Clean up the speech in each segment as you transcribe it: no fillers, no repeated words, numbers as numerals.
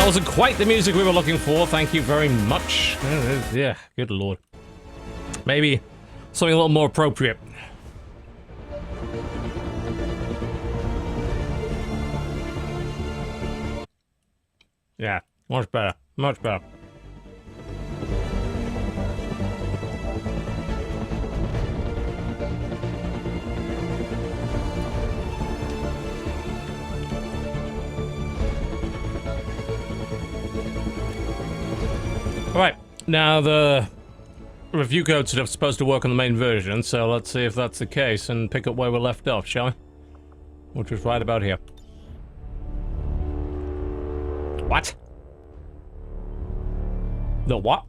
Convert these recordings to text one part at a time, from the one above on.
wasn't quite the music we were looking for. Thank you very much. Yeah, good lord. Maybe something a little more appropriate. Yeah, much better. Much better. Right, now the review code stuff's supposed to work on the main version, so let's see if that's the case and pick up where we left off, shall we? Which was right about here. What? The what?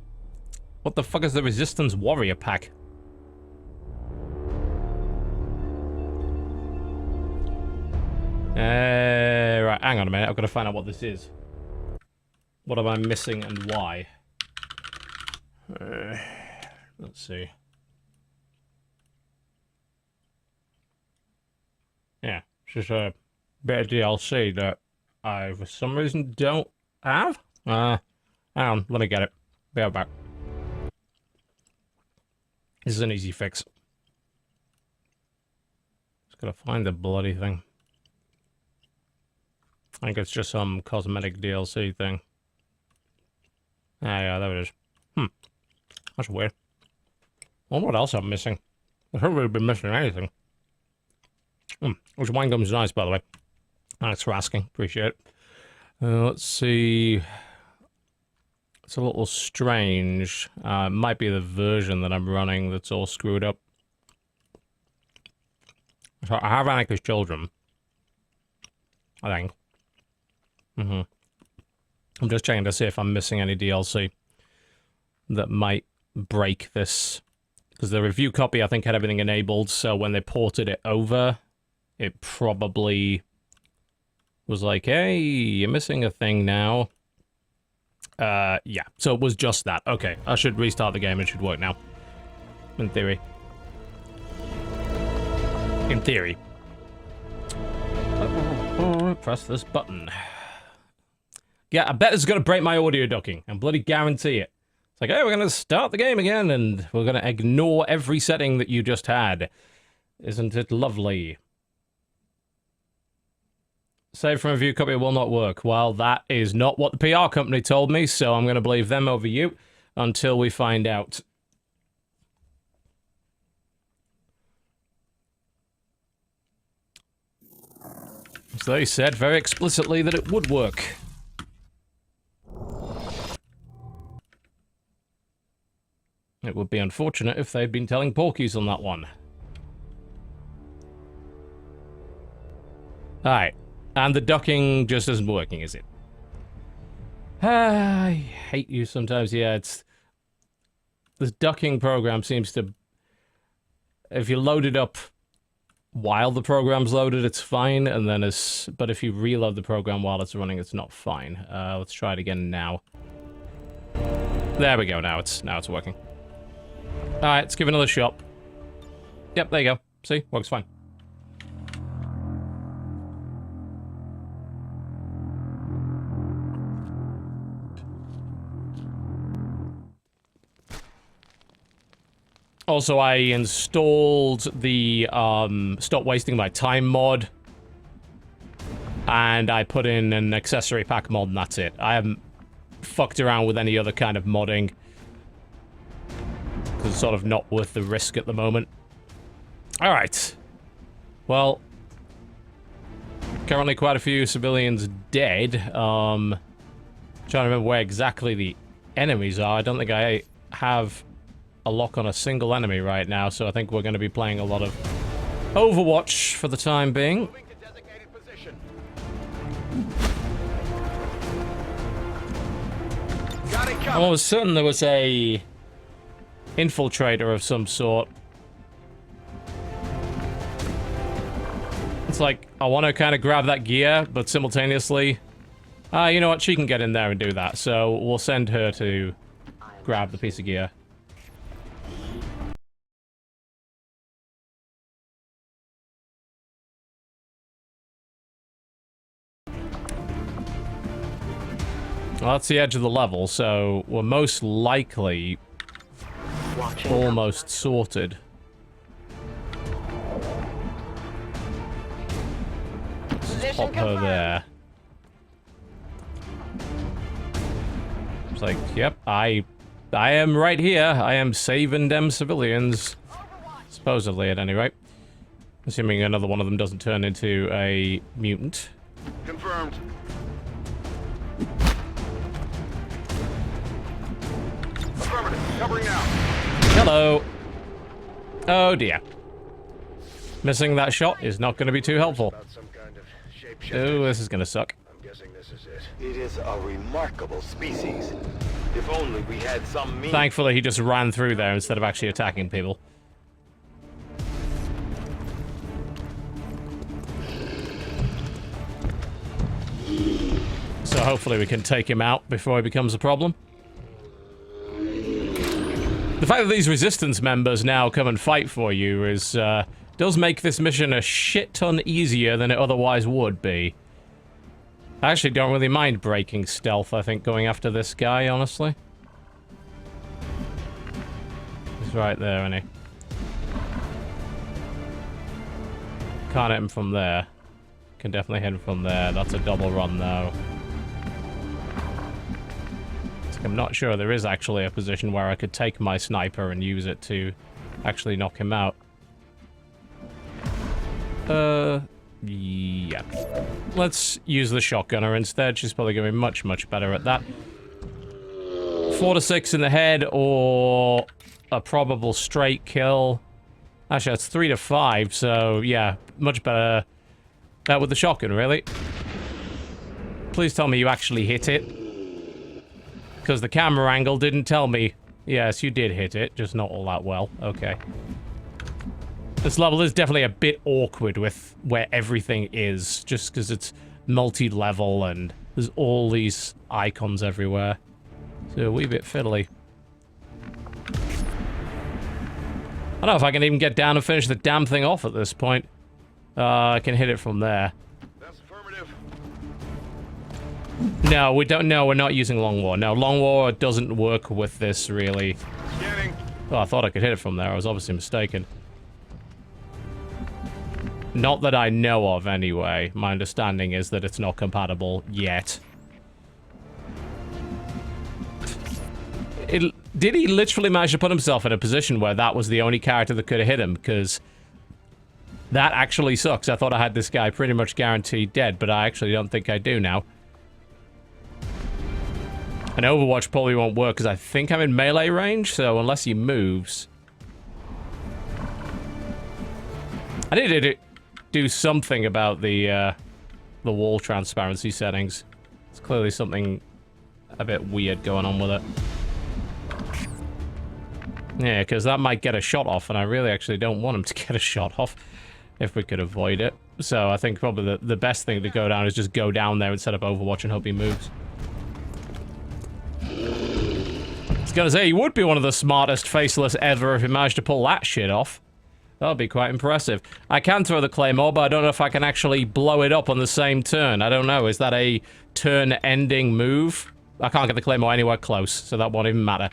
What the fuck is the Resistance Warrior Pack? Right, hang on a minute, I've got to find out what this is. What am I missing and why? Let's see. Yeah, it's just a bit of DLC that I, for some reason, don't have. Hang on, let me get it. Be right back. This is an easy fix. Just gotta find the bloody thing. I think it's just some cosmetic DLC thing. Ah, yeah, there it is. That's weird. I wonder what else I'm missing. I haven't really been missing anything. Which wine gum's nice, by the way. Thanks for asking. Appreciate it. Let's see. It's a little strange. It might be the version that I'm running that's all screwed up. So I have Anarchist Children. I think. I'm just checking to see if I'm missing any DLC that might break this. Because the review copy, I think, had everything enabled, so when they ported it over, it probably was like, hey, you're missing a thing now. Yeah, so it was just that. Okay, I should restart the game, it should work now. In theory. In theory. Press this button. Yeah, I bet it's gonna break my audio ducking. I bloody guarantee it. It's like, hey, we're gonna start the game again, and we're gonna ignore every setting that you just had. Isn't it lovely? Save from review copy will not work. Well, that is not what the PR company told me, so I'm gonna believe them over you until we find out. So they said very explicitly that it would work. It would be unfortunate if they'd been telling porkies on that one. Alright. And the ducking just isn't working, is it? I hate you sometimes. Yeah, it's... This ducking program seems to... If you load it up while the program's loaded, it's fine, and then it's... But if you reload the program while it's running, it's not fine. Let's try it again now. There we go, now it's working. Alright, let's give it another shot. Yep, there you go. See? Works fine. Also, I installed the Stop Wasting My Time mod. And I put in an accessory pack mod, and that's it. I haven't fucked around with any other kind of modding. Because it's sort of not worth the risk at the moment. Alright. Well, currently quite a few civilians dead. Trying to remember where exactly the enemies are. I don't think I have a lock on a single enemy right now, so I think we're going to be playing a lot of Overwatch for the time being. I was certain there was a infiltrator of some sort. It's like, I want to kind of grab that gear, but simultaneously, you know what, she can get in there and do that, so we'll send her to grab the piece of gear. Well, that's the edge of the level, so we're most likely almost sorted. Let's pop her there. It's like, yep, I am right here. I am saving them civilians. Supposedly, at any rate. Assuming another one of them doesn't turn into a mutant. Confirmed. Affirmative. Covering now. Hello. Oh dear. Missing that shot is not going to be too helpful. Oh, this is going to suck. I'm guessing this is it. It is a remarkable species. If only we had some means. Thankfully, he just ran through there instead of actually attacking people. So hopefully we can take him out before he becomes a problem. The fact that these resistance members now come and fight for you is, does make this mission a shit ton easier than it otherwise would be. I actually don't really mind breaking stealth, I think, going after this guy, honestly. He's right there, isn't he? Can't hit him from there. Can definitely hit him from there. That's a double run, though. I'm not sure there is actually a position where I could take my sniper and use it to actually knock him out. Yeah. Let's use the shotgunner instead. She's probably going to be much, much better at that. 4 to 6 in the head, or a probable straight kill. Actually, that's 3 to 5, so yeah, much better that with the shotgun, really. Please tell me you actually hit it. Because the camera angle didn't tell me. Yes, you did hit it, just not all that well. Okay. This level is definitely a bit awkward with where everything is, just because it's multi-level and there's all these icons everywhere. So a wee bit fiddly. I don't know if I can even get down and finish the damn thing off at this point. I can hit it from there. That's affirmative. No, we don't. No, we're not using Long War. No, Long War doesn't work with this, really. Scanning. Oh, I thought I could hit it from there. I was obviously mistaken. Not that I know of, anyway. My understanding is that it's not compatible yet. Did he literally manage to put himself in a position where that was the only character that could have hit him? Because that actually sucks. I thought I had this guy pretty much guaranteed dead, but I actually don't think I do now. And Overwatch probably won't work because I think I'm in melee range, so unless he moves... I need to do something about the wall transparency settings. It's clearly something a bit weird going on with it. Yeah, because that might get a shot off, and I really actually don't want him to get a shot off if we could avoid it. So I think probably the best thing to go down is just go down there and set up Overwatch and hope he moves. I was gonna say, he would be one of the smartest faceless ever if he managed to pull that shit off. That would be quite impressive. I can throw the Claymore, but I don't know if I can actually blow it up on the same turn. I don't know. Is that a turn-ending move? I can't get the Claymore anywhere close, so that won't even matter.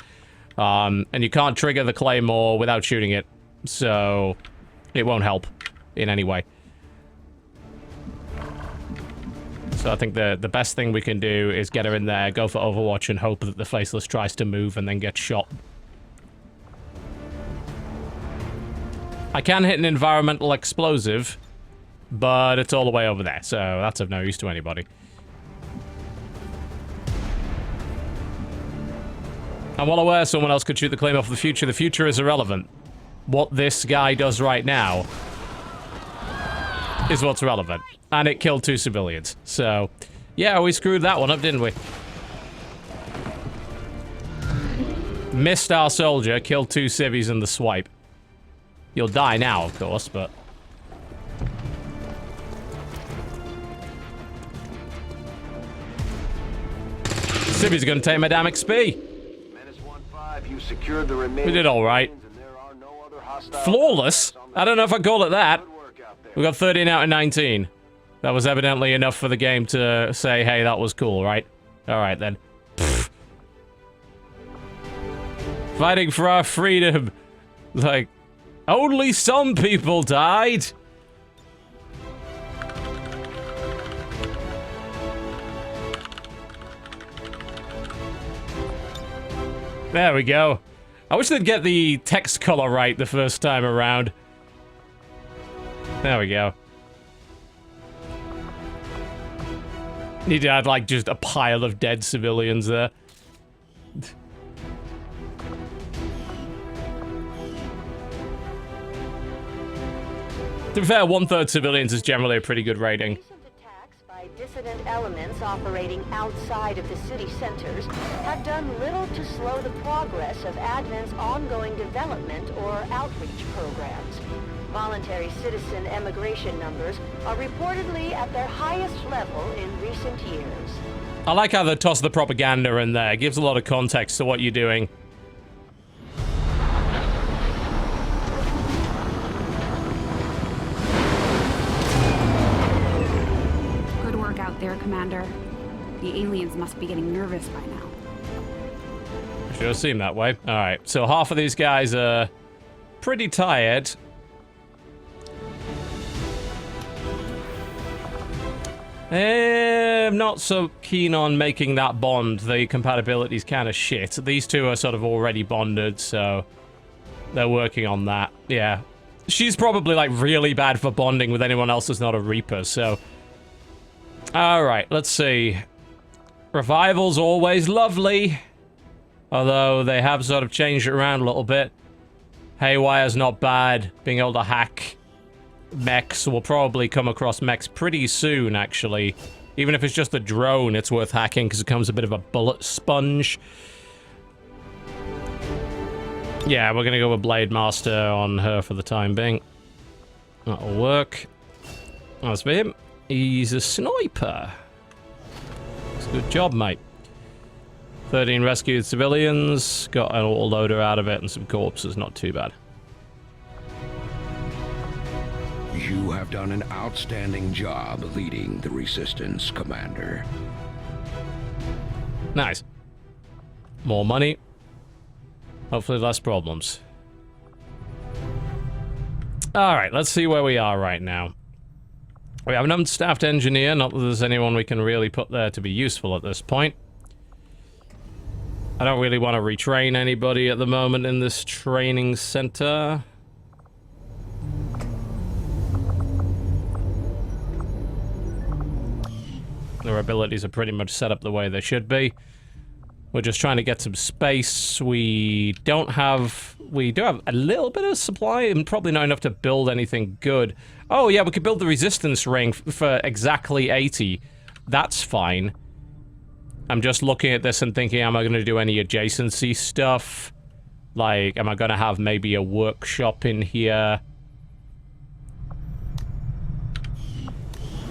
And you can't trigger the Claymore without shooting it, so it won't help in any way. So I think the best thing we can do is get her in there, go for Overwatch, and hope that the Faceless tries to move and then get shot. I can hit an environmental explosive, but it's all the way over there, so that's of no use to anybody. I'm well aware someone else could shoot the claim off the future. The future is irrelevant. What this guy does right now is what's relevant. And it killed 2 civilians. So, yeah, we screwed that one up, didn't we? Missed our soldier, killed 2 civvies in the swipe. You'll die now, of course, but... Civvies are gonna take my damn XP. You secured the We did alright. Flawless? I don't know if I call it that. We got 13 out of 19. That was evidently enough for the game to say, hey, that was cool, right? Alright then. Fighting for our freedom. Like, only some people died. There we go. I wish they'd get the text color right the first time around. There we go. Need to add, like, just a pile of dead civilians there. To be fair, 1/3 civilians is generally a pretty good rating. Recent attacks by dissident elements operating outside of the city centers have done little to slow the progress of Advent's ongoing development or outreach programs. Voluntary citizen emigration numbers are reportedly at their highest level in recent years. I like how they toss the propaganda in there. It gives a lot of context to what you're doing. Good work out there, Commander. The aliens must be getting nervous by now. Sure seem that way. Alright, so half of these guys are pretty tired. I'm not so keen on making that bond. The compatibility's kind of shit. These two are sort of already bonded, so they're working on that. Yeah. She's probably, like, really bad for bonding with anyone else who's not a Reaper, so... Alright, let's see. Revival's always lovely. Although, they have sort of changed it around a little bit. Haywire's not bad. Being able to hack mechs, will probably come across mechs pretty soon, actually. Even if it's just a drone, it's worth hacking, because it becomes a bit of a bullet sponge. Yeah, we're gonna go with Blade Master on her for the time being. That'll work. As for him, he's a sniper. It's a good job, mate. 13 rescued civilians, got an autoloader out of it, and some corpses, not too bad. You have done an outstanding job leading the Resistance, Commander. Nice. More money. Hopefully less problems. Alright, let's see where we are right now. We have an unstaffed engineer, not that there's anyone we can really put there to be useful at this point. I don't really want to retrain anybody at the moment in this training center. Their abilities are pretty much set up the way they should be. We're just trying to get some space. We do have a little bit of supply and probably not enough to build anything good. Oh yeah, we could build the resistance ring for exactly 80. That's fine. I'm just looking at this and thinking, am I going to do any adjacency stuff? Like, am I going to have maybe a workshop in here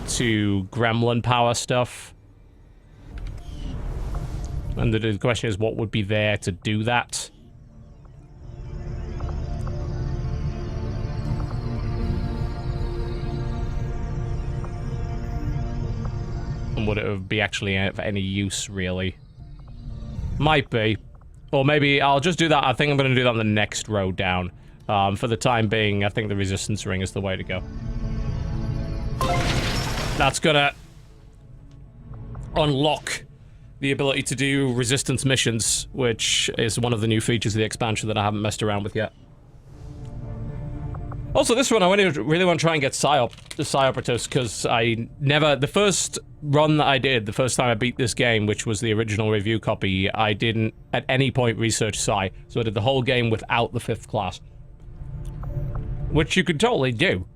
to gremlin power stuff? And the question is, what would be there to do that? And would it be actually of any use, really? Might be. Or maybe I'll just do that. I think I'm going to do that on the next road down. For the time being, I think the resistance ring is the way to go. That's gonna unlock the ability to do resistance missions, which is one of the new features of the expansion that I haven't messed around with yet. Also, this one, I really want to try and get Psyopertus, because the first run that I did, the first time I beat this game, which was the original review copy, I didn't at any point research Psy, so I did the whole game without the 5th class. Which you could totally do.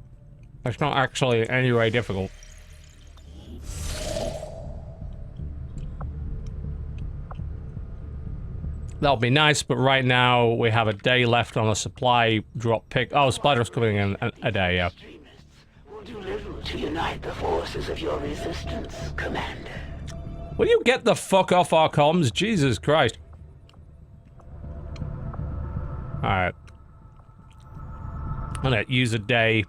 It's not actually in any way difficult. That'll be nice, but right now we have a day left on a supply drop pick. Oh, Spider's coming in a day, yeah. Will do little to unite the forces of your resistance, Commander. Will you get the fuck off our comms? Jesus Christ. Alright. I'm gonna use a day.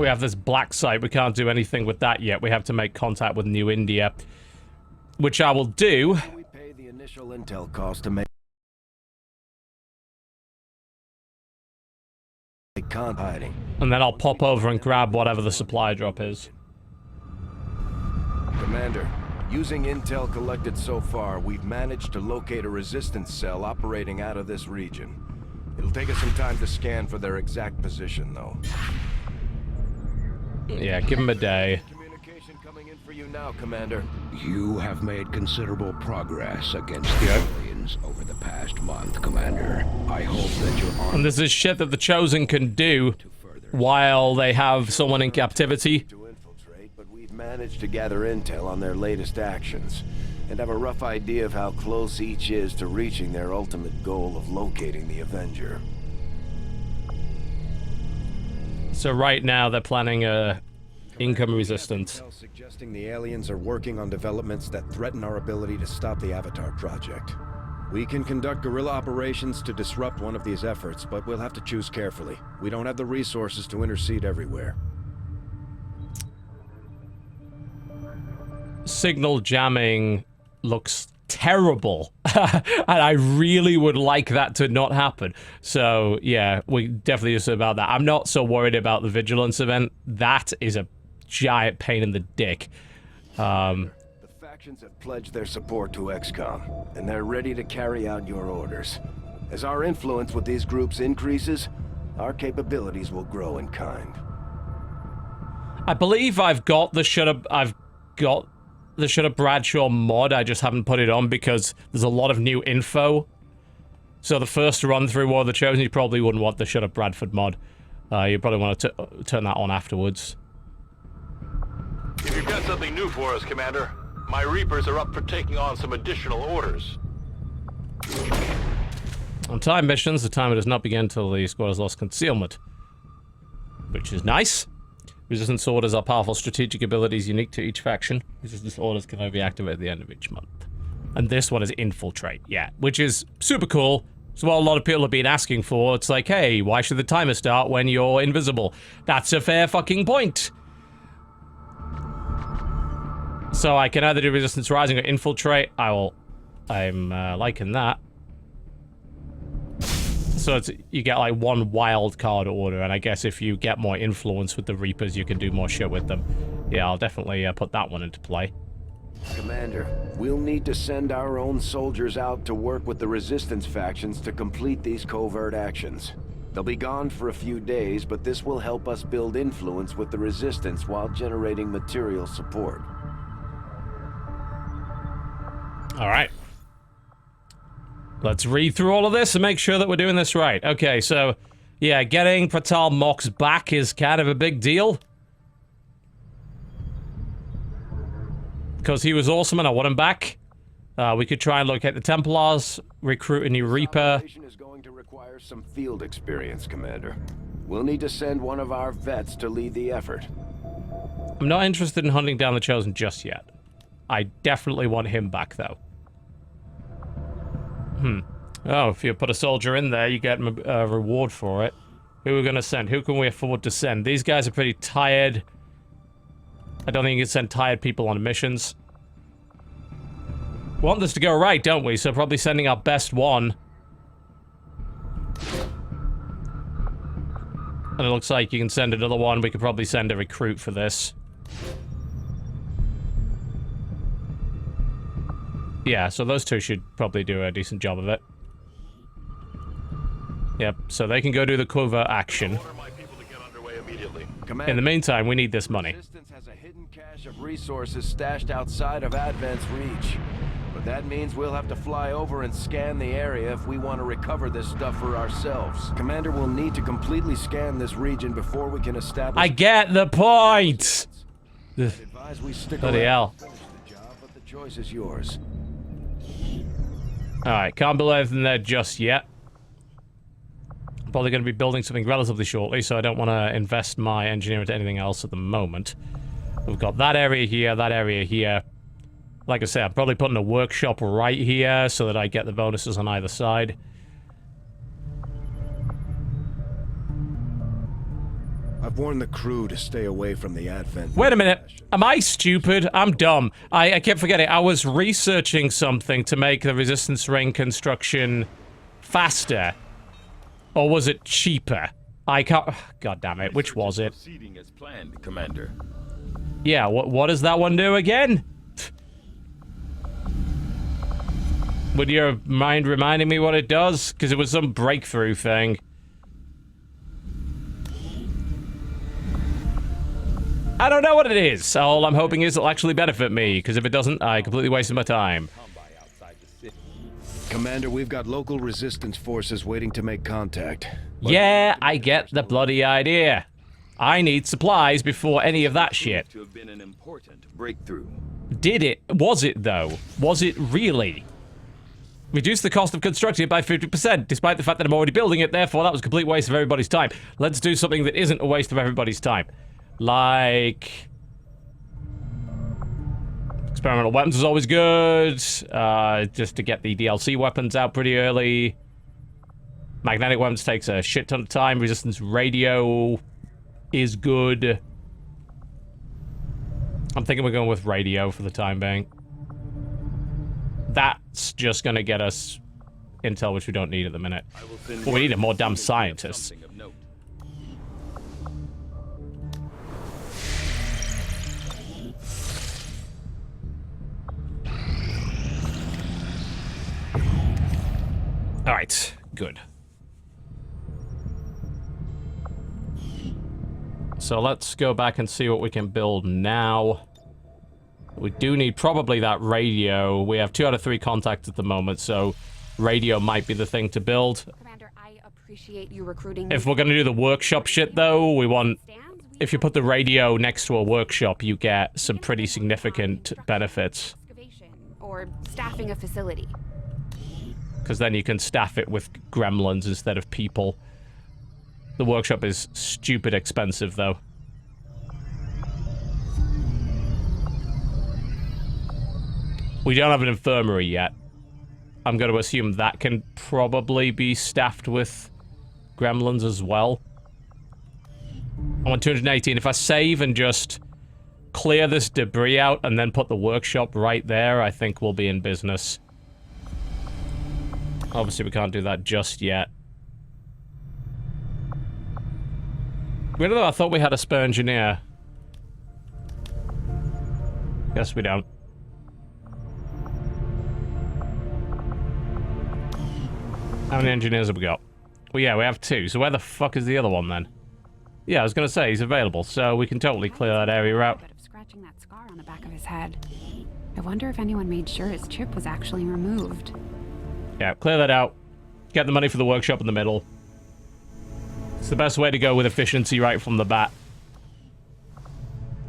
We have this black site. We can't do anything with that yet. We have to make contact with New India, which I will do. We pay the initial intel cost to make hiding. And then I'll pop over and grab whatever the supply drop is. Commander, using intel collected so far, we've managed to locate a resistance cell operating out of this region. It'll take us some time to scan for their exact position, though. Yeah, give him a day. Communication coming in for you now, Commander. You have made considerable progress against the aliens over the past month, Commander. I hope that your army... And this is shit that the Chosen can do while they have someone in captivity. To infiltrate, but we've managed to gather intel on their latest actions and have a rough idea of how close each is to reaching their ultimate goal of locating the Avenger. So right now they're planning a income resistance. Intel suggesting the aliens are working on developments that threaten our ability to stop the Avatar project. We can conduct guerrilla operations to disrupt one of these efforts, but we'll have to choose carefully. We don't have the resources to intercede everywhere. Signal jamming looks terrible. And I really would like that to not happen. So yeah, we definitely just about that. I'm not so worried about the vigilance event. That is a giant pain in the dick. The factions have pledged their support to XCOM, and they're ready to carry out your orders. As our influence with these groups increases, our capabilities will grow in kind. I believe I've got the Shut Up Bradshaw mod. I just haven't put it on because there's a lot of new info. So the first run through War of the Chosen, you probably wouldn't want the Shut Up Bradford mod. You probably want to turn that on afterwards. If you've got something new for us, Commander, my Reapers are up for taking on some additional orders. On time missions, the timer does not begin until the squad has lost concealment. Which is nice. Resistance orders are powerful strategic abilities unique to each faction. Resistance orders can only be activated at the end of each month. And this one is infiltrate, yeah, which is super cool. It's what a lot of people have been asking for. It's like, hey, why should the timer start when you're invisible? That's a fair fucking point. So I can either do resistance rising or infiltrate. I'm liking that. So you get like one wild card order, and I guess if you get more influence with the Reapers, you can do more shit with them. Yeah, I'll definitely put that one into play. Commander, we'll need to send our own soldiers out to work with the Resistance factions to complete these covert actions. They'll be gone for a few days, but this will help us build influence with the Resistance while generating material support. Alright. Let's read through all of this and make sure that we're doing this right. Okay, so, yeah, getting Pratal Mox back is kind of a big deal. Because he was awesome and I want him back. We could try and locate the Templars, recruit a new Reaper. This operation is going to require some field experience, Commander. We'll need to send one of our vets to lead the effort. I'm not interested in hunting down the Chosen just yet. I definitely want him back, though. Oh, if you put a soldier in there, you get a reward for it. Who are we going to send? Who can we afford to send? These guys are pretty tired. I don't think you can send tired people on missions. We want this to go right, don't we? So probably sending our best one. And it looks like you can send another one. We could probably send a recruit for this. Yeah, so those two should probably do a decent job of it. Yep, so they can go do the covert action. In the meantime, we need this money. Resistance has a hidden cache of resources stashed outside of Advent's reach. But that means we'll have to fly over and scan the area if we want to recover this stuff for ourselves. Commander will need to completely scan this region before we can establish... I get the point! I'd advise we stick Bloody hell. finish the job, but the choice is yours. Alright, can't build anything there just yet. Probably going to be building something relatively shortly, so I don't want to invest my engineering into anything else at the moment. We've got that area here, that area here. Like I said, I'm probably putting a workshop right here so that I get the bonuses on either side. A I've warned the crew to stay away from the Advent. Wait a minute. Am I stupid? I'm dumb. I kept forgetting. I was researching something to make the resistance ring construction faster. Or was it cheaper? I can't... God damn it. Which was it? Proceeding as planned, Commander. Yeah, what does that one do again? Would you mind reminding me what it does? Because it was some breakthrough thing. I don't know what it is. All I'm hoping is it'll actually benefit me, because if it doesn't, I completely wasted my time. Commander, we've got local resistance forces waiting to make contact. Yeah, I get the bloody idea. I need supplies before any of that shit. To have been an important breakthrough. Did it? Was it, though? Was it really? Reduce the cost of constructing it by 50%, despite the fact that I'm already building it, therefore that was a complete waste of everybody's time. Let's do something that isn't a waste of everybody's time. Like... experimental weapons is always good. Just to get the DLC weapons out pretty early. Magnetic weapons takes a shit ton of time. Resistance radio is good. I'm thinking we're going with radio for the time being. That's just gonna get us intel, which we don't need at the minute. Well, we need more damn scientists. Alright, good. So let's go back and see what we can build now. We do need probably that radio. We have 2 out of 3 contacts at the moment, so radio might be the thing to build. Commander, I appreciate you recruiting. If we're gonna do the workshop shit, though, we want... if you put the radio next to a workshop, you get some pretty significant benefits. Or staffing a facility. Because then you can staff it with gremlins instead of people. The workshop is stupid expensive, though. We don't have an infirmary yet. I'm going to assume that can probably be staffed with gremlins as well. I want 218. If I save and just clear this debris out and then put the workshop right there, I think we'll be in business. Obviously, we can't do that just yet. Really though, I thought we had a spare engineer. Guess we don't. How many engineers have we got? Well, yeah, we have 2. So where the fuck is the other one then? Yeah, I was gonna say he's available, so we can totally clear that area out. Scratching that scar on the back of his head. I wonder if anyone made sure his chip was actually removed. Yeah, clear that out. Get the money for the workshop in the middle. It's the best way to go with efficiency right from the bat.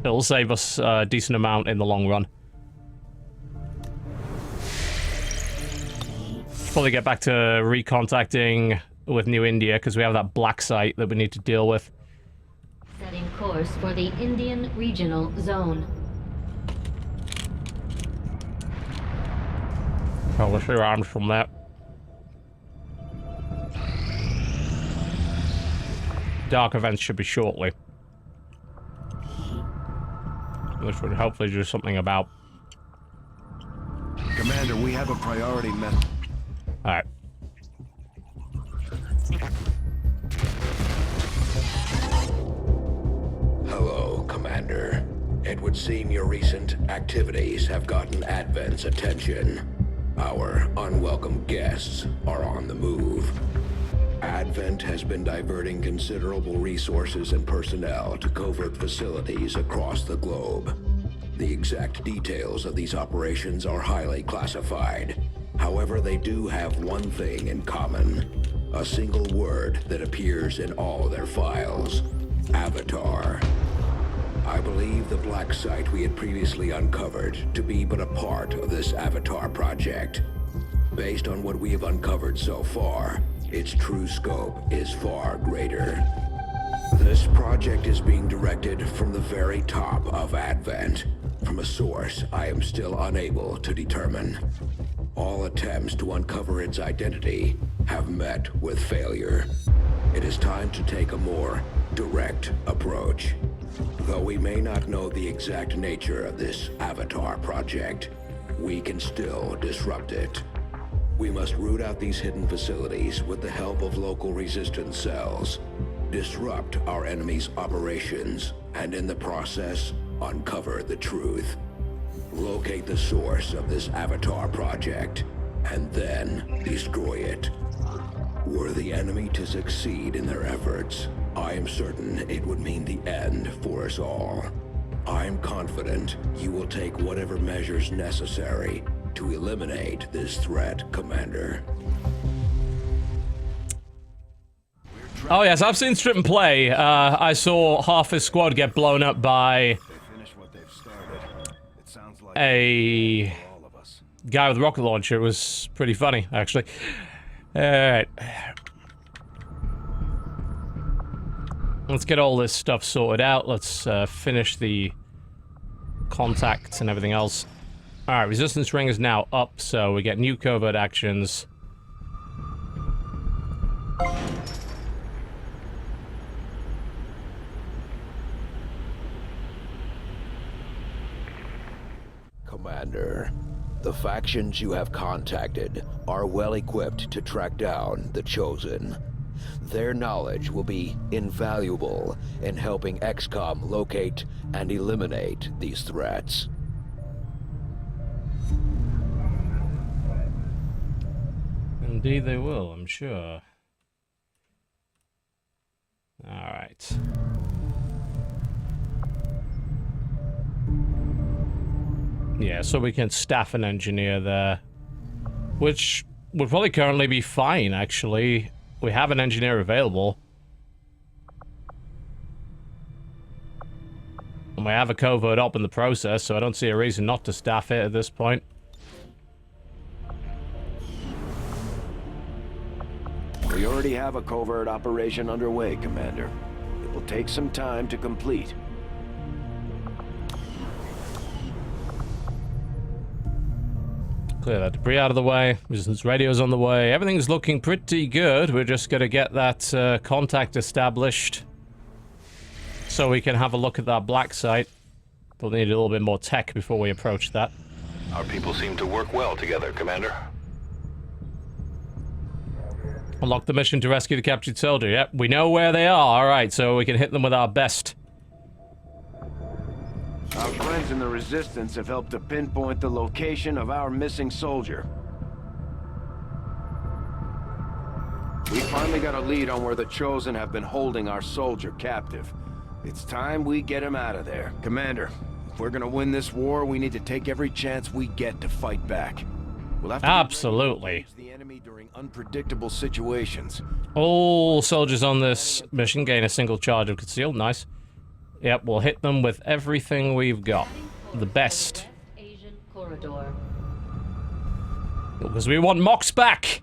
It'll save us a decent amount in the long run. Probably get back to recontacting with New India, because we have that black site that we need to deal with. Setting course for the Indian Regional Zone. Oh, let's your arms from that. Dark events should be shortly. Which would hopefully do something about. Commander, we have a priority message. Alright. Hello, Commander. It would seem your recent activities have gotten Advent's attention. Our unwelcome guests are on the move. Advent has been diverting considerable resources and personnel to covert facilities across the globe. The exact details of these operations are highly classified. However, they do have one thing in common. A single word that appears in all their files. Avatar. I believe the black site we had previously uncovered to be but a part of this Avatar project. Based on what we have uncovered so far, its true scope is far greater. This project is being directed from the very top of Advent, from a source I am still unable to determine. All attempts to uncover its identity have met with failure. It is time to take a more direct approach. Though we may not know the exact nature of this Avatar project, we can still disrupt it. We must root out these hidden facilities with the help of local resistance cells, disrupt our enemy's operations, and in the process, uncover the truth. Locate the source of this Avatar project, and then destroy it. Were the enemy to succeed in their efforts, I am certain it would mean the end for us all. I'm confident you will take whatever measures necessary to eliminate this threat, Commander. Oh yes, I've seen Strip and Play. I saw half his squad get blown up by a guy with a rocket launcher. It was pretty funny, actually. Alright. Let's get all this stuff sorted out. Let's finish the contacts and everything else. Alright, resistance ring is now up, so we get new covert actions. Commander, the factions you have contacted are well equipped to track down the Chosen. Their knowledge will be invaluable in helping XCOM locate and eliminate these threats. Indeed they will, I'm sure. Alright. Yeah, so we can staff an engineer there. Which would probably currently be fine, actually. We have an engineer available. And we have a covert op in the process, so I don't see a reason not to staff it at this point. We already have a covert operation underway, Commander. It will take some time to complete. Clear that debris out of the way. Resistance radio's on the way. Everything's looking pretty good. We're just gonna get that contact established so we can have a look at that black site. We'll need a little bit more tech before we approach that. Our people seem to work well together, Commander. Unlock the mission to rescue the captured soldier. Yep, we know where they are. Alright, so we can hit them with our best. Our friends in the Resistance have helped to pinpoint the location of our missing soldier. We finally got a lead on where the Chosen have been holding our soldier captive. It's time we get him out of there. Commander, if we're gonna win this war, we need to take every chance we get to fight back. We'll have to absolutely. the enemy during unpredictable situations. All soldiers on this mission gain a single charge of concealed. Nice. Yep, we'll hit them with everything we've got. The best. Asian corridor. Because we want Mox back!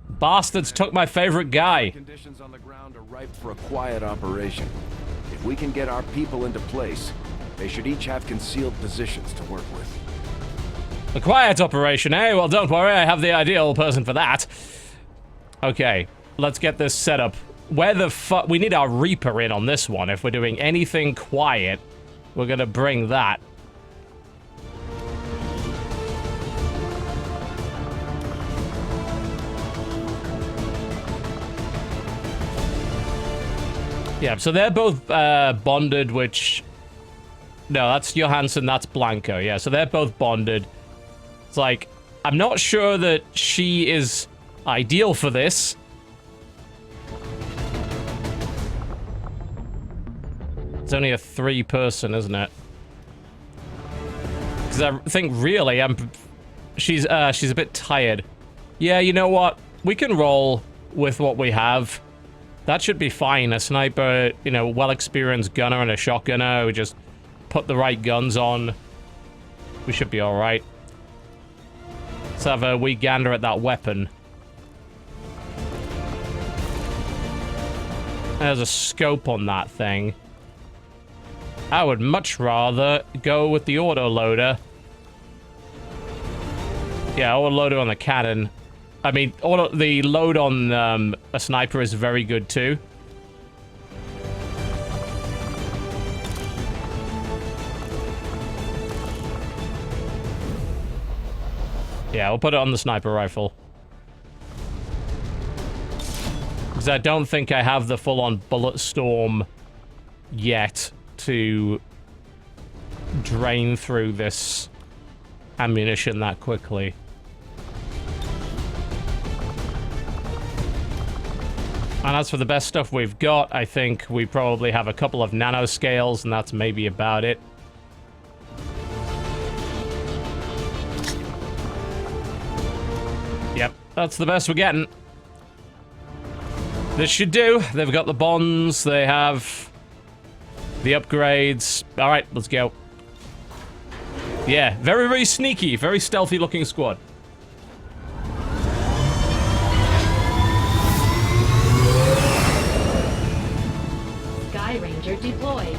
Bastards took my favorite guy. Conditions on the ground are ripe for a quiet operation. If we can get our people into place, they should each have concealed positions to work with. A quiet operation, eh? Well, don't worry, I have the ideal person for that. Okay, let's get this set up. Where the fuck? We need our Reaper in on this one. If we're doing anything quiet, we're gonna bring that. Yeah, so they're both bonded, which... No, that's Johansson, that's Blanco. Yeah, so they're both bonded. It's like, I'm not sure that she is ideal for this. It's only a 3-person, isn't it? Because I think really, she's a bit tired. Yeah, you know what? We can roll with what we have. That should be fine. A sniper, you know, well-experienced gunner and a shotgunner who just put the right guns on. We should be all right. Let's have a wee gander at that weapon. There's a scope on that thing. I would much rather go with the autoloader. Yeah, autoloader on the cannon. I mean, the load on a sniper is very good too. Yeah, we'll put it on the sniper rifle. Because I don't think I have the full-on bullet storm yet to drain through this ammunition that quickly. And as for the best stuff we've got, I think we probably have a couple of nanoscales, and that's maybe about it. Yep, that's the best we're getting. This should do. They've got the bonds, they have the upgrades. Alright, let's go. Yeah, very, very sneaky, very stealthy looking squad. Sky Ranger deployed.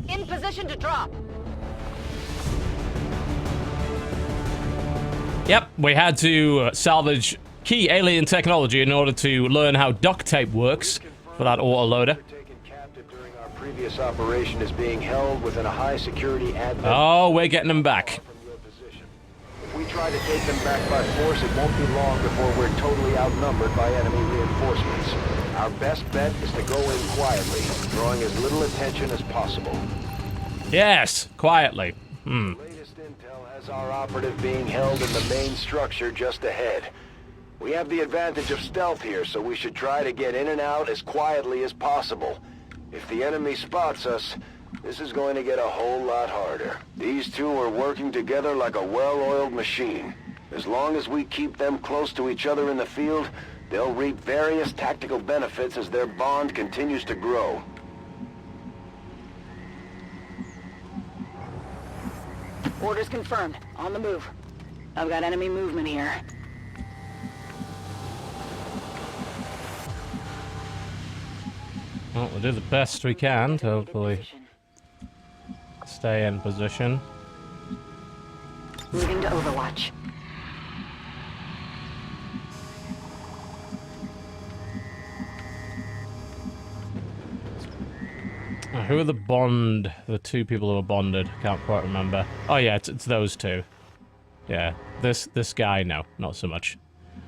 In position to drop. Yep, we had to salvage key alien technology in order to learn how duct tape works for that autoloader. Our previous operation is being held within a high security advent. Oh, we're getting them back. If we try to take them back by force, it won't be long before we're totally outnumbered by enemy reinforcements. Our best bet is to go in quietly, drawing as little attention as possible. Yes, quietly. The latest intel has our operative being held in the main structure just ahead. We have the advantage of stealth here, so we should try to get in and out as quietly as possible. If the enemy spots us, this is going to get a whole lot harder. These two are working together like a well-oiled machine. As long as we keep them close to each other in the field, they'll reap various tactical benefits as their bond continues to grow. Orders confirmed. On the move. I've got enemy movement here. Well, we'll do the best we can to hopefully stay in position. Moving to Overwatch. Who are the two people who are bonded? Can't quite remember. Oh yeah, it's those two. Yeah, this guy, no, not so much.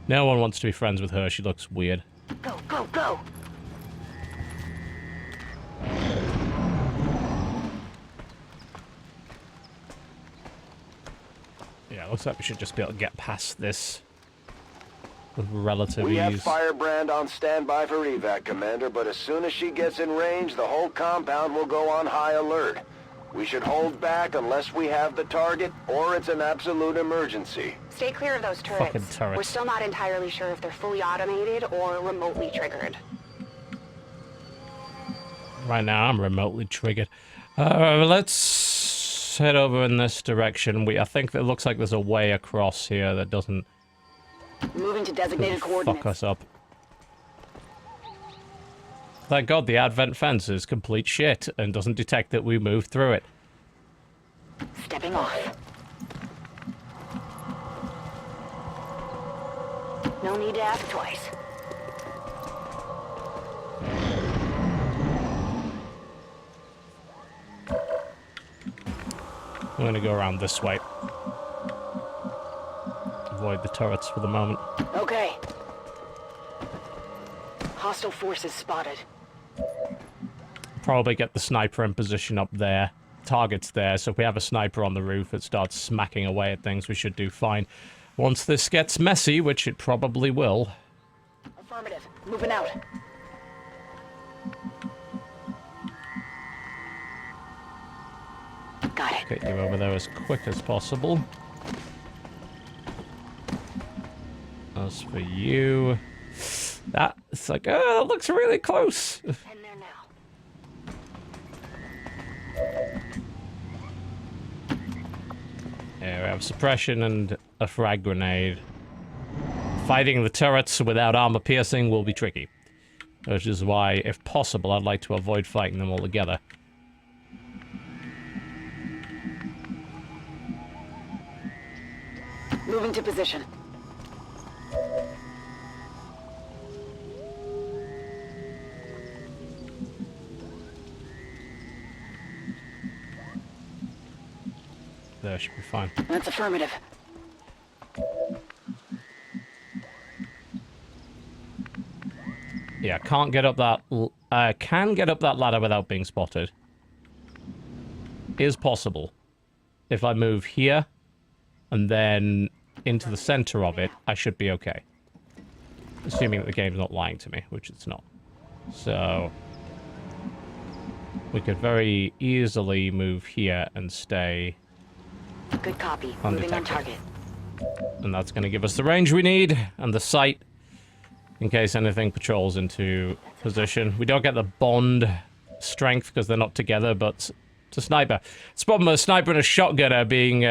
No one wants to be friends with her, she looks weird. Go, go, go! Yeah, looks like we should just be able to get past this with relative We have ease. Firebrand on standby for evac, Commander, but as soon as she gets in range, the whole compound will go on high alert. We should hold back unless we have the target, or it's an absolute emergency. Stay clear of those turrets. Fucking turrets. We're still not entirely sure if they're fully automated or remotely triggered. Right now, I'm remotely triggered. Let's head over in this direction. I think it looks like there's a way across here that doesn't Moving to designated coordinates. fuck us up. Thank God the advent fence is complete shit and doesn't detect that we move through it. Stepping off. No need to ask twice. I'm gonna go around this way. Avoid the turrets for the moment. Okay. Hostile forces spotted. Probably get the sniper in position up there. Target's there, so if we have a sniper on the roof, it starts smacking away at things, we should do fine. Once this gets messy, which it probably will. Affirmative. Moving out. Got it. Get you over there as quick as possible. As for you... it's like, oh, that looks really close. And there now. Yeah, we have suppression and a frag grenade. Fighting the turrets without armor piercing will be tricky. Which is why, if possible, I'd like to avoid fighting them altogether. Moving to position. there. Should be fine. That's affirmative. Yeah, can't get up that... can get up that ladder without being spotted. Is possible. If I move here, and then into the center of it, I should be okay. Assuming that the game's not lying to me, which it's not. So... we could very easily move here and stay... Good copy. undetected. Moving on target. And that's going to give us the range we need, and the sight, in case anything patrols into position. We don't get the bond strength, because they're not together, but it's a sniper. It's a problem with a sniper and a shotgunner being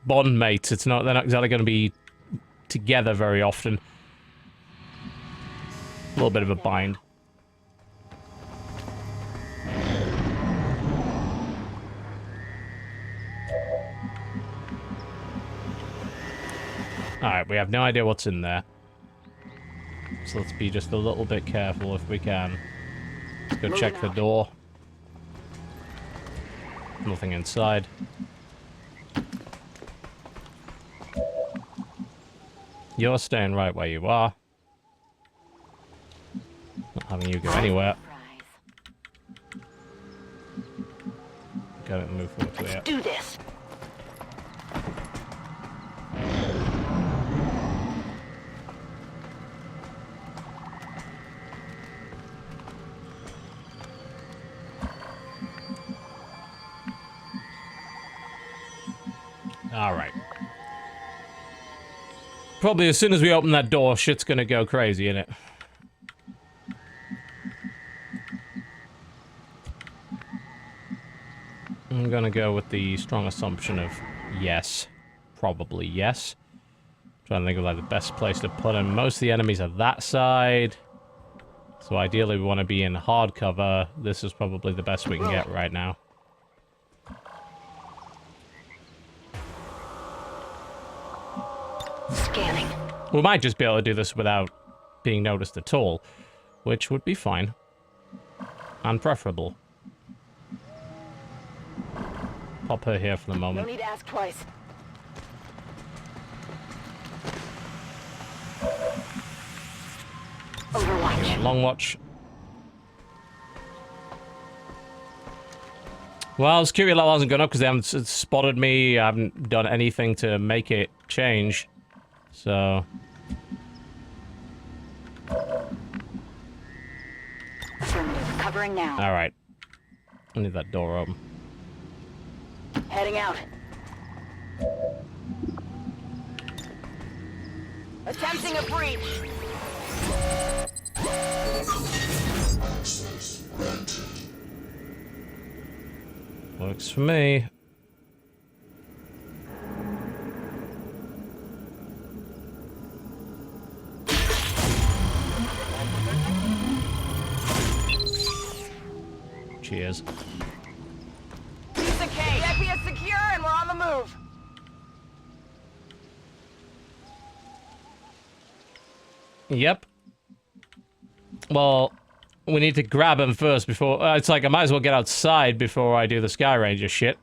bond mates. They're not exactly going to be together very often. A little bit of a bind. Alright, we have no idea what's in there. So let's be just a little bit careful if we can. Let's go check the door. Nothing inside. You're staying right where you are. Not having you go anywhere. Gotta move forward to Let's do this. Alright. Probably as soon as we open that door, shit's gonna go crazy, innit? I'm gonna go with the strong assumption of yes. Probably yes. Trying to think of like the best place to put him. Most of the enemies are that side. So ideally we want to be in hard cover. This is probably the best we can get right now. Scanning. We might just be able to do this without being noticed at all, which would be fine. And preferable. Pop her here for the moment. No need to ask twice. Overwatch. Long watch. Well, security level hasn't gone up because they haven't spotted me. I haven't done anything to make it change. So... Affirmative. Covering now. alright. I need that door open. Heading out. Attempting a breach. Works for me. Cheers. Piece of cake. VIP is secure and we're on the move. Yep. Well, we need to grab him first before... it's like I might as well get outside before I do the Sky Ranger shit.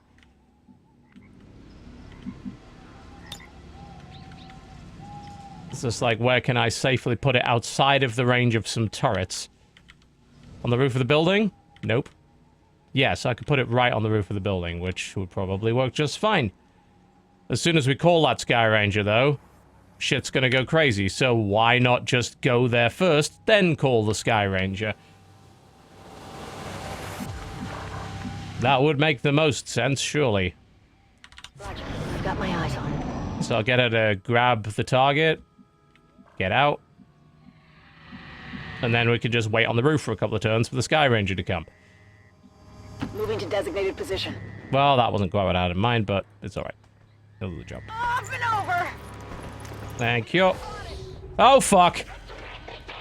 It's just like, where can I safely put it outside of the range of some turrets? On the roof of the building? Nope. Yes, I could put it right on the roof of the building, which would probably work just fine. As soon as we call that Sky Ranger, though, shit's gonna go crazy, so why not just go there first, then call the Sky Ranger? That would make the most sense, surely. Roger. I've got my eyes on. So I'll get her to grab the target, get out, and then we could just wait on the roof for a couple of turns for the Sky Ranger to come. Moving to designated position. Well, that wasn't quite what I had in mind, but it's alright. It'll do the job. Up and over. Thank you. Oh, fuck.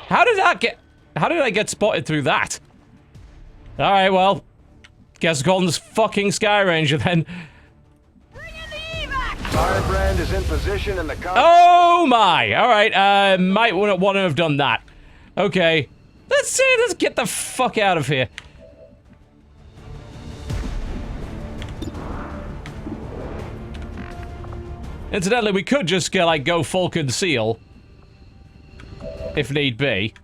How did I get spotted through that? Alright, well. Guess we're calling this fucking Sky Ranger then. Bring in the evac. Firebrand is in position and the Oh my! Alright, might want to have done that. Okay. Let's get the fuck out of here. Incidentally, we could just go, like, go full conceal. If need be.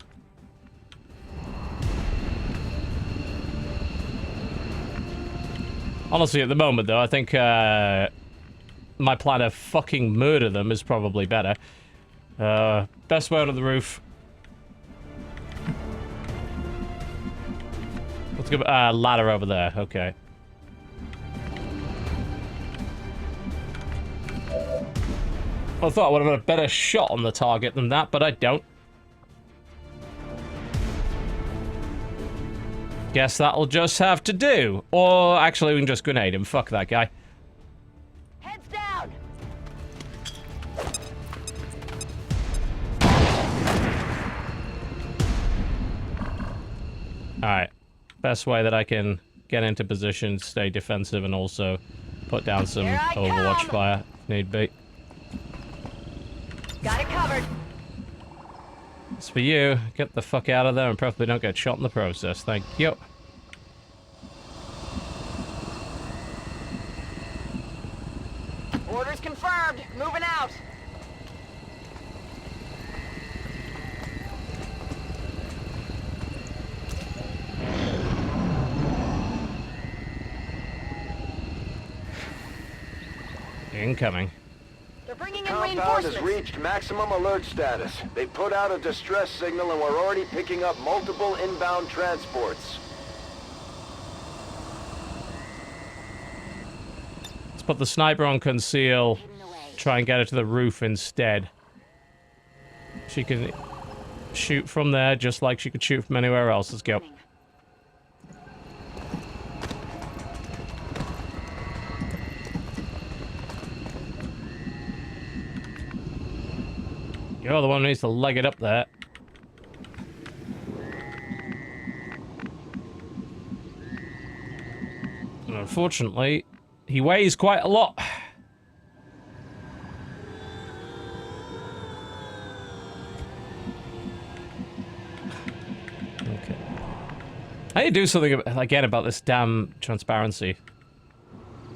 Honestly, at the moment, though, I think, my plan of fucking murder them is probably better. Best way on the roof. Let's go, ladder over there, okay. I thought I would have had a better shot on the target than that, but I don't. Guess that'll just have to do. Or, actually, we can just grenade him. Fuck that guy. Heads down! Alright. Best way that I can get into position, stay defensive, and also put down some Overwatch fire if need be. Got it covered. It's for you. Get the fuck out of there and preferably don't get shot in the process. Thank you. Orders confirmed. Moving out. Incoming. They're bringing in Compound reinforcements. has reached maximum alert status. They put out a distress signal and we're already picking up multiple inbound transports. Let's put the sniper on conceal. Try and get her to the roof instead. She can shoot from there just like she could shoot from anywhere else. Let's go. You're the one who needs to leg it up there. And unfortunately, he weighs quite a lot. Okay. I need to do something again about this damn transparency.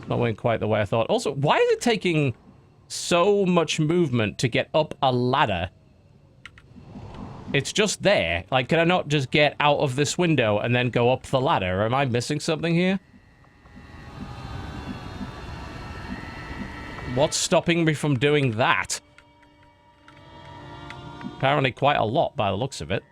It's not going quite the way I thought. Also, why is it taking so much movement to get up a ladder? It's just there. Like, can I not just get out of this window and then go up the ladder? Am I missing something here? What's stopping me from doing that? Apparently quite a lot by the looks of it.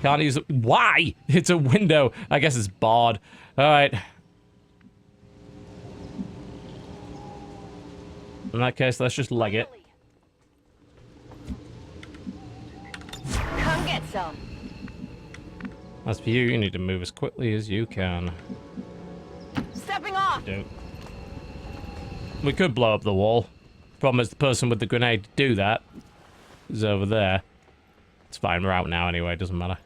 Can't use it. Why? It's a window. I guess it's barred. Alright. In that case, let's just leg it. Come get some. As for you, you need to move as quickly as you can. Stepping off. Don't. We could blow up the wall. Problem is the person with the grenade to do that is over there. It's fine, we're out now anyway, it doesn't matter.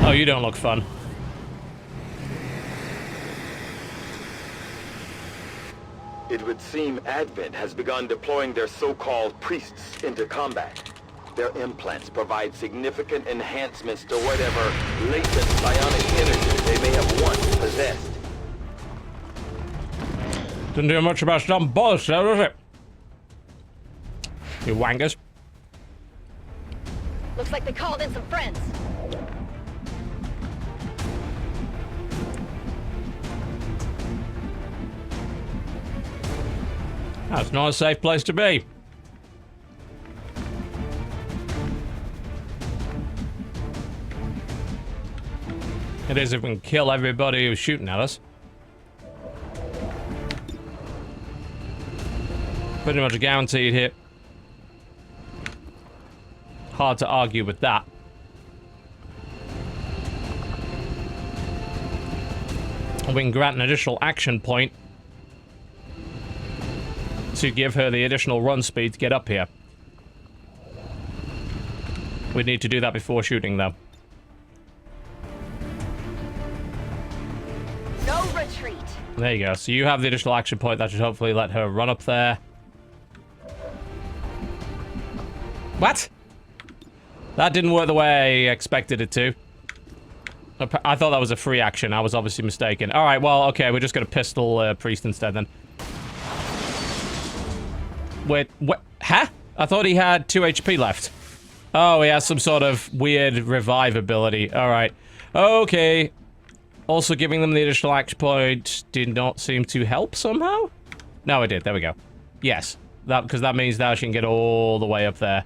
Oh, you don't look fun. It would seem Advent has begun deploying their so-called priests into combat. Their implants provide significant enhancements to whatever latent psionic energy they may have once possessed. Didn't do much about some bullshit, does it? You wankers. Looks like they called in some friends. That's not a safe place to be. It is if we can kill everybody who's shooting at us. Pretty much a guaranteed hit. Hard to argue with that. And we can grant an additional action point to give her the additional run speed to get up here. We need to do that before shooting, though. No retreat. There you go. So you have the additional action point that should hopefully let her run up there. What? That didn't work the way I expected it to. I thought that was a free action. I was obviously mistaken. Alright, well, okay, we're just gonna pistol Priest instead then. Wait, what? Huh? I thought he had 2 HP left. Oh, he has some sort of weird revive ability. Alright. Okay. Also giving them the additional action point did not seem to help somehow? No, it did. There we go. Yes. Because that means now she can get all the way up there.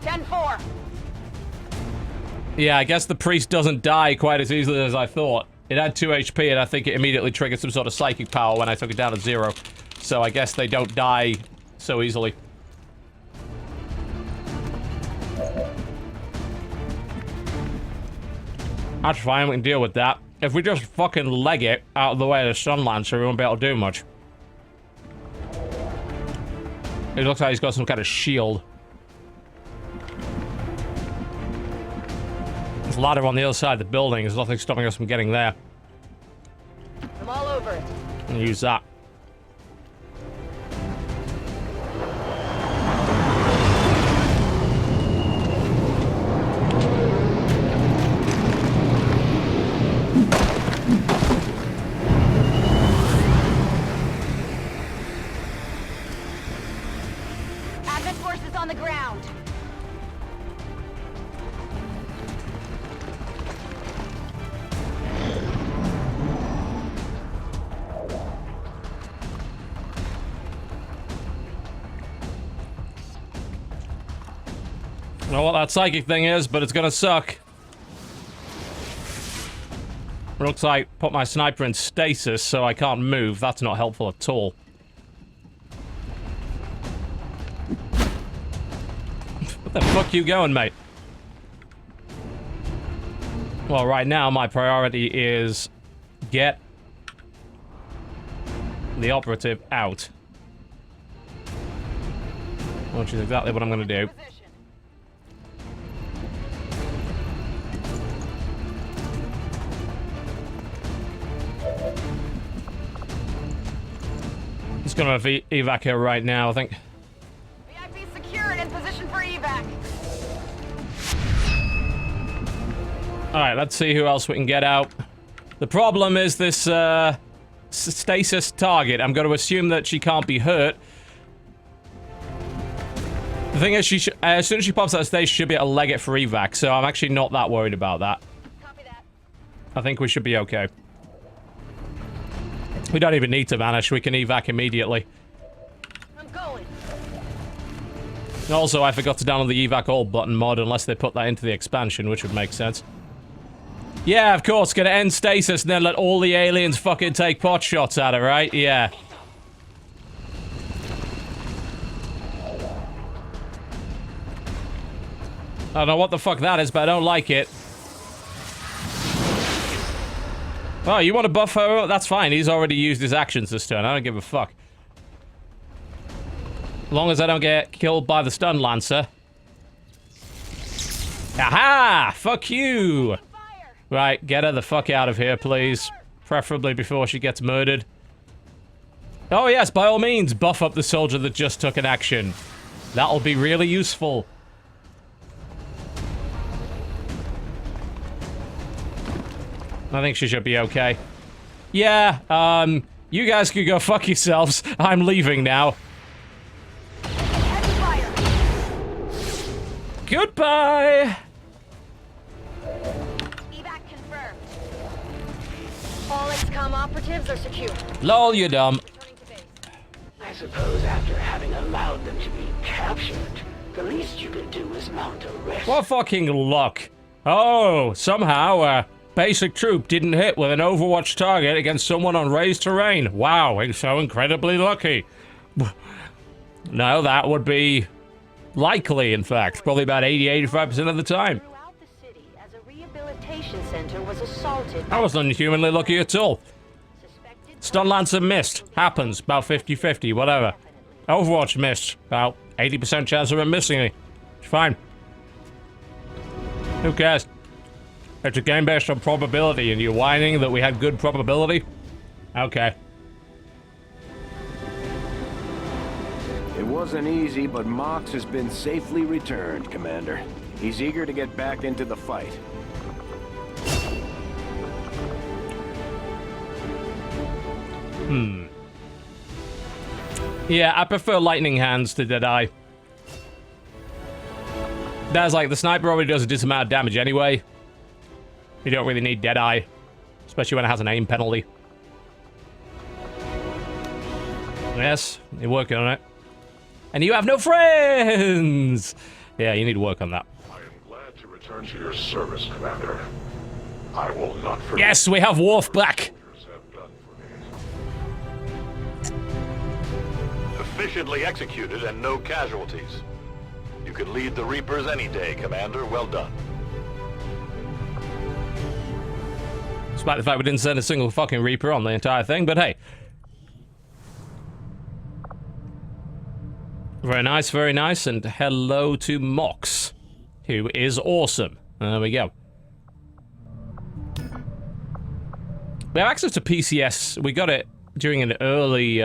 10-4. Yeah, I guess the priest doesn't die quite as easily as I thought. It had 2 HP, and I think it immediately triggered some sort of psychic power when I took it down to 0. So I guess they don't die so easily. That's fine, we can deal with that. If we just fucking leg it out of the way of the Stun Lancer, we won't be able to do much. It looks like he's got some kind of shield. There's a ladder on the other side of the building. There's nothing stopping us from getting there. I'm all over it. And use that. Advent forces on the ground. I don't know what that psychic thing is, but it's gonna suck. Looks like put my sniper in stasis so I can't move. That's not helpful at all. What the fuck you going, mate? Well, right now my priority is get the operative out. Which is exactly what I'm gonna do. Just gonna evac here right now, I think. VIP secure and in position for evac. Alright, let's see who else we can get out. The problem is this, stasis target. I'm gonna assume that she can't be hurt. The thing is, as soon as she pops out stage, she should be able to leg it for evac, so I'm actually not that worried about that. Copy that. I think we should be okay. We don't even need to vanish, we can evac immediately. I'm going. Also, I forgot to download the evac all button mod unless they put that into the expansion, which would make sense. Yeah, of course, gonna end stasis and then let all the aliens fucking take pot shots at her, right? Yeah. I don't know what the fuck that is, but I don't like it. Oh, you want to buff her? That's fine. He's already used his actions this turn. I don't give a fuck. As long as I don't get killed by the Stun Lancer. Aha! Fuck you! Right, get her the fuck out of here, please. Preferably before she gets murdered. Oh yes, by all means, buff up the soldier that just took an action. That'll be really useful. I think she should be okay. Yeah, you guys can go fuck yourselves. I'm leaving now. Goodbye! Evac confirmed. All XCOM operatives are secure. Lol, you dumb. I suppose after having allowed them to be captured, the least you could do is mount a rescue. What fucking luck. Oh, somehow, basic troop didn't hit with an Overwatch target against someone on raised terrain. Wow, he's so incredibly lucky. No, that would be likely, in fact. Probably about 80-85% of the time. Throughout the city, as a rehabilitation center was assaulted. I wasn't humanly lucky at all. Stun Lancer missed. Happens. About 50-50, whatever. Overwatch missed. About 80% chance of him missing me. It's fine. Who cares? It's a game based on probability, and you're whining that we had good probability? Okay. It wasn't easy, but Mox has been safely returned, Commander. He's eager to get back into the fight. Yeah, I prefer lightning hands to Deadeye. That's like, the sniper already does a decent amount of damage anyway. You don't really need Deadeye. Especially when it has an aim penalty. Yes, you're working on it. And you have no friends! Yeah, you need to work on that. I am glad to return to your service, Commander. I will not forget. Yes, we have Worf back! Efficiently executed and no casualties. You can lead the Reapers any day, Commander. Well done. Despite the fact we didn't send a single fucking Reaper on the entire thing, but hey. Very nice, and hello to Mox, who is awesome. There we go. We have access to PCS. We got it during an early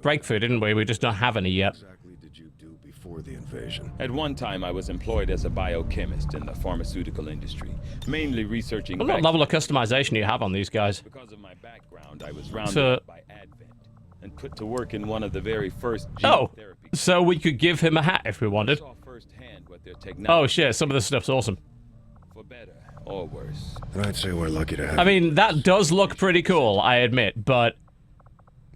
breakthrough, didn't we? We just don't have any yet. Exactly did you do before the invasion? At one time, I was employed as a biochemist in the pharmaceutical industry, mainly researching. What level of customization do you have on these guys? Because of my background, I was rounded up by Advent and put to work in one of the very first gene therapy. So we could give him a hat if we wanted. Saw firsthand what their Oh shit, some of this stuff's awesome. For better or worse. And I'd say we're lucky to have. I mean, that does look pretty cool, I admit, but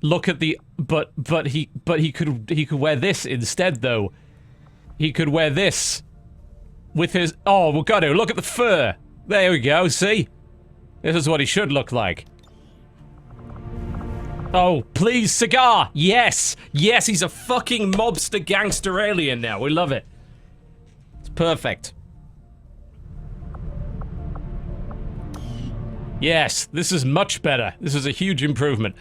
look at the but he could wear this instead though. He could wear this with his we got to look at the fur. There we go, see? This is what he should look like. Oh, please, cigar! Yes! Yes, he's a fucking mobster gangster alien now. We love it. It's perfect. Yes, this is much better. This is a huge improvement.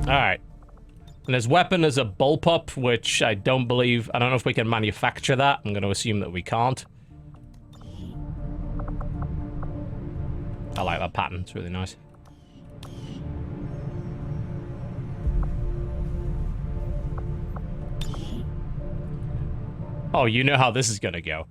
Alright. And his weapon is a bullpup, which I don't believe... I don't know if we can manufacture that. I'm going to assume that we can't. I like that pattern. It's really nice. Oh, you know how this is going to go.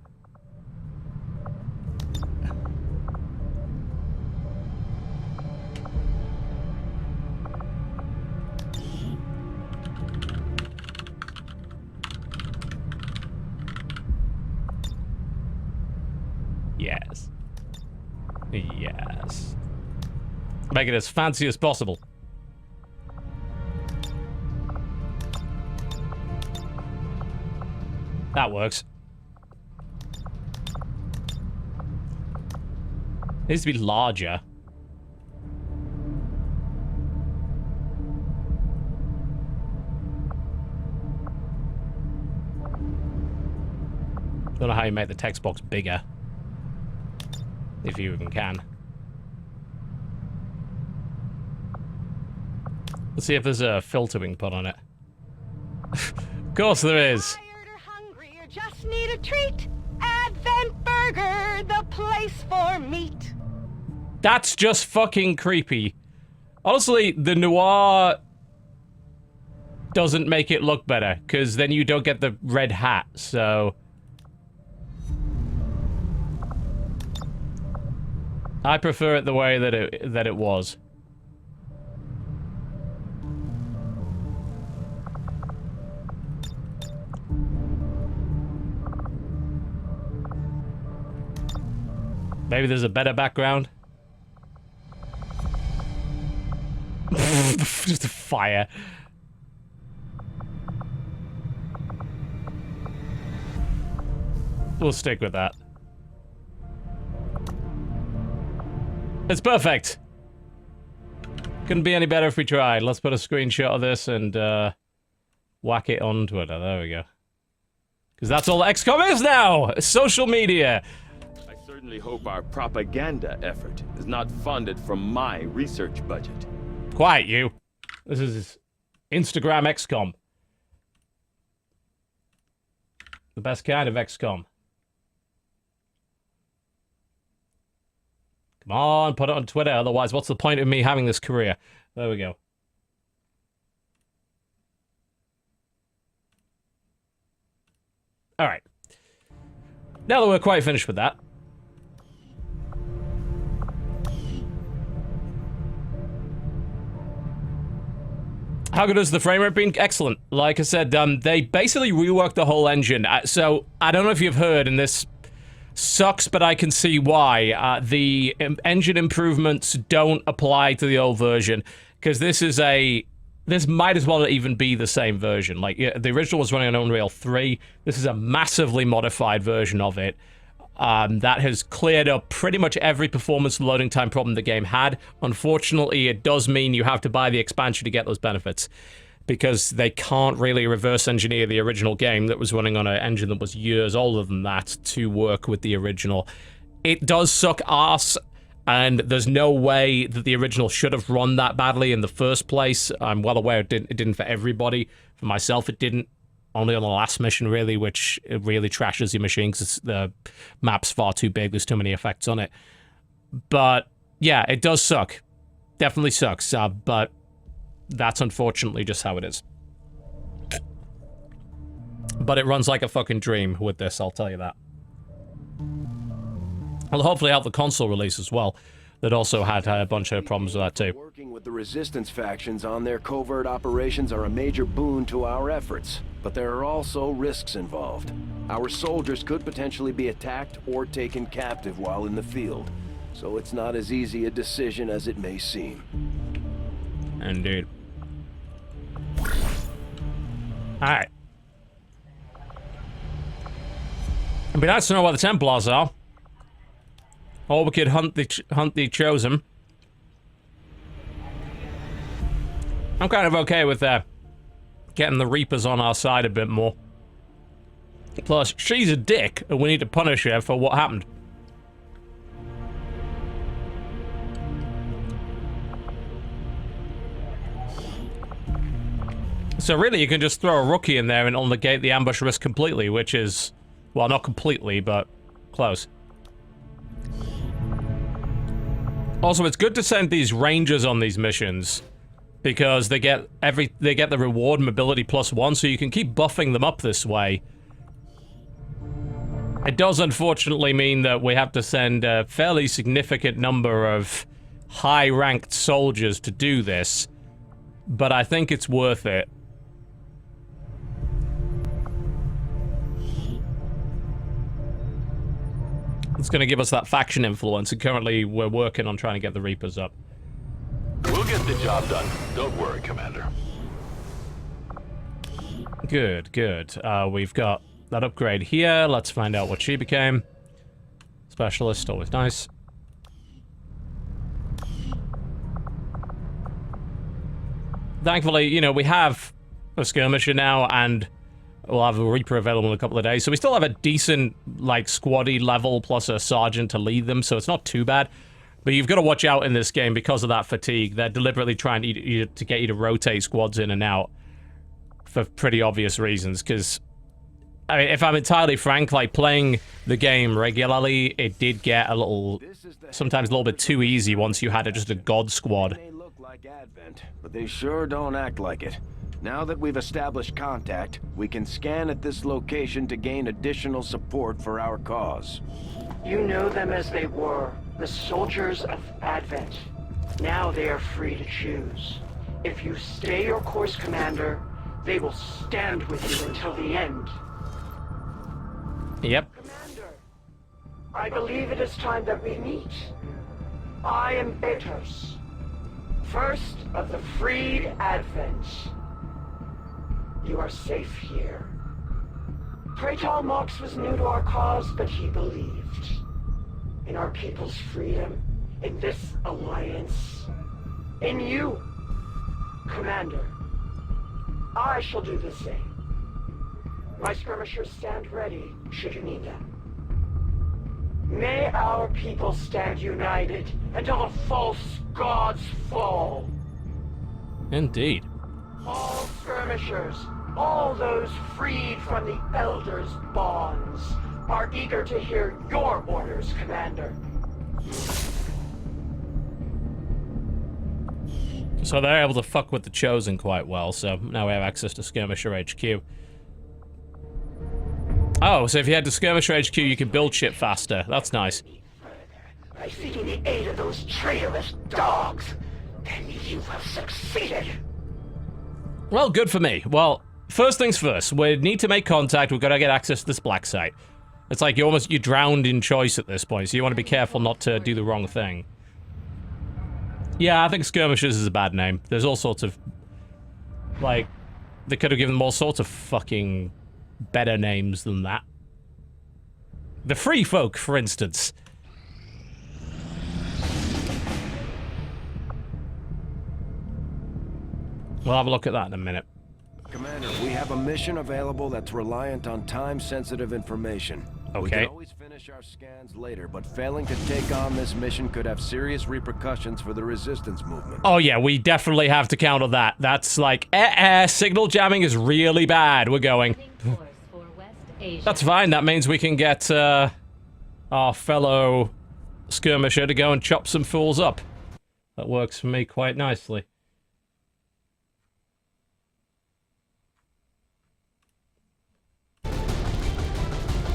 Yes. Yes. Make it as fancy as possible. That works. Needs to be larger. Don't know how you make the text box bigger. If you even can. Let's see if there's a filter we can put on it. Of course there is. Tired or hungry or just need a treat? Advent Burger, the place for meat. That's just fucking creepy. Honestly, the noir doesn't make it look better, because then you don't get the red hat, so... I prefer it the way that it was. Maybe there's a better background. Just a fire. We'll stick with that. It's perfect. Couldn't be any better if we tried. Let's put a screenshot of this and whack it on Twitter. There we go. Because that's all XCOM is now! Social media. I certainly hope our propaganda effort is not funded from my research budget. Quiet, you. This is Instagram XCOM. The best kind of XCOM. Come on, put it on Twitter, otherwise what's the point of me having this career? There we go. Alright. Now that we're quite finished with that. How good has the frame rate been? Excellent. Like I said, they basically reworked the whole engine. So, I don't know if you've heard, and this sucks, but I can see why. The engine improvements don't apply to the old version, because this might as well even be the same version. Like, the original was running on Unreal 3. This is a massively modified version of it. That has cleared up pretty much every performance loading time problem the game had. Unfortunately, it does mean you have to buy the expansion to get those benefits, because they can't really reverse engineer the original game that was running on an engine that was years older than that to work with the original. It does suck ass, and there's no way that the original should have run that badly in the first place. I'm well aware it didn't for everybody. For myself, it didn't. Only on the last mission, really, which it really trashes your machine because the map's far too big. There's too many effects on it. But, yeah, it does suck. Definitely sucks, but that's unfortunately just how it is. But it runs like a fucking dream with this, I'll tell you that. It'll hopefully help the console release as well. That also had a bunch of problems with that too. Working with the resistance factions on their covert operations are a major boon to our efforts, but there are also risks involved. Our soldiers could potentially be attacked or taken captive while in the field, so it's not as easy a decision as it may seem. Indeed. Alright. It'd be nice to know where the Templars are. Or we could hunt the Chosen. I'm kind of okay with getting the Reapers on our side a bit more. Plus, she's a dick, and we need to punish her for what happened. So really, you can just throw a rookie in there and it'll negate the ambush risk completely, which is, well, not completely, but close. Also, it's good to send these rangers on these missions because they get the reward mobility +1, so you can keep buffing them up this way. It does unfortunately mean that we have to send a fairly significant number of high-ranked soldiers to do this, but I think it's worth it. It's going to give us that faction influence, and currently we're working on trying to get the Reapers up. We'll get the job done. Don't worry, Commander. Good, good. We've got that upgrade here. Let's find out what she became. Specialist, always nice. Thankfully, you know, we have a skirmisher now, and we'll have a Reaper available in a couple of days. So we still have a decent, like, squaddy level plus a sergeant to lead them, so it's not too bad. But you've got to watch out in this game because of that fatigue. They're deliberately trying to get you to rotate squads in and out for pretty obvious reasons, because, I mean, if I'm entirely frank, like, playing the game regularly, it did get a little, sometimes a little bit too easy once you had just a god squad. They look like Advent, but they sure don't act like it. Now that we've established contact, we can scan at this location to gain additional support for our cause. You know them as they were, the soldiers of Advent. Now they are free to choose. If you stay your course, Commander, they will stand with you until the end. Yep. Commander, I believe it is time that we meet. I am Betos, first of the freed Advent. You are safe here. Praetor Mox was new to our cause, but he believed in our people's freedom, in this alliance, in you, Commander. I shall do the same. My skirmishers stand ready, should you need them. May our people stand united until the false gods fall. Indeed. All skirmishers, all those freed from the Elder's bonds, are eager to hear your orders, Commander. So they're able to fuck with the Chosen quite well, so now we have access to Skirmisher HQ. Oh, so if you head to Skirmisher HQ, you can build shit faster. That's nice. By seeking the aid of those traitorous dogs, then you have succeeded. Well, good for me. Well, first things first, we need to make contact. We've got to get access to this black site. It's like you're drowned in choice at this point, so you want to be careful not to do the wrong thing. Yeah, I think Skirmishers is a bad name. There's all sorts of... like, they could have given them all sorts of fucking better names than that. The Free Folk, for instance. We'll have a look at that in a minute. Commander, we have a mission available that's reliant on time-sensitive information. Okay. We can always finish our scans later, but failing to take on this mission could have serious repercussions for the Resistance movement. Oh yeah, we definitely have to counter that. That's like, signal jamming is really bad. We're going. That's fine, that means we can get our fellow skirmisher to go and chop some fools up. That works for me quite nicely.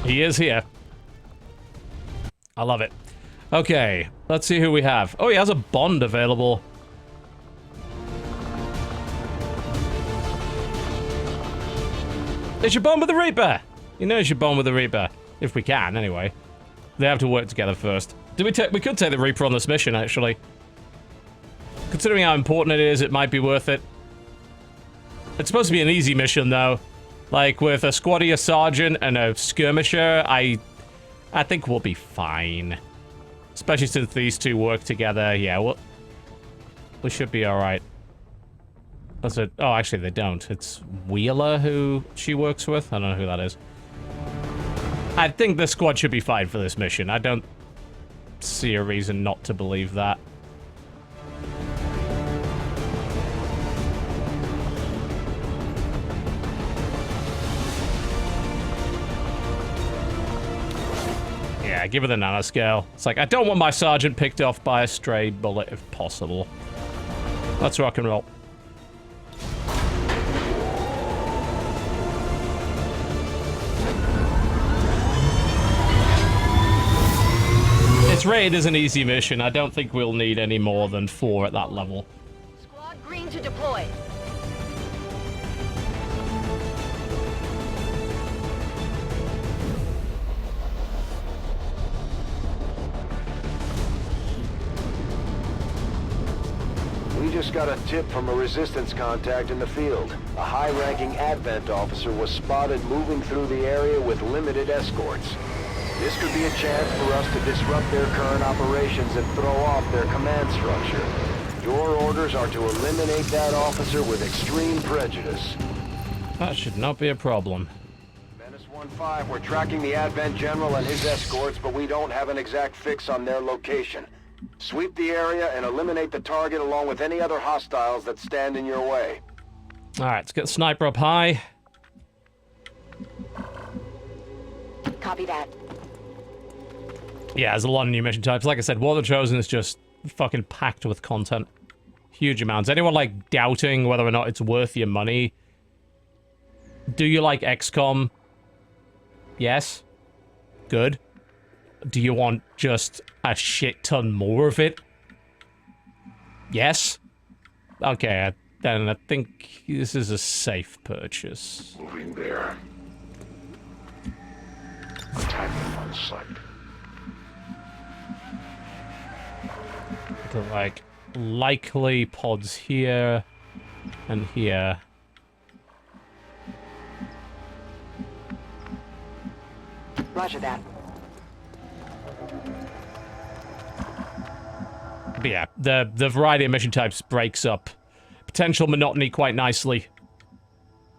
He is here. I love it. Okay, let's see who we have. Oh, he has a bond available. It's your bond with the Reaper! You know it's your bond with the Reaper. If we can, anyway. They have to work together first. We could take the Reaper on this mission, actually. Considering how important it is, it might be worth it. It's supposed to be an easy mission, though. Like, with a squaddy, a sergeant, and a skirmisher, I think we'll be fine. Especially since these two work together. Yeah, we should be alright. Oh, actually, they don't. It's Wheeler who she works with? I don't know who that is. I think the squad should be fine for this mission. I don't see a reason not to believe that. Yeah, give her the nanoscale. It's like, I don't want my sergeant picked off by a stray bullet if possible. Let's rock and roll. This raid is an easy mission. I don't think we'll need any more than 4 at that level. Squad green to deploy. We just got a tip from a Resistance contact in the field. A high-ranking Advent officer was spotted moving through the area with limited escorts. This could be a chance for us to disrupt their current operations and throw off their command structure. Your orders are to eliminate that officer with extreme prejudice. That should not be a problem. Menace 1-5, we're tracking the Advent General and his escorts, but we don't have an exact fix on their location. Sweep the area and eliminate the target along with any other hostiles that stand in your way. Alright, let's get the sniper up high. Copy that. Yeah, there's a lot of new mission types. Like I said, War of the Chosen is just fucking packed with content. Huge amounts. Anyone, like, doubting whether or not it's worth your money? Do you like XCOM? Yes. Good. Do you want just a shit ton more of it? Yes. Okay, then I think this is a safe purchase. Moving there. Attacking on sight. To, like, likely pods here and here. Roger that. But yeah, the variety of mission types breaks up potential monotony quite nicely.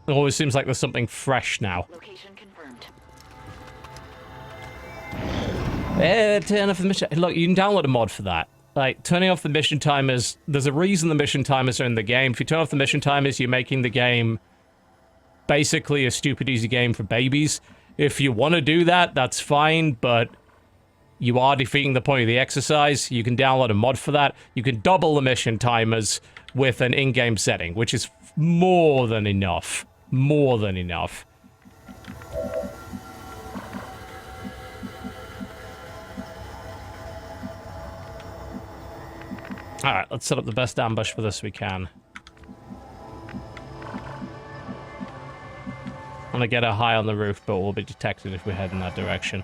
It always seems like there's something fresh now. Location confirmed. Turn off the mission. Look, you can download a mod for that. Like, turning off the mission timers, there's a reason the mission timers are in the game. If you turn off the mission timers, you're making the game basically a stupid easy game for babies. If you want to do that, that's fine, but you are defeating the point of the exercise. You can download a mod for that. You can double the mission timers with an in-game setting, which is more than enough. More than enough. Alright, let's set up the best ambush for this we can. I'm gonna get her high on the roof, but we'll be detected if we head in that direction.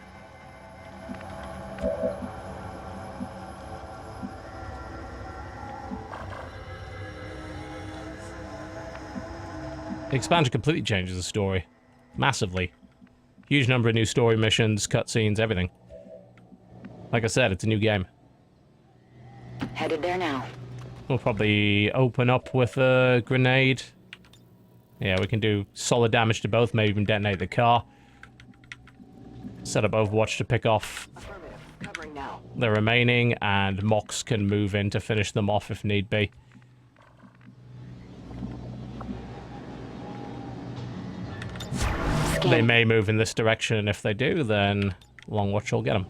The expansion completely changes the story. Massively. Huge number of new story missions, cutscenes, everything. Like I said, it's a new game. Headed there now. We'll probably open up with a grenade. Yeah, we can do solid damage to both, maybe even detonate the car. Set up Overwatch to pick off the remaining, and Mox can move in to finish them off if need be. They may move in this direction, and if they do, then Longwatch will get them.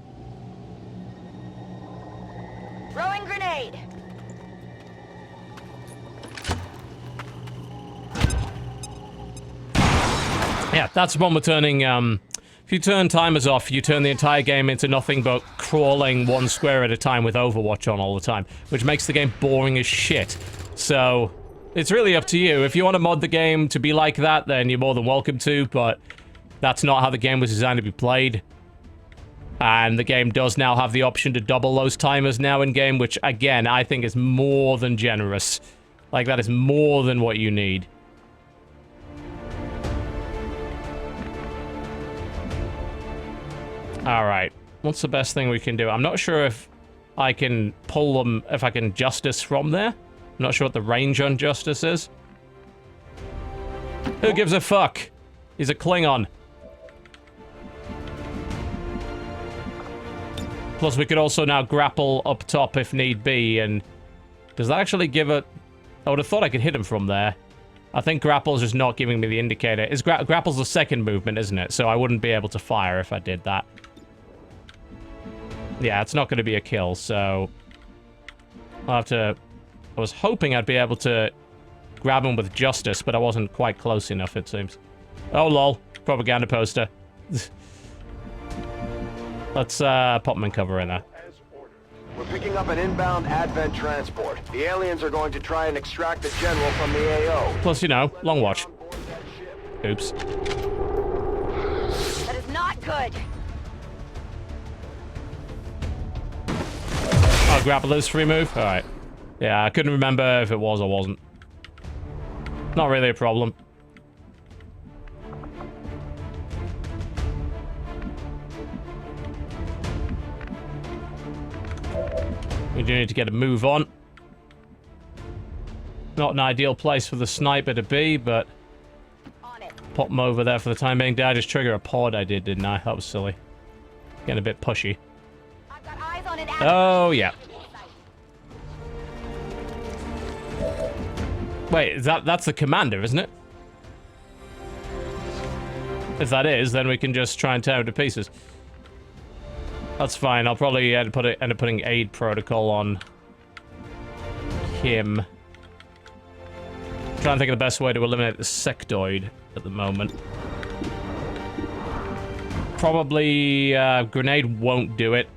Throwing grenade. Yeah, that's the problem with turning, if you turn timers off, you turn the entire game into nothing but crawling one square at a time with Overwatch on all the time, which makes the game boring as shit. So, it's really up to you. If you want to mod the game to be like that, then you're more than welcome to, but that's not how the game was designed to be played. And the game does now have the option to double those timers now in-game, which, again, I think is more than generous. Like, that is more than what you need. Alright, what's the best thing we can do? I'm not sure if I can pull them, if I can Justice from there. I'm not sure what the range on Justice is. Who gives a fuck? He's a Klingon. Plus, we could also now grapple up top if need be, and does that actually give it... I would have thought I could hit him from there. I think grapple's just not giving me the indicator. Grapple's the second movement, isn't it? So I wouldn't be able to fire if I did that. Yeah, it's not going to be a kill, so... I'll have to... I was hoping I'd be able to grab him with Justice, but I wasn't quite close enough, it seems. Oh, lol. Propaganda poster. Let's pop him in cover in there. We're picking up an inbound Advent transport. The aliens are going to try and extract the general from the AO. Plus, you know, long watch. Oops. That is not good. Oh, grapple is free move? Alright. Yeah, I couldn't remember if it was or wasn't. Not really a problem. We do need to get a move on. Not an ideal place for the sniper to be, but... Pop him over there for the time being. Did I just trigger a pod? I did, didn't I? That was silly. Getting a bit pushy. Oh, yeah. Wait, that's the commander, isn't it? If that is, then we can just try and tear him to pieces. That's fine. I'll probably end up putting aid protocol on him. I'm trying to think of the best way to eliminate the sectoid at the moment. Probably grenade won't do it.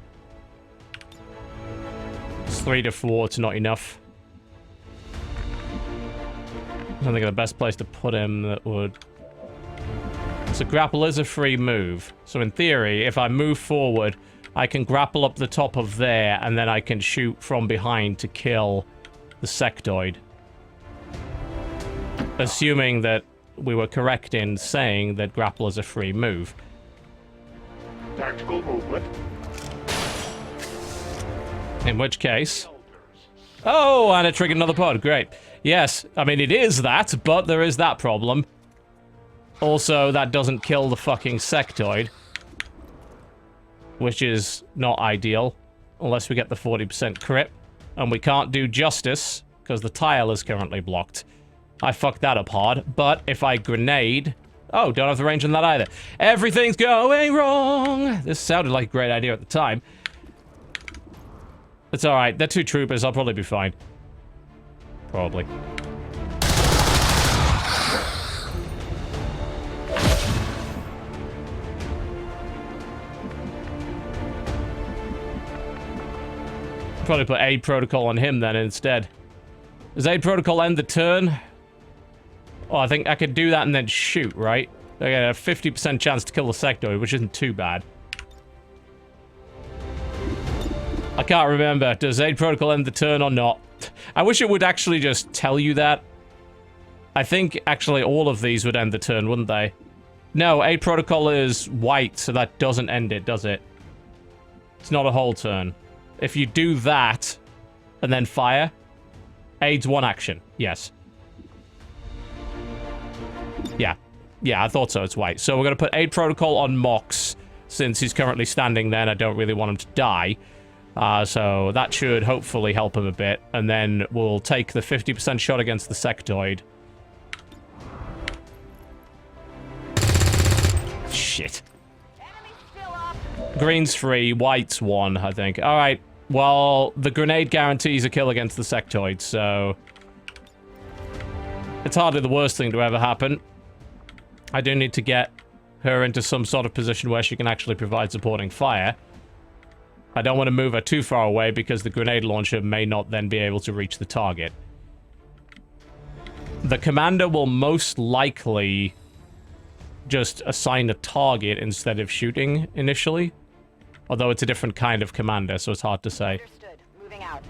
It's 3 to 4. It's not enough. I don't think the best place to put him that would... So grapple is a free move. So in theory, if I move forward, I can grapple up the top of there, and then I can shoot from behind to kill the sectoid. Assuming that we were correct in saying that grapple is a free move. Tactical movement. In which case... Oh, and it triggered another pod. Great. Yes, I mean, it is that, but there is that problem. Also, that doesn't kill the fucking sectoid. Which is not ideal. Unless we get the 40% crit. And we can't do justice, because the tile is currently blocked. I fucked that up hard, but if I grenade... Oh, don't have the range on that either. Everything's going wrong! This sounded like a great idea at the time. It's alright, they're 2 troopers, I'll probably be fine. Probably. Probably put aid protocol on him then instead. Does aid protocol end the turn? Oh, I think I could do that and then shoot, right? I get a 50% chance to kill the sectoid, which isn't too bad. I can't remember. Does aid protocol end the turn or not? I wish it would actually just tell you that. I think actually all of these would end the turn, wouldn't they? No, aid protocol is white, so that doesn't end it, does it? It's not a whole turn. If you do that and then fire, aid's 1 action. Yes. Yeah. Yeah, I thought so. It's white. So we're going to put aid protocol on Mox. Since he's currently standing there and I don't really want him to die. So that should hopefully help him a bit. And then we'll take the 50% shot against the sectoid. Shit. Green's 3, white's 1, I think. Alright. Well, the grenade guarantees a kill against the sectoid, so... It's hardly the worst thing to ever happen. I do need to get her into some sort of position where she can actually provide supporting fire. I don't want to move her too far away because the grenade launcher may not then be able to reach the target. The commander will most likely just assign a target instead of shooting initially. Although it's a different kind of commander, so it's hard to say. Moving out.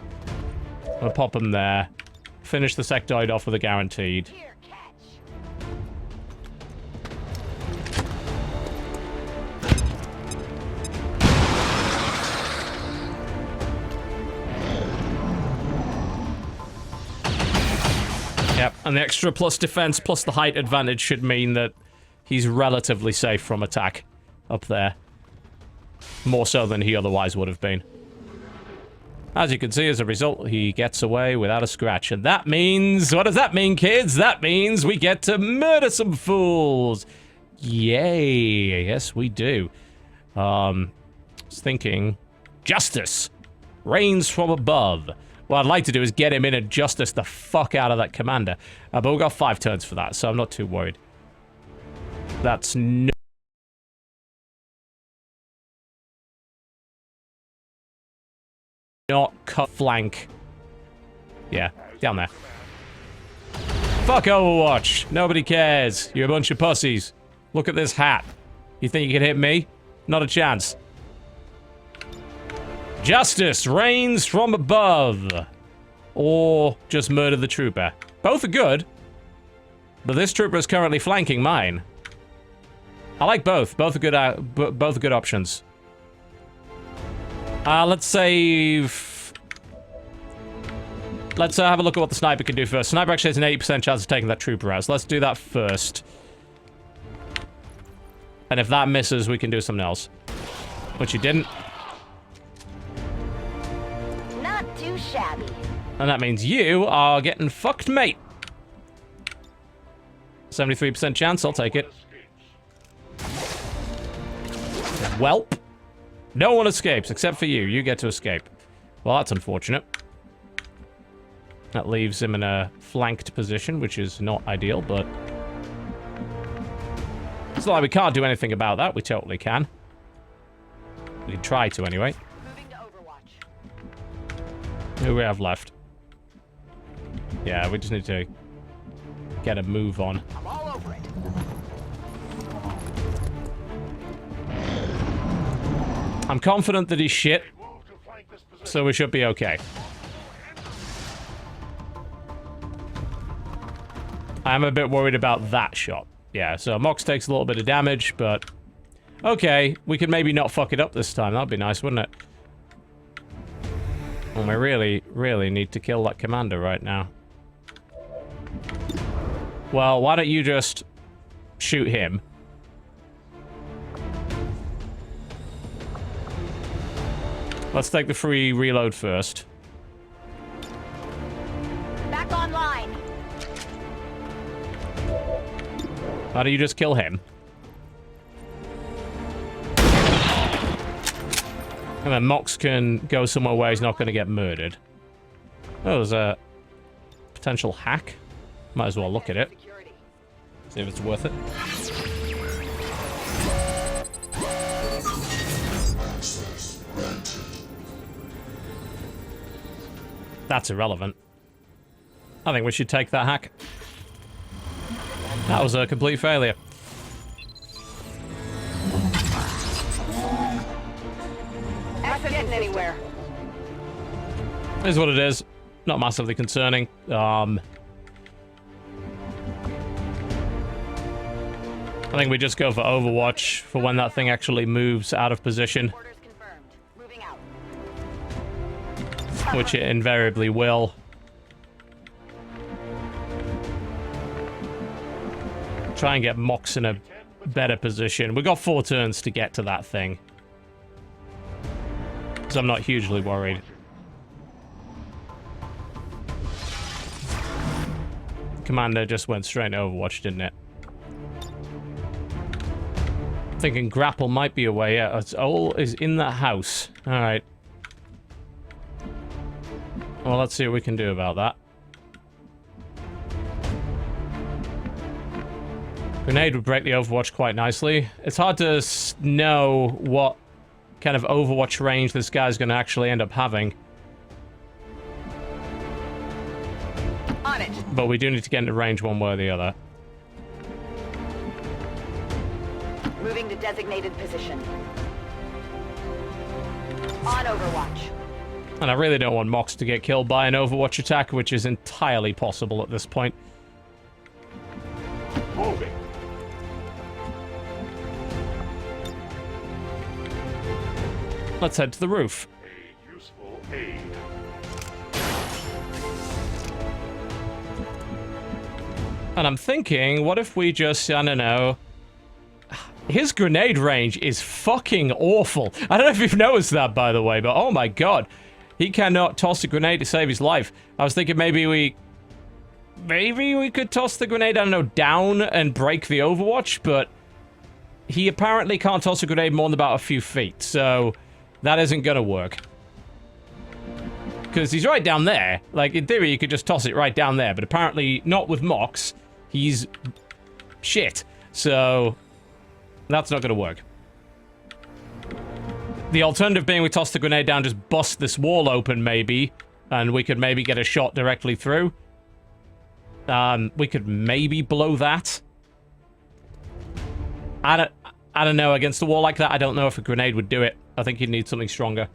I'll pop him there. Finish the sectoid off with a guaranteed. Here, catch. Yep, and the extra plus defense plus the height advantage should mean that he's relatively safe from attack up there. More so than he otherwise would have been. As you can see, as a result, he gets away without a scratch. And that means... What does that mean, kids? That means we get to murder some fools! Yay! Yes, we do. I was thinking... Justice! Reigns from above. What I'd like to do is get him in and justice the fuck out of that commander. But we've got 5 turns for that, so I'm not too worried. That's no... Not cut flank. Yeah, down there. Fuck Overwatch. Nobody cares. You're a bunch of pussies. Look at this hat. You think you can hit me? Not a chance. Justice reigns from above. Or just murder the trooper. Both are good. But this trooper is currently flanking mine. I like both. Both are good options. Let's save... Let's have a look at what the sniper can do first. Sniper actually has an 80% chance of taking that trooper out, so let's do that first. And if that misses, we can do something else. Which you didn't. Not too shabby. And that means you are getting fucked, mate. 73% chance, I'll take it. Welp. No one escapes, except for you. You get to escape. Well, that's unfortunate. That leaves him in a flanked position, which is not ideal, but... It's not like we can't do anything about that. We totally can. We can try to, anyway. Moving to Overwatch. Who do we have left? Yeah, we just need to get a move on. I'm all over it. I'm confident that he's shit, so we should be okay. I'm a bit worried about that shot. Yeah, so Mox takes a little bit of damage, but... Okay, we could maybe not fuck it up this time. That'd be nice, wouldn't it? And we really, really need to kill that commander right now. Well, why don't you just shoot him? Let's take the free reload first. How do you just kill him? And then Mox can go somewhere where he's not going to get murdered. Oh, there's a potential hack. Might as well look at it. See if it's worth it. That's irrelevant. I think we should take that hack. That was a complete failure. Not getting anywhere. Is what it is. Not massively concerning. I think we just go for Overwatch for when that thing actually moves out of position. Which it invariably will. Try and get Mox in a better position. We've got 4 turns to get to that thing. So I'm not hugely worried. Commander just went straight to Overwatch, didn't it? Thinking grapple might be a way. Yeah, it's all is in that house. Alright. Well, let's see what we can do about that. Grenade would break the Overwatch quite nicely. It's hard to know what kind of Overwatch range this guy's going to actually end up having. On it. But we do need to get into range one way or the other. Moving to designated position. On Overwatch. And I really don't want Mox to get killed by an Overwatch attack, which is entirely possible at this point. Moving. Let's head to the roof. A useful aid. And I'm thinking, what if we just, I don't know... His grenade range is fucking awful. I don't know if you've noticed that, by the way, but oh my god. He cannot toss a grenade to save his life. I was thinking maybe we could toss the grenade, I don't know, down and break the Overwatch, but he apparently can't toss a grenade more than about a few feet, so that isn't gonna work. Because he's right down there. Like, in theory, you could just toss it right down there, but apparently not with Mox. He's shit. So that's not gonna work. The alternative being we toss the grenade down, just bust this wall open, maybe, and we could maybe get a shot directly through. We could maybe blow that. I don't know. Against a wall like that, I don't know if a grenade would do it. I think you'd need something stronger.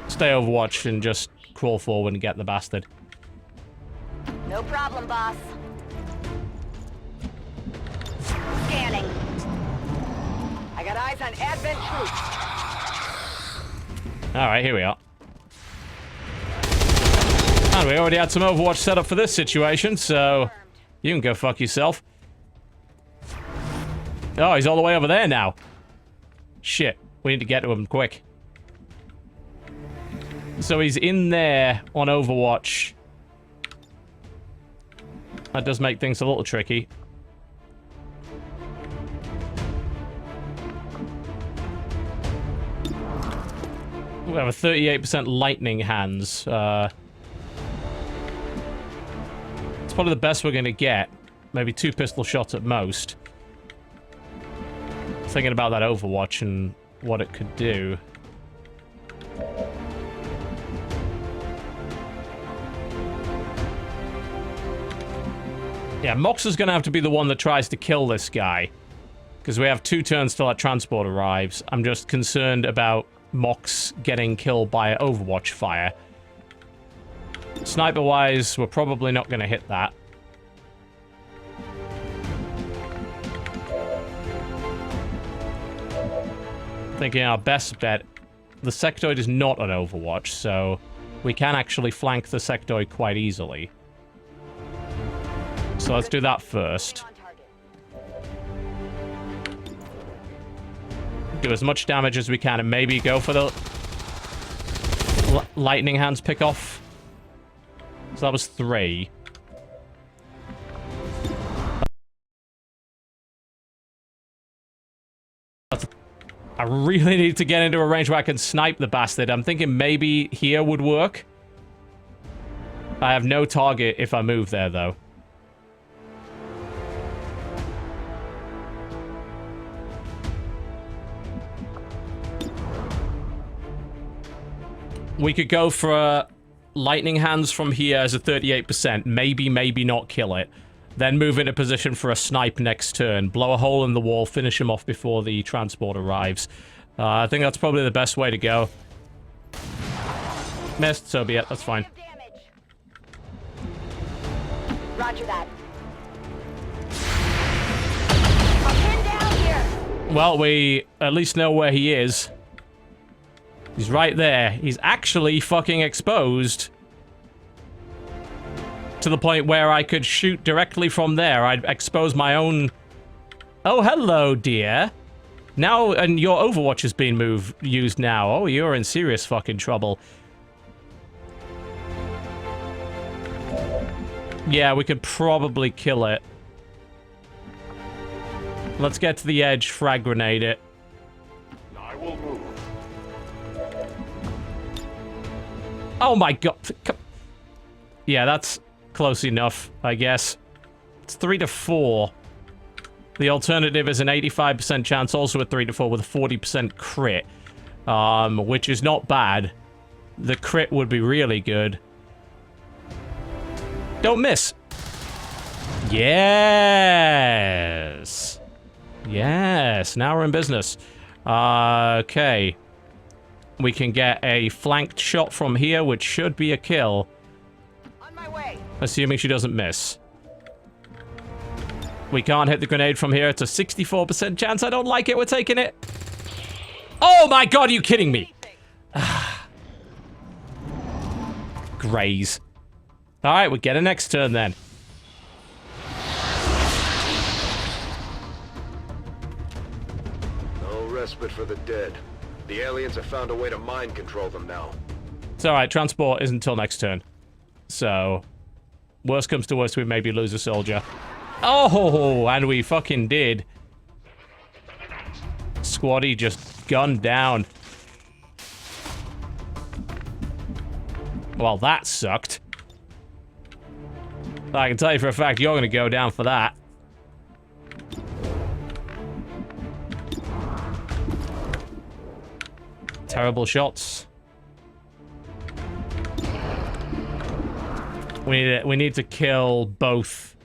Stay Overwatch and just crawl forward and get the bastard. No problem, boss. Scanning. I got eyes on Advent troops. Alright, here we are. And we already had some Overwatch set up for this situation, so you can go fuck yourself. Oh, he's all the way over there now. Shit, we need to get to him quick. So he's in there on Overwatch. That does make things a little tricky. We have a 38% lightning hands. It's probably the best we're going to get. Maybe 2 pistol shots at most. Thinking about that Overwatch and what it could do. Yeah, Mox is going to have to be the one that tries to kill this guy. Because we have 2 turns till that transport arrives. I'm just concerned about Mox getting killed by Overwatch fire. Sniper-wise, we're probably not going to hit that. Thinking our best bet, the sectoid is not on Overwatch, so we can actually flank the sectoid quite easily. So let's do that first. Do as much damage as we can and maybe go for the lightning hands pick off. So that was 3. I really need to get into a range where I can snipe the bastard. I'm thinking maybe here would work. I have no target if I move there, though. We could go for lightning hands from here as a 38%. Maybe, maybe not kill it. Then move into position for a snipe next turn. Blow a hole in the wall, finish him off before the transport arrives. I think that's probably the best way to go. Missed, so be it. That's fine. Roger that. I'll pin down here. Well, we at least know where he is. He's right there. He's actually fucking exposed. To the point where I could shoot directly from there. I'd expose my own... Oh, hello, dear. Now, and your Overwatch is being used now. Oh, you're in serious fucking trouble. Yeah, we could probably kill it. Let's get to the edge, frag grenade it. I will move. Oh my god. Yeah, that's close enough, I guess. It's 3 to 4. The alternative is an 85% chance, also a 3 to 4 with a 40% crit. Which is not bad. The crit would be really good. Don't miss. Yes. Yes. Now we're in business. Okay. We can get a flanked shot from here, which should be a kill. On my way. Assuming she doesn't miss. We can't hit the grenade from here. It's a 64% chance. I don't like it. We're taking it. Oh my god, are you kidding me? Graze. Alright, we'll get a next turn then. No respite for the dead. The aliens have found a way to mind control them now. It's alright, transport isn't until next turn. So, worst comes to worst, we maybe lose a soldier. Oh, and we fucking did. Squaddy just gunned down. Well, that sucked. I can tell you for a fact you're gonna go down for that. Terrible shots. We need to kill both.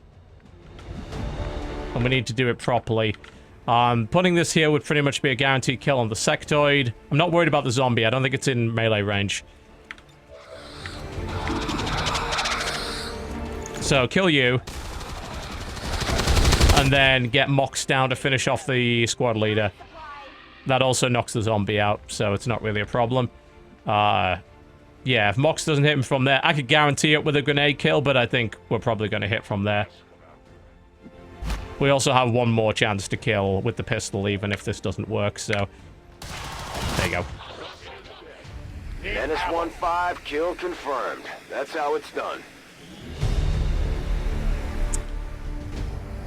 And we need to do it properly. Putting this here would pretty much be a guaranteed kill on the sectoid. I'm not worried about the zombie. I don't think it's in melee range. So, kill you. And then get Mox down to finish off the squad leader. That also knocks the zombie out, so it's not really a problem. Yeah, if Mox doesn't hit him from there, I could guarantee it with a grenade kill, but I think we're probably going to hit from there. We also have one more chance to kill with the pistol, even if this doesn't work, so... There you go. Menace 1-5, kill confirmed. That's how it's done.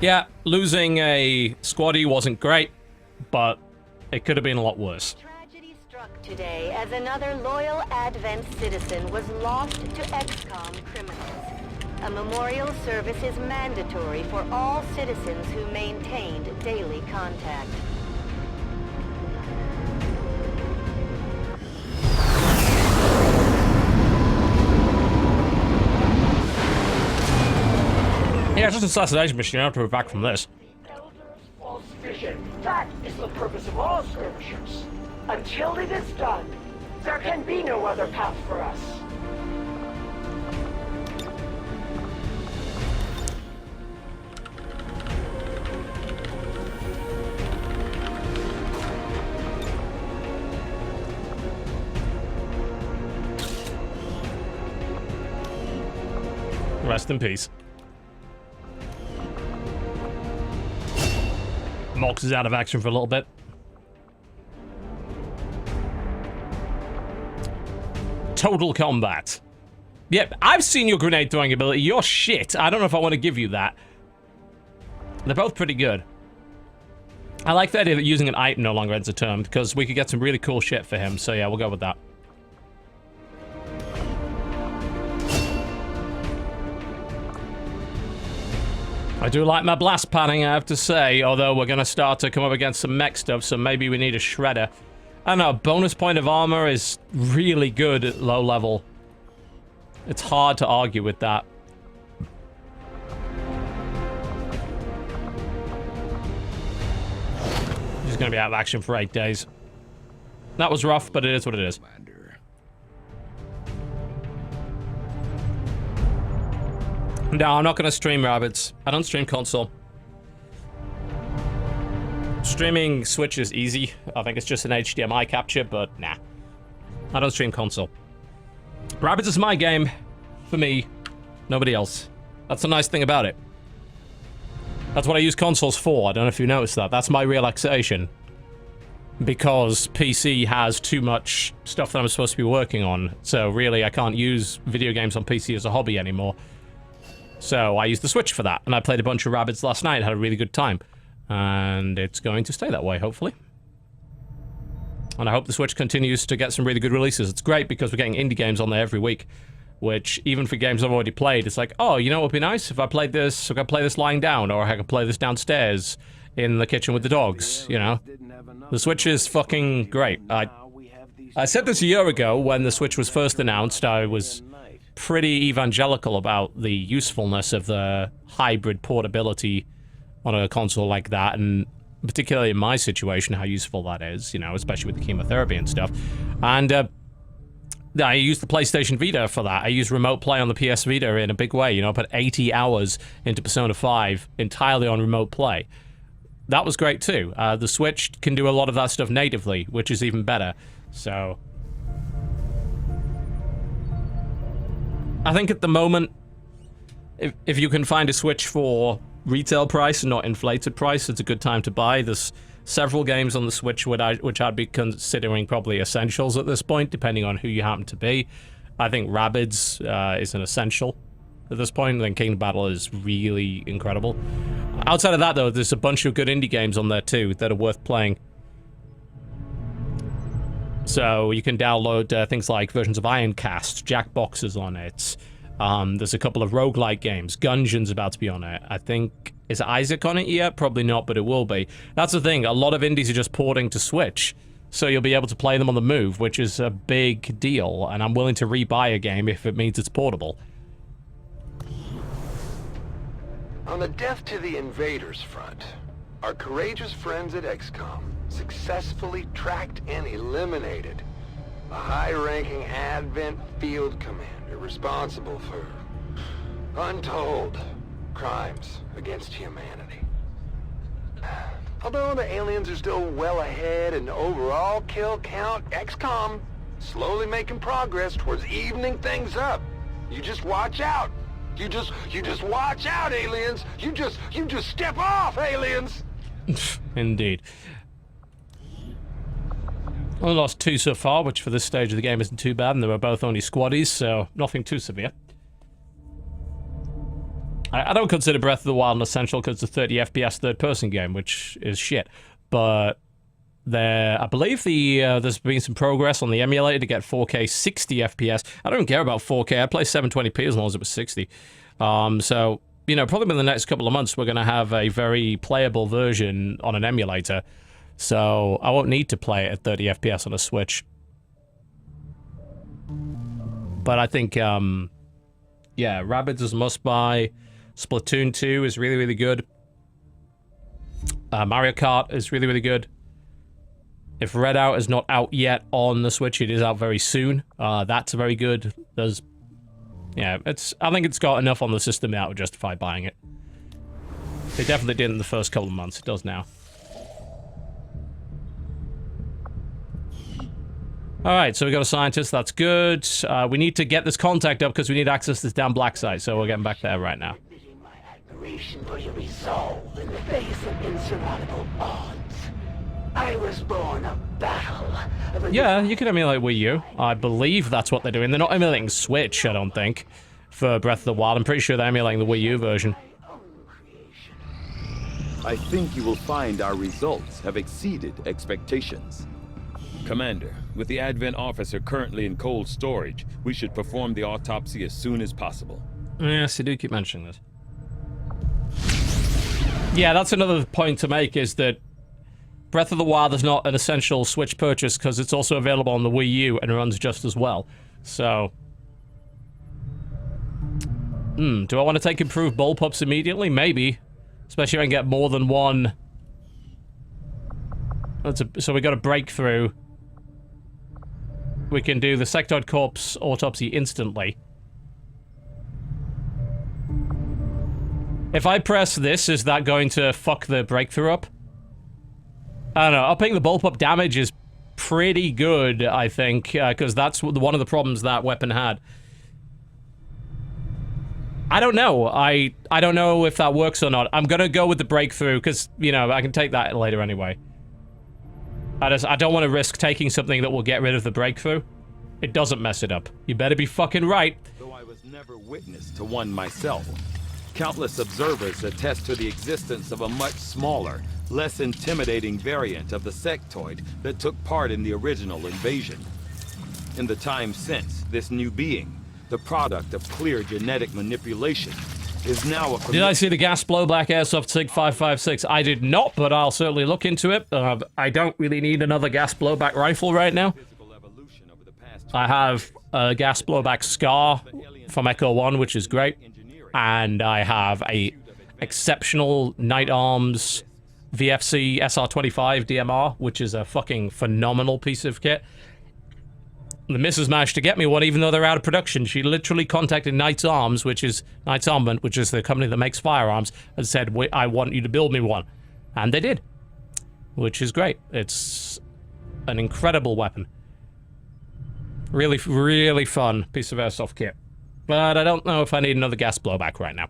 Yeah, losing a squaddy wasn't great, but it could have been a lot worse. Tragedy struck today as another loyal Advent citizen was lost to XCOM criminals. A memorial service is mandatory for all citizens who maintained daily contact. Yeah, it's just an assassination mission. You don't have to be back from this. Elders' false vision. That is the purpose of all skirmishers. Until it is done, there can be no other path for us. Rest in peace. Mox is out of action for a little bit. Total combat. Yep, I've seen your grenade throwing ability. You're shit. I don't know if I want to give you that. They're both pretty good. I like the idea that using an item no longer ends a turn, because we could get some really cool shit for him, so yeah, we'll go with that. I do like my blast panning, I have to say, although we're going to start to come up against some mech stuff, so maybe we need a shredder. I don't know, bonus point of armor is really good at low level. It's hard to argue with that. He's going to be out of action for 8 days. That was rough, but it is what it is. No, I'm not going to stream Rabbids. I don't stream console. Streaming Switch is easy. I think it's just an HDMI capture, but nah. I don't stream console. Rabbids is my game. For me. Nobody else. That's the nice thing about it. That's what I use consoles for. I don't know if you noticed that. That's my relaxation. Because PC has too much stuff that I'm supposed to be working on. So really, I can't use video games on PC as a hobby anymore. So I used the Switch for that, and I played a bunch of Rabbids last night, had a really good time. And it's going to stay that way, hopefully. And I hope the Switch continues to get some really good releases. It's great because we're getting indie games on there every week, which, even for games I've already played, it's like, oh, you know what would be nice? If I played this, I could play this lying down, or I could play this downstairs in the kitchen with the dogs, you know? The Switch is fucking great. I said this a year ago when the Switch was first announced. I was pretty evangelical about the usefulness of the hybrid portability on a console like that, and particularly in my situation, how useful that is, you know, especially with the chemotherapy and stuff. And I used the PlayStation Vita for that. I used remote play on the PS Vita in a big way, you know, I put 80 hours into Persona 5 entirely on remote play. That was great too. The Switch can do a lot of that stuff natively, which is even better, so... I think at the moment, if you can find a Switch for retail price and not inflated price, it's a good time to buy. There's several games on the Switch which I'd be considering probably essentials at this point, depending on who you happen to be. I think Rabbids is an essential at this point, and then Kingdom Battle is really incredible. Outside of that, though, there's a bunch of good indie games on there, too, that are worth playing. So you can download things like versions of Ironcast, Jackbox is on it. There's a couple of roguelike games. Gungeon's about to be on it. I think... Is Isaac on it yet? Probably not, but it will be. That's the thing. A lot of indies are just porting to Switch. So you'll be able to play them on the move, which is a big deal. And I'm willing to rebuy a game if it means it's portable. On the death to the invaders front, our courageous friends at XCOM successfully tracked and eliminated a high-ranking Advent field commander responsible for untold crimes against humanity. Although the aliens are still well ahead in overall kill count, XCOM slowly making progress towards evening things up. You just watch out. You just watch out, aliens. You just step off, aliens. Indeed. Only lost 2 so far, which for this stage of the game isn't too bad, and they were both only squaddies, so nothing too severe. I don't consider Breath of the Wild an essential because it's a 30 FPS third-person game, which is shit. But I believe there's been some progress on the emulator to get 4K 60 FPS. I don't care about 4K. I play 720p as long as it was 60. So, you know, probably in the next couple of months, we're going to have a very playable version on an emulator. So I won't need to play it at 30 FPS on a Switch. But I think, yeah, Rabbids is a must-buy. Splatoon 2 is really, really good. Mario Kart is really, really good. If Redout is not out yet on the Switch, it is out very soon. That's very good. There's... Yeah, I think it's got enough on the system now to justify buying it. It definitely did in the first couple of months. It does now. Alright, so we got a scientist. That's good. We need to get this contact up because we need access to this damn black site. So we're getting back there right now. For your resolve in the face of insurmountable odds. I was born a battle. Yeah, you can emulate Wii U. I believe that's what they're doing. They're not emulating Switch, I don't think, for Breath of the Wild. I'm pretty sure they're emulating the Wii U version. I think you will find our results have exceeded expectations. Commander, with the Advent officer currently in cold storage, we should perform the autopsy as soon as possible. Yes, you do keep mentioning this. Yeah, that's another point to make, is that Breath of the Wild is not an essential Switch purchase because it's also available on the Wii U and runs just as well. So... do I want to take improved bullpups immediately? Maybe. Especially if I can get more than one. So we got a breakthrough. We can do the sectoid corpse autopsy instantly. If I press this, is that going to fuck the breakthrough up? I don't know. Upping the bullpup damage is pretty good, I think, because that's one of the problems that weapon had. I don't know. I don't know if that works or not. I'm gonna go with the breakthrough, because, you know, I can take that later anyway. I don't want to risk taking something that will get rid of the breakthrough. It doesn't mess it up. You better be fucking right. Though I was never witness to one myself, countless observers attest to the existence of a much smaller, less intimidating variant of the sectoid that took part in the original invasion. In the time since, this new being, the product of clear genetic manipulation, is now a... Did I see the gas blowback airsoft SIG 556? I did not, but I'll certainly look into it. I don't really need another gas blowback rifle right now. I have a gas blowback SCAR from Echo 1, which is great. And I have a exceptional Night Arms VFC SR25 DMR, which is a fucking phenomenal piece of kit. The missus managed to get me one, even though they're out of production. She literally contacted Knight's Arms, which is Knight's Armament, which is the company that makes firearms, and said, I want you to build me one. And they did. Which is great. It's an incredible weapon. Really, really fun piece of airsoft kit. But I don't know if I need another gas blowback right now.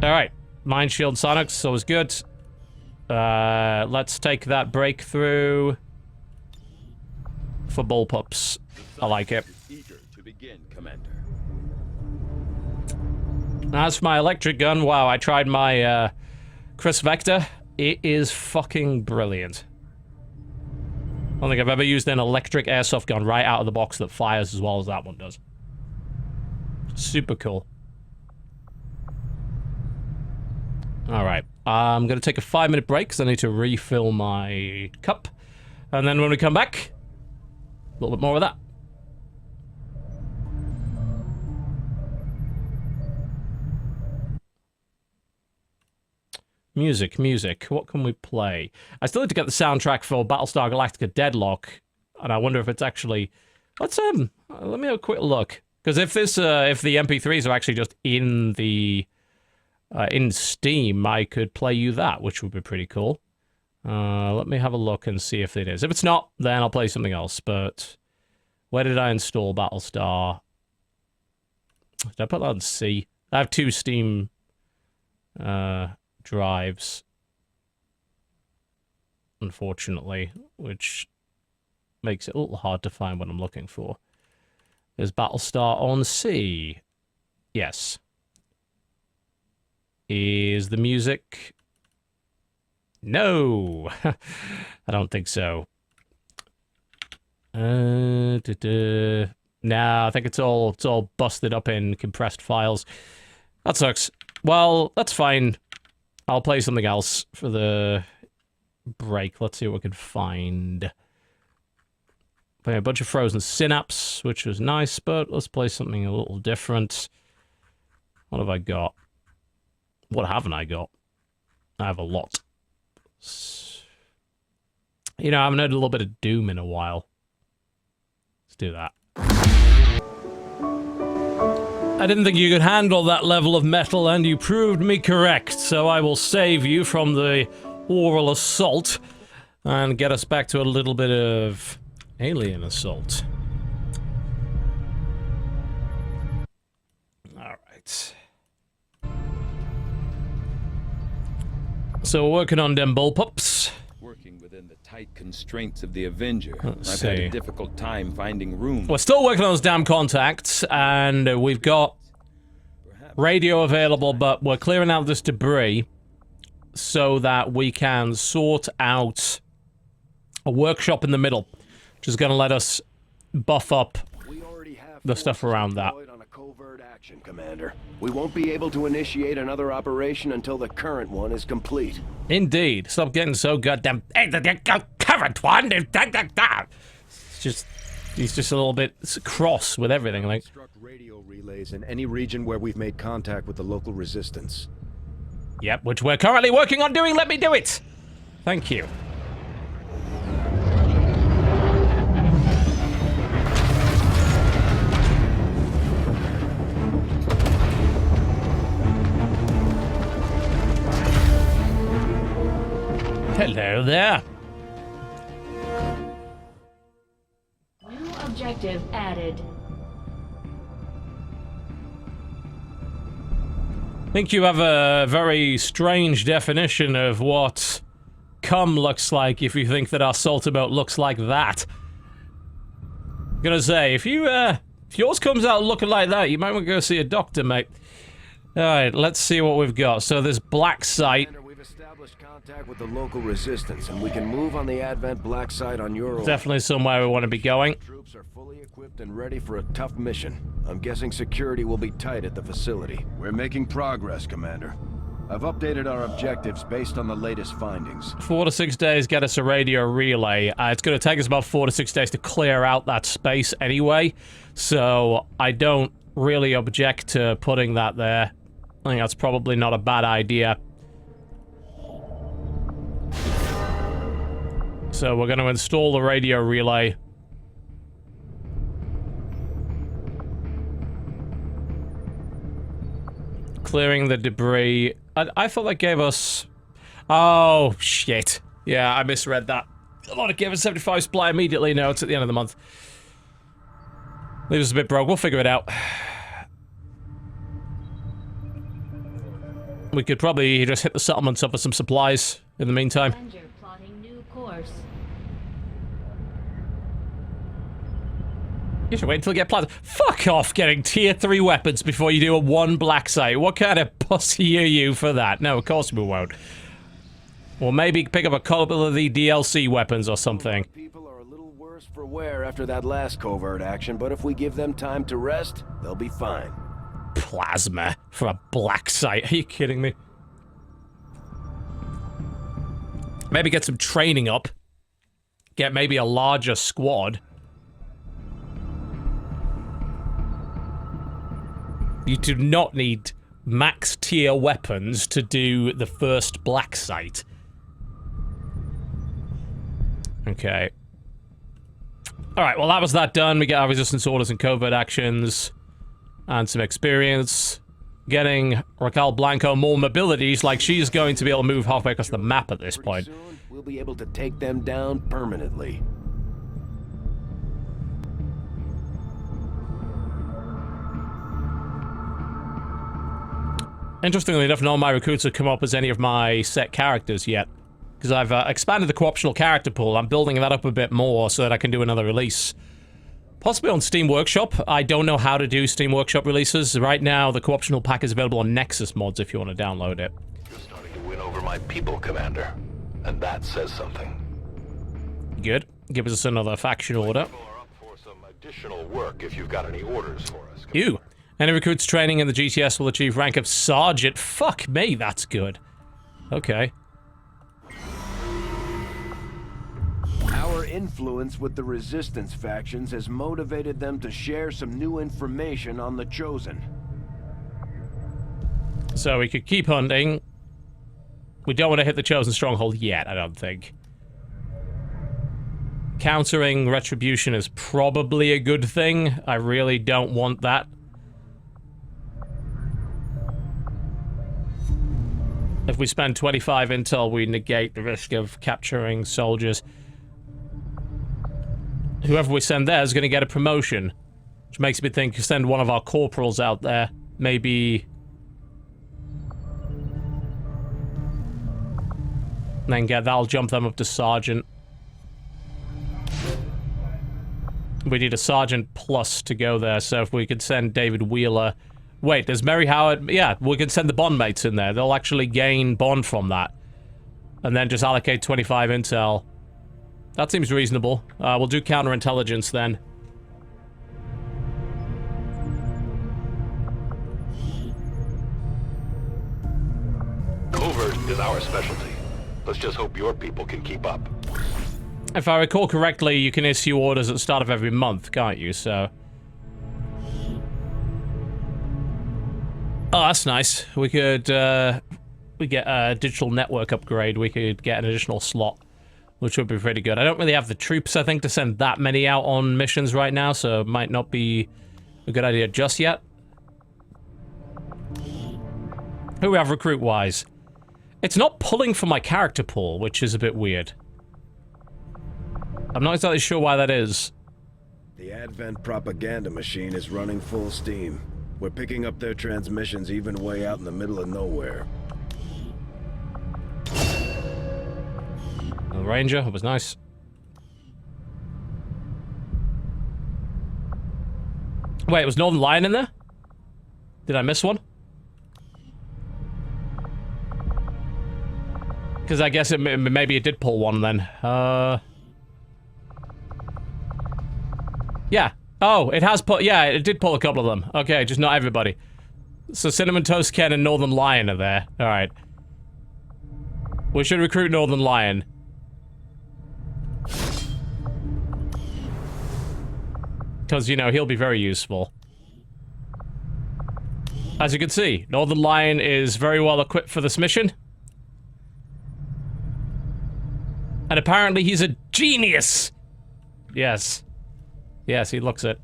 Alright. Mind Shield Sonics, always good. Let's take that breakthrough for bullpups. I like it. Eager to begin, Commander. As for my electric gun, wow, I tried my Chris Vector. It is fucking brilliant. I don't think I've ever used an electric airsoft gun right out of the box that fires as well as that one does. Super cool. Alright, I'm gonna take a 5-minute break because I need to refill my cup. And then when we come back, a little bit more of that. Music, music. What can we play? I still need to get the soundtrack for Battlestar Galactica Deadlock, and I wonder if it's actually... Let's let me have a quick look. Because if this, if the MP3s are actually just in the... in Steam, I could play you that, which would be pretty cool. Let me have a look and see if it is. If it's not, then I'll play something else, but... Where did I install Battlestar? Did I put that on C? I have 2 Steam... drives, unfortunately, which makes it a little hard to find what I'm looking for. Is Battlestar on C? Yes. Is the music? No! I don't think so. No, I think it's all busted up in compressed files. That sucks. Well, that's fine. I'll play something else for the break. Let's see what we can find. Play a bunch of Frozen Synapse, which was nice, but let's play something a little different. What have I got? What haven't I got? I have a lot. You know, I haven't heard a little bit of Doom in a while. Let's do that. I didn't think you could handle that level of metal, and you proved me correct, so I will save you from the oral assault and get us back to a little bit of alien assault. Alright. So we're working on them bullpups. Working within the tight constraints of the Avenger, I've had a difficult time finding room. We're still working on those damn contacts, and we've got radio available, but we're clearing out this debris so that we can sort out a workshop in the middle, which is going to let us buff up the stuff around that. On a covert action, Commander. We won't be able to initiate another operation until the current one is complete. Indeed. Stop getting so goddamn... current one! It's just... He's just a little bit cross with everything, like... Construct radio relays in any region where we've made contact with the local resistance. Yep, which we're currently working on doing. Let me do it! Thank you. Hello there. New objective added. I think you have a very strange definition of what cum looks like if you think that our salter boat looks like that. I'm gonna say, if yours comes out looking like that, you might want to go see a doctor, mate. Alright, let's see what we've got. So this black site. We've established contact with the local resistance, and we can move on the Advent black site on your own. Definitely somewhere we want to be going. Troops are fully equipped and ready for a tough mission. I'm guessing security will be tight at the facility. We're making progress, Commander. I've updated our objectives based on the latest findings. 4 to 6 days get us a radio relay. It's going to take us about 4 to 6 days to clear out that space anyway, so I don't really object to putting that there. I think that's probably not a bad idea. So we're going to install the radio relay. Clearing the debris. I thought that gave us... Oh, shit. Yeah, I misread that. I thought it gave us 75 supply immediately. No, it's at the end of the month. Leaves us a bit broke. We'll figure it out. We could probably just hit the settlements up with some supplies in the meantime. Plotting new course. You should wait until you get plans. Fuck off getting tier 3 weapons before you do a 1 black site. What kind of pussy are you for that? No, of course we won't. Or maybe pick up a couple of the DLC weapons or something. People are a little worse for wear after that last covert action, but if we give them time to rest, they'll be fine. Plasma for a black site. Are you kidding me? Maybe get some training up. Get maybe a larger squad. You do not need max tier weapons to do the first black site. Okay. Alright, well that was that done. We get our resistance orders and covert actions. And some experience. Getting Raquel Blanco more mobilities, like she's going to be able to move halfway across the map at this point. Soon, we'll be able to take them down permanently. Interestingly enough, none of my recruits have come up as any of my set characters yet. Because I've expanded the co-optional character pool. I'm building that up a bit more so that I can do another release. Possibly on Steam Workshop. I don't know how to do Steam Workshop releases. Right now, the co-optional pack is available on Nexus mods if you want to download it. You're starting to win over my people, Commander. And that says something. Good. Give us another faction order. People are up for some additional work if you've got any orders for us. Ew. Any recruits training in the GTS will achieve rank of Sergeant. Fuck me, that's good. Okay. Our influence with the Resistance factions has motivated them to share some new information on the Chosen. So we could keep hunting. We don't want to hit the Chosen stronghold yet, I don't think. Countering retribution is probably a good thing. I really don't want that. If we spend 25 intel, we negate the risk of capturing soldiers. Whoever we send there is going to get a promotion. Which makes me think, send one of our corporals out there. Maybe... then that'll jump them up to Sergeant. We need a Sergeant plus to go there, so if we could send David Wheeler Wait, there's Mary Howard. Yeah, we can send the bond mates in there. They'll actually gain bond from that. And then just allocate 25 intel. That seems reasonable. We'll do counterintelligence then. Covert is our specialty. Let's just hope your people can keep up. If I recall correctly, you can issue orders at the start of every month, can't you? So... Oh, that's nice. We could, we get a digital network upgrade. We could get an additional slot, which would be pretty good. I don't really have the troops, I think, to send that many out on missions right now, so it might not be a good idea just yet. Who we have recruit-wise? It's not pulling from my character pool, which is a bit weird. I'm not exactly sure why that is. The Advent propaganda machine is running full steam. We're picking up their transmissions even way out in the middle of nowhere. The Ranger, that was nice. Wait, was Northern Lion in there? Did I miss one? Because I guess maybe it did pull one then. Yeah. Oh, it has put. Yeah, it did pull a couple of them. Okay, just not everybody. So Cinnamon Toast Ken and Northern Lion are there. Alright. We should recruit Northern Lion. Because, you know, he'll be very useful. As you can see, Northern Lion is very well equipped for this mission. And apparently he's a genius! Yes. Yes, he looks it.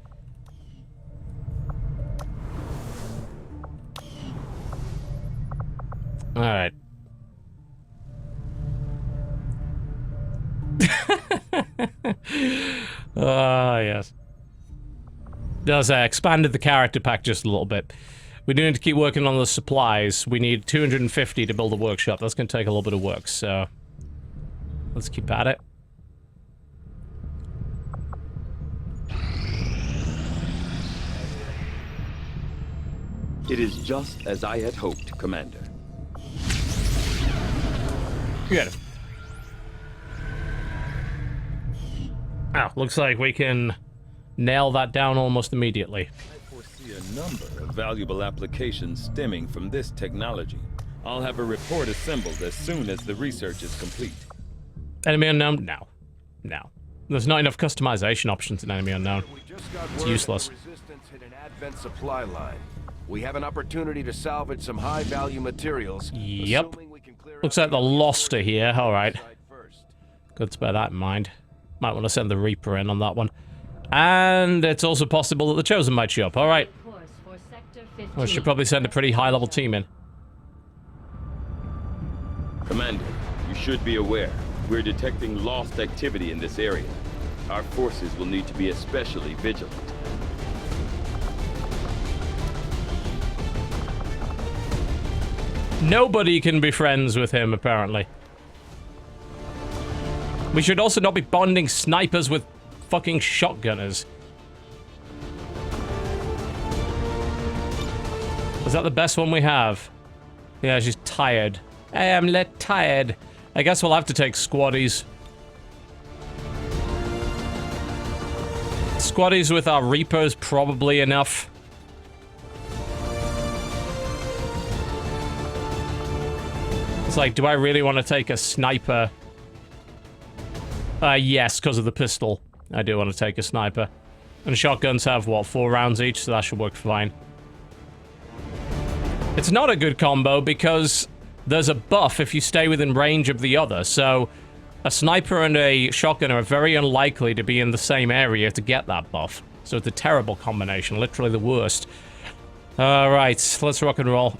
Alright. Ah, yes. Does expanded the character pack just a little bit. We do need to keep working on the supplies. We need 250 to build a workshop. That's going to take a little bit of work, so... Let's keep at it. It is just as I had hoped, Commander. Good. Oh, looks like we can nail that down almost immediately. I foresee a number of valuable applications stemming from this technology. I'll have a report assembled as soon as the research is complete. Enemy unknown? No. No. There's not enough customization options in Enemy Unknown. It's useless. Resistance hit an Advent supply line. We have an opportunity to salvage some high-value materials. Yep. Looks like the Lost are here. Alright. Good to bear that in mind. Might want to send the Reaper in on that one. And it's also possible that the Chosen might show up. Alright. We should probably send a pretty high-level team in. Commander, you should be aware. We're detecting Lost activity in this area. Our forces will need to be especially vigilant. Nobody can be friends with him, apparently. We should also not be bonding snipers with fucking shotgunners. Is that the best one we have? Yeah, she's tired. I am tired. I guess we'll have to take squaddies. Squaddies with our Reapers, probably enough. It's like, do I really want to take a sniper? Yes, because of the pistol. I do want to take a sniper. And shotguns have, what, 4 rounds each, so that should work fine. It's not a good combo because there's a buff if you stay within range of the other, so a sniper and a shotgun are very unlikely to be in the same area to get that buff. So it's a terrible combination, literally the worst. Alright, let's rock and roll.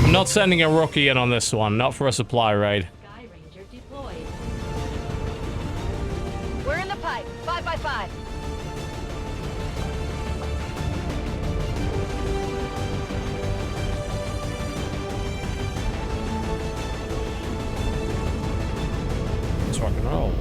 I'm not sending a rookie in on this one, not for a supply raid. We're in the pipe, 5x5. let's rock and roll.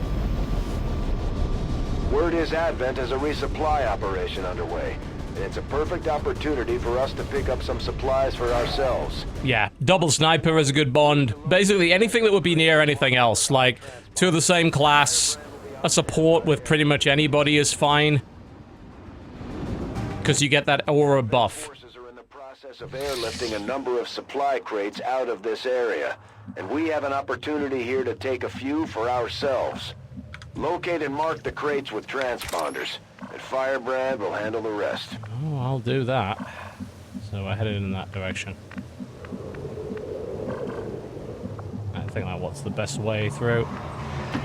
Word is Advent has a resupply operation underway. And it's a perfect opportunity for us to pick up some supplies for ourselves. Yeah, double sniper is a good bond. Basically, anything that would be near anything else, like two of the same class, a support with pretty much anybody is fine. Because you get that aura buff. Forces are in the process of airlifting a number of supply crates out of this area. And we have an opportunity here to take a few for ourselves. Locate and mark the crates with transponders. And Firebrand will handle the rest. Oh, I'll do that. So we're headed in that direction. I think that's what's the best way through.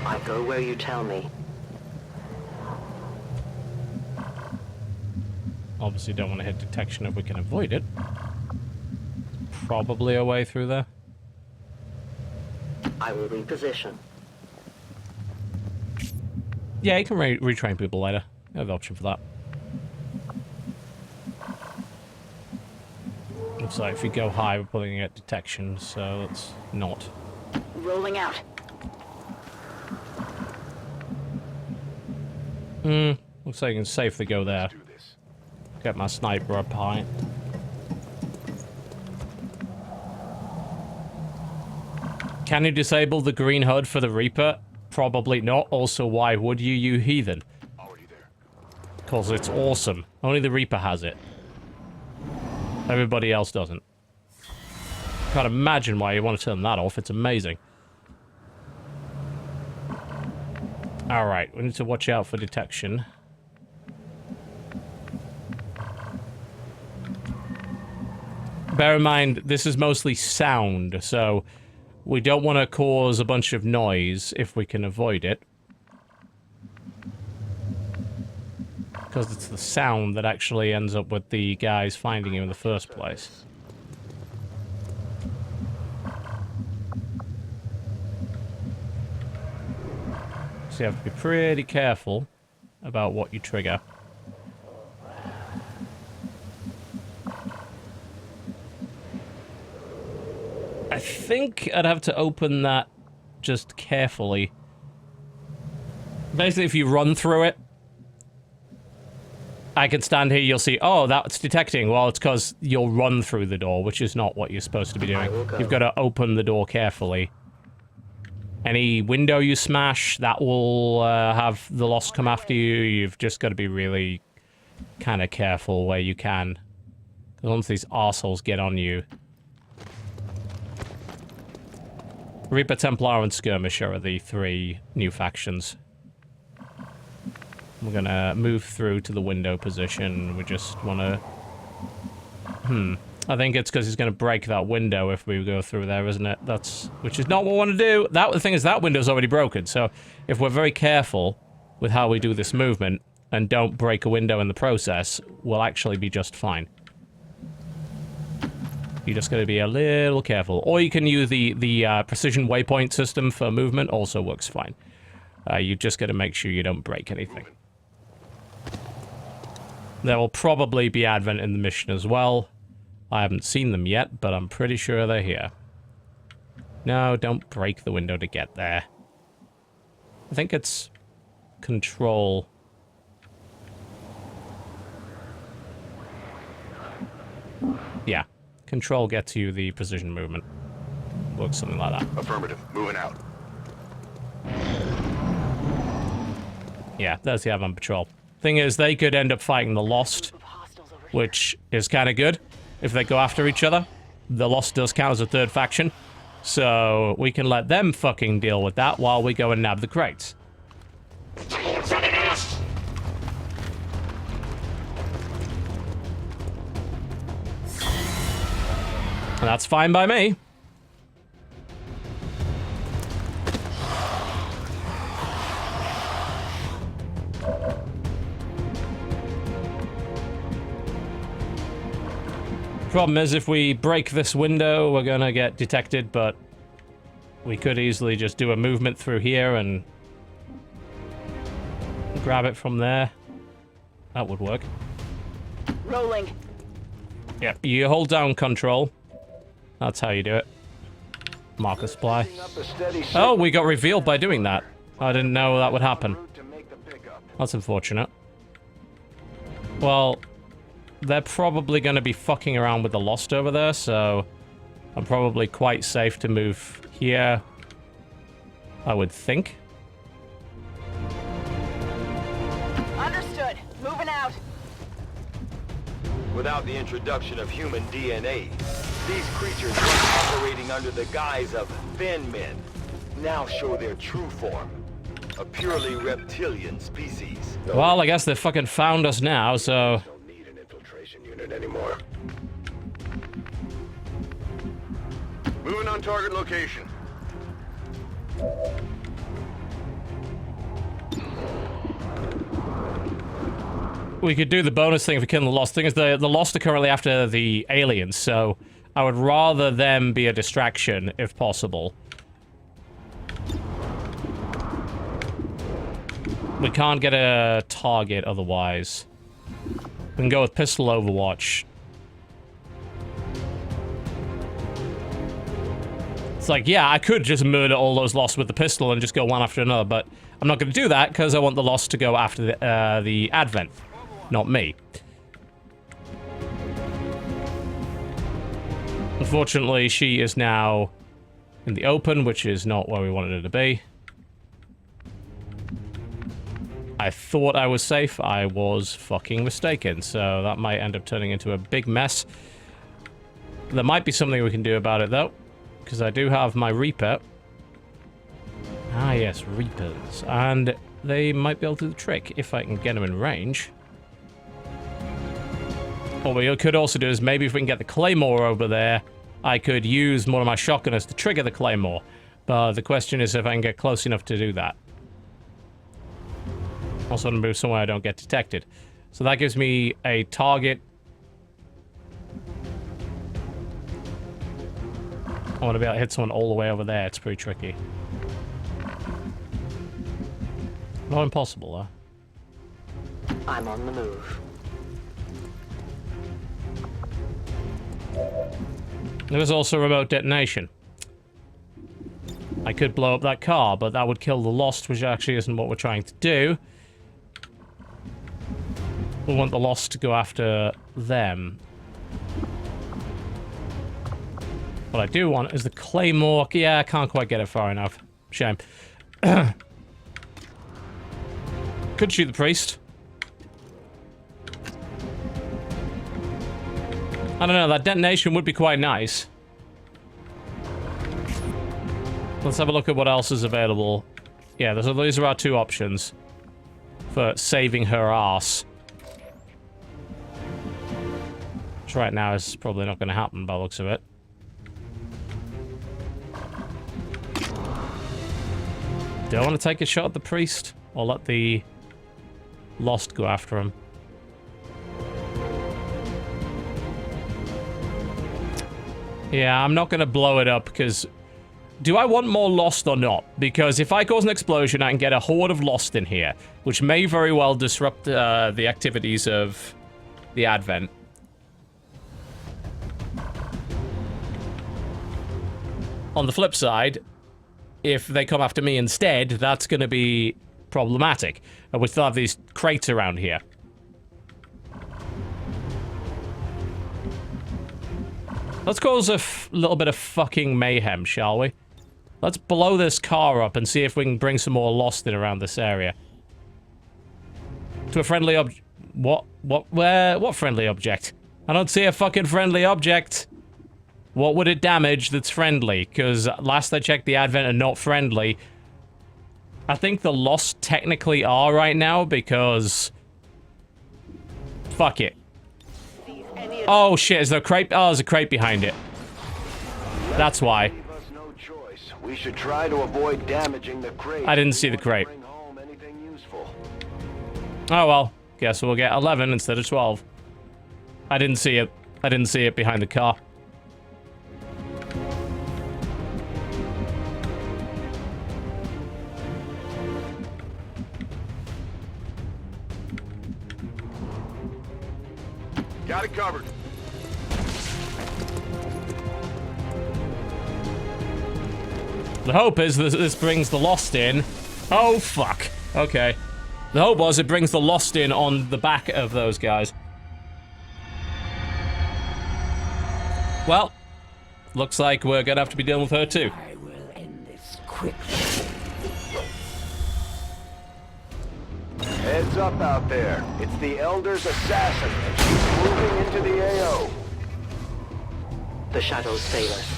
I go where you tell me. Obviously don't want to hit detection if we can avoid it. Probably a way through there. I will reposition. Yeah, you can retrain people later. You have the option for that. Looks like if you go high, we're probably going to get detection, so let's not. Rolling out. Looks like you can safely go there. Get my sniper up high. Can you disable the green HUD for the Reaper? Probably not. Also, why would you, you heathen? Because it's awesome. Only the Reaper has it. Everybody else doesn't. Can't imagine why you want to turn that off. It's amazing. Alright, we need to watch out for detection. Bear in mind, this is mostly sound, so we don't want to cause a bunch of noise if we can avoid it. Because it's the sound that actually ends up with the guys finding you in the first place. So you have to be pretty careful about what you trigger. I think I'd have to open that just carefully. Basically, if you run through it, I can stand here, you'll see, oh, that's detecting. Well, it's because you'll run through the door, which is not what you're supposed to be doing. You've got to open the door carefully. Any window you smash, that will have the Lost come after you. You've just got to be really kind of careful where you can. Because once these arseholes get on you... Reaper, Templar, and Skirmisher are the three new factions. We're gonna move through to the window position. We just wanna... I think it's because he's gonna break that window if we go through there, isn't it? Which is not what we want to do. The thing is, that window's already broken, so if we're very careful with how we do this movement and don't break a window in the process, we'll actually be just fine. You just gotta be a little careful. Or you can use the precision waypoint system for movement, also works fine. You just gotta make sure you don't break anything. There will probably be Advent in the mission as well. I haven't seen them yet, but I'm pretty sure they're here. No, don't break the window to get there. I think it's... Control. Yeah. Control gets you the precision movement. Looks something like that. Affirmative. Moving out. Yeah, there's the Advent Patrol. Thing is, they could end up fighting the Lost, which is kind of good. If they go after each other, the Lost does count as a third faction. So we can let them fucking deal with that while we go and nab the crates. And that's fine by me. Problem is, if we break this window, we're gonna get detected, but we could easily just do a movement through here and grab it from there. That would work. Rolling. Yep, you hold down control. That's how you do it. Marker supply. Oh, we got revealed by doing that. I didn't know that would happen. That's unfortunate. Well, they're probably going to be fucking around with the Lost over there, so I'm probably quite safe to move here, I would think. Understood. Moving out. Without the introduction of human DNA, these creatures were operating under the guise of thin men, now show their true form. A purely reptilian species. Well, I guess they fucking found us now, so... Don't need an infiltration unit anymore. Moving on target location. We could do the bonus thing for killing the Lost. Thing is, the Lost are currently after the aliens, so I would rather them be a distraction, if possible. We can't get a target otherwise. We can go with pistol overwatch. It's like, yeah, I could just murder all those Lost with the pistol and just go one after another, but I'm not going to do that because I want the Lost to go after the Advent, not me. Unfortunately, she is now in the open, which is not where we wanted her to be. I thought I was safe. I was fucking mistaken, so that might end up turning into a big mess. There might be something we can do about it, though, because I do have my Reaper. Ah, yes, Reapers. And they might be able to do the trick if I can get them in range. What we could also do is maybe if we can get the Claymore over there, I could use one of my shotgunners to trigger the Claymore. But the question is if I can get close enough to do that. Also to move somewhere I don't get detected. So that gives me a target. I want to be able to hit someone all the way over there. It's pretty tricky. Not impossible, though. I'm on the move. There was also remote detonation. I could blow up that car, but that would kill the Lost, which actually isn't what we're trying to do. We want the Lost to go after them. What I do want is the Claymore. Yeah, I can't quite get it far enough. Shame. Could shoot the priest. I don't know, that detonation would be quite nice. Let's have a look at what else is available. Yeah, these are our two options for saving her ass. Which right now is probably not going to happen by the looks of it. Do I want to take a shot at the priest? Or let the Lost go after him? Yeah, I'm not going to blow it up because... Do I want more Lost or not? Because if I cause an explosion, I can get a horde of Lost in here, which may very well disrupt the activities of the Advent. On the flip side, if they come after me instead, that's going to be problematic. And we still have these crates around here. Let's cause a little bit of fucking mayhem, shall we? Let's blow this car up and see if we can bring some more Lost in around this area. To a friendly object. What friendly object? I don't see a fucking friendly object. What would it damage that's friendly? Because last I checked, the Advent are not friendly. I think the Lost technically are right now because... Fuck it. Oh shit, is there a crate? Oh, there's a crate behind it. That's why. We should try to avoid damaging the crate. I didn't see the crate. Oh well, guess we'll get 11 instead of 12. I didn't see it. I didn't see it behind the car. Got it covered. The hope is that this brings the Lost in, Oh, fuck. Okay. The hope was it brings the Lost in on the back of those guys. Well, looks like we're gonna have to be dealing with her too. I will end this quickly. Heads up out there. It's the Elder's assassin, and she's moving into the AO. The shadows fail us.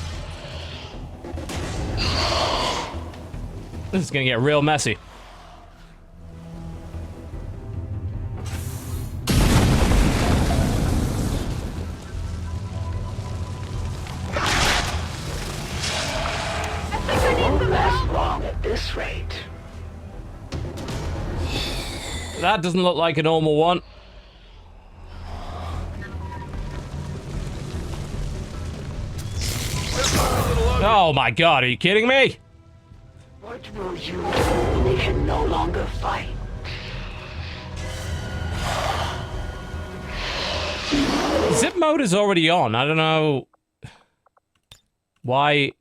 This is gonna get real messy. Won't last long at this rate. That doesn't look like a normal one. Oh my god, are you kidding me? What will you do when they can no longer fight? Zip mode is already on. I don't know why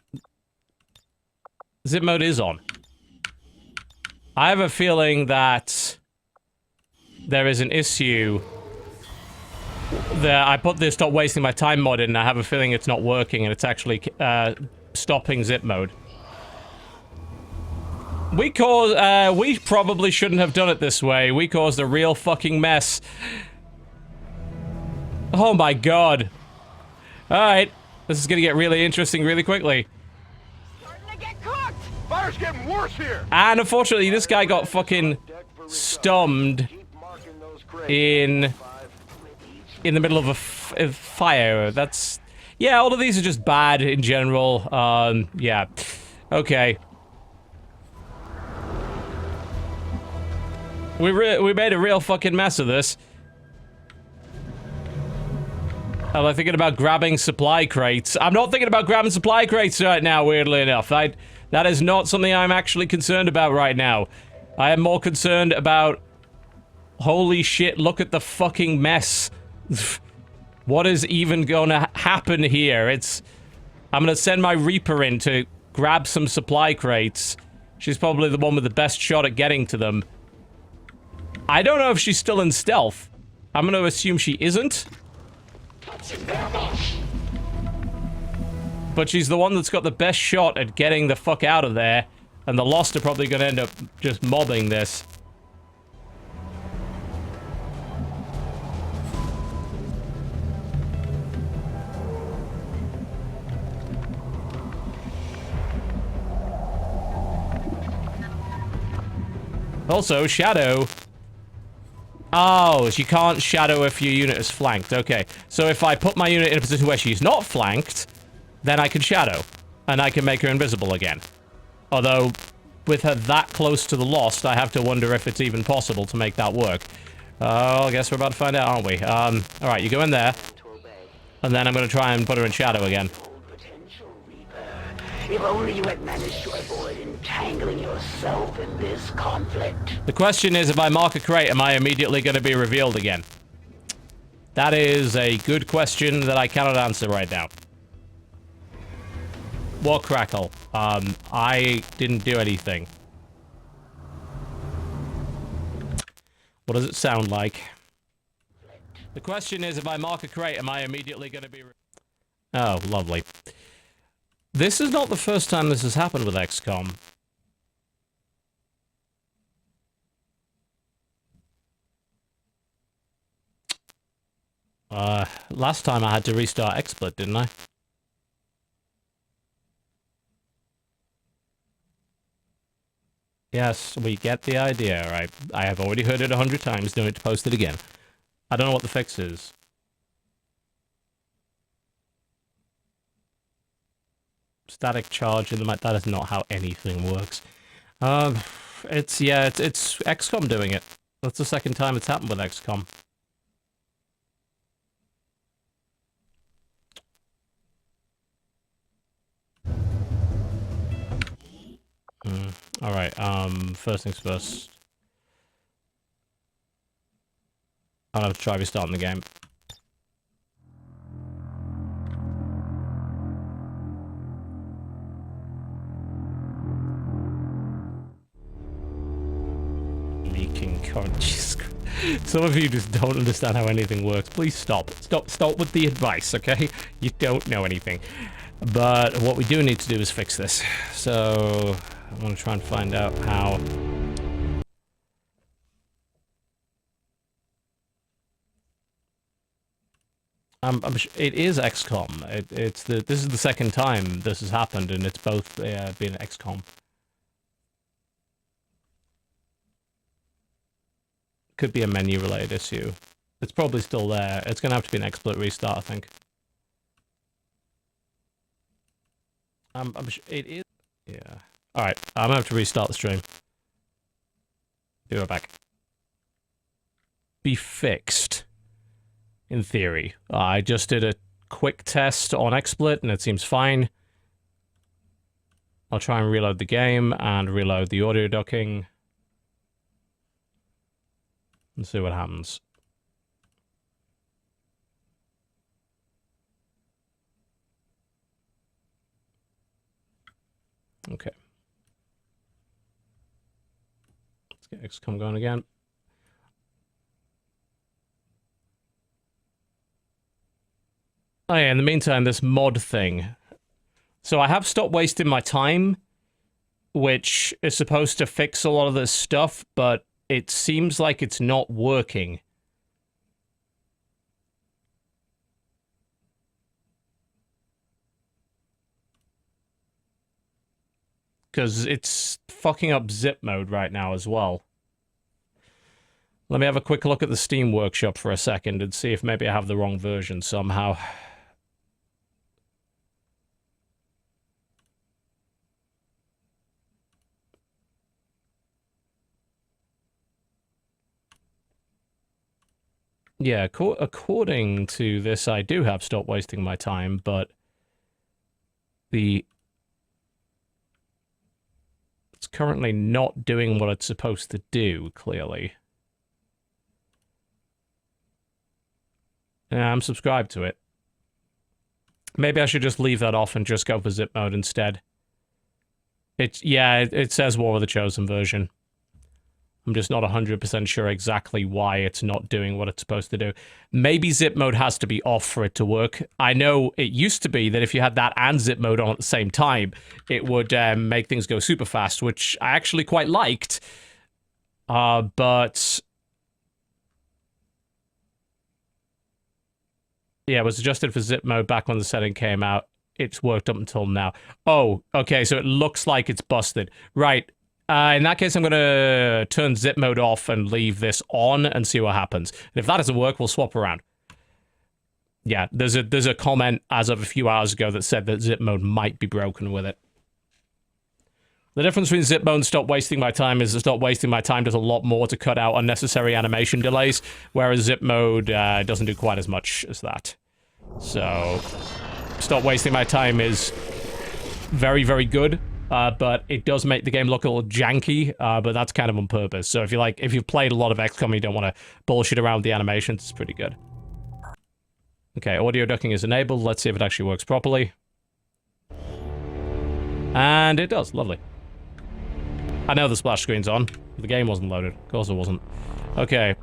zip mode is on. I have a feeling that there is an issue that I put this stop wasting my time mod in, and I have a feeling it's not working and it's actually stopping zip mode. We probably shouldn't have done it this way. We caused a real fucking mess. Oh my god. Alright. This is gonna get really interesting really quickly. Starting to get cooked! Fire's getting worse here! And unfortunately, this guy got fucking stunned in the middle of a fire. That's... Yeah, all of these are just bad in general. Yeah. Okay. We made a real fucking mess of this. Am I thinking about grabbing supply crates? I'm not thinking about grabbing supply crates right now, weirdly enough. That is not something I'm actually concerned about right now. I am more concerned about... Holy shit, look at the fucking mess. What is even gonna happen here? I'm gonna send my Reaper in to grab some supply crates. She's probably the one with the best shot at getting to them. I don't know if she's still in stealth. I'm gonna assume she isn't. But she's the one that's got the best shot at getting the fuck out of there. And the Lost are probably gonna end up just mobbing this. Also, shadow. Oh, she can't shadow if your unit is flanked. Okay, so if I put my unit in a position where she's not flanked, then I can shadow. And I can make her invisible again. Although, with her that close to the Lost, I have to wonder if it's even possible to make that work. I guess we're about to find out, aren't we? Alright, you go in there. And then I'm going to try and put her in shadow again. If only you had managed to avoid entangling yourself in this conflict. The question is, if I mark a crate, am I immediately going to be revealed again? That is a good question that I cannot answer right now. What crackle? I didn't do anything. What does it sound like? The question is, if I mark a crate, am I immediately going to be... Oh, lovely. This is not the first time this has happened with XCOM. Last time I had to restart XSplit, didn't I? Yes, we get the idea, right? I have already heard it 100 times, don't need to post it again. I don't know what the fix is. Static charge in the map. That is not how anything works. It's XCOM doing it. That's the second time it's happened with XCOM. Alright, first things first. I'll have to try restarting the game. fucking Jesus. Some of you just don't understand how anything works. Please stop. Stop with the advice, okay? You don't know anything. But what we do need to do is fix this. So I want to try and find out how. It is XCOM. This is the second time this has happened, and it's both been XCOM. Could be a menu-related issue. It's probably still there. It's gonna have to be an exploit restart, I think. It is. Yeah. All right. I'm gonna have to restart the stream. Be right back. Be fixed. In theory. I just did a quick test on XSplit and it seems fine. I'll try and reload the game and reload the audio ducking. And see what happens. Okay. Let's get XCOM going again. Oh yeah, in the meantime, this mod thing. So I have stopped wasting my time, which is supposed to fix a lot of this stuff, but it seems like it's not working. Because it's fucking up zip mode right now as well. Let me have a quick look at the Steam Workshop for a second and see if maybe I have the wrong version somehow. Yeah, according to this, I do have stopped wasting my time, but it's currently not doing what it's supposed to do, clearly. Yeah, I'm subscribed to it. Maybe I should just leave that off and just go for zip mode instead. It says War of the Chosen version. I'm just not 100% sure exactly why it's not doing what it's supposed to do. Maybe zip mode has to be off for it to work. I know it used to be that if you had that and zip mode on at the same time, it would make things go super fast, which I actually quite liked. But yeah, it was adjusted for zip mode back when the setting came out. It's worked up until now. Oh, okay, so it looks like it's busted. Right. In that case, I'm going to turn zip mode off and leave this on and see what happens. And if that doesn't work, we'll swap around. Yeah, there's a comment as of a few hours ago that said that zip mode might be broken with it. The difference between zip mode and stop wasting my time is that stop wasting my time does a lot more to cut out unnecessary animation delays, whereas zip mode doesn't do quite as much as that. So, stop wasting my time is very, very good. But it does make the game look a little janky, but that's kind of on purpose. So if you've played a lot of XCOM and you don't want to bullshit around with the animations, it's pretty good. Okay, audio ducking is enabled. Let's see if it actually works properly. And it does. Lovely. I know the splash screen's on. The game wasn't loaded. Of course it wasn't. Okay.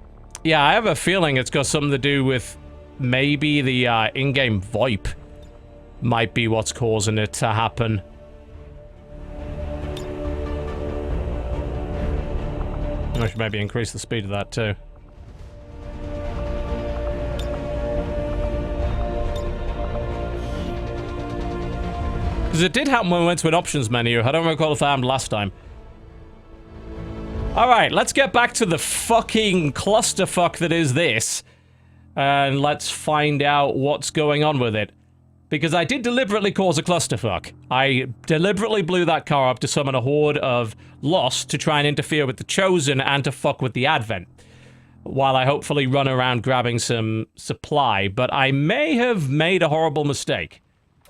Yeah, I have a feeling it's got something to do with maybe the in-game VoIP might be what's causing it to happen. I should maybe increase the speed of that too. Because it did happen when we went to an options menu. I don't recall if that happened last time. Alright, let's get back to the fucking clusterfuck that is this. And let's find out what's going on with it. Because I did deliberately cause a clusterfuck. I deliberately blew that car up to summon a horde of Lost to try and interfere with the Chosen and to fuck with the Advent. While I hopefully run around grabbing some supply. But I may have made a horrible mistake.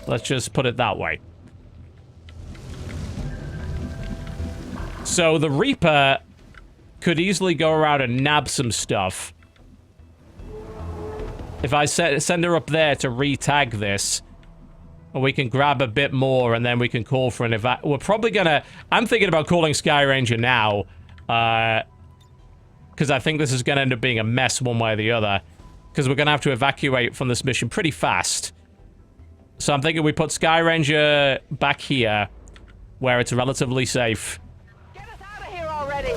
Let's just put it that way. So the Reaper could easily go around and nab some stuff. If I send her up there to re-tag this, we can grab a bit more and then we can call for an evac. We're probably gonna... I'm thinking about calling Sky Ranger now. because I think this is going to end up being a mess one way or the other, because we're going to have to evacuate from this mission pretty fast. So I'm thinking we put Sky Ranger back here, where it's relatively safe. Get us out of here already!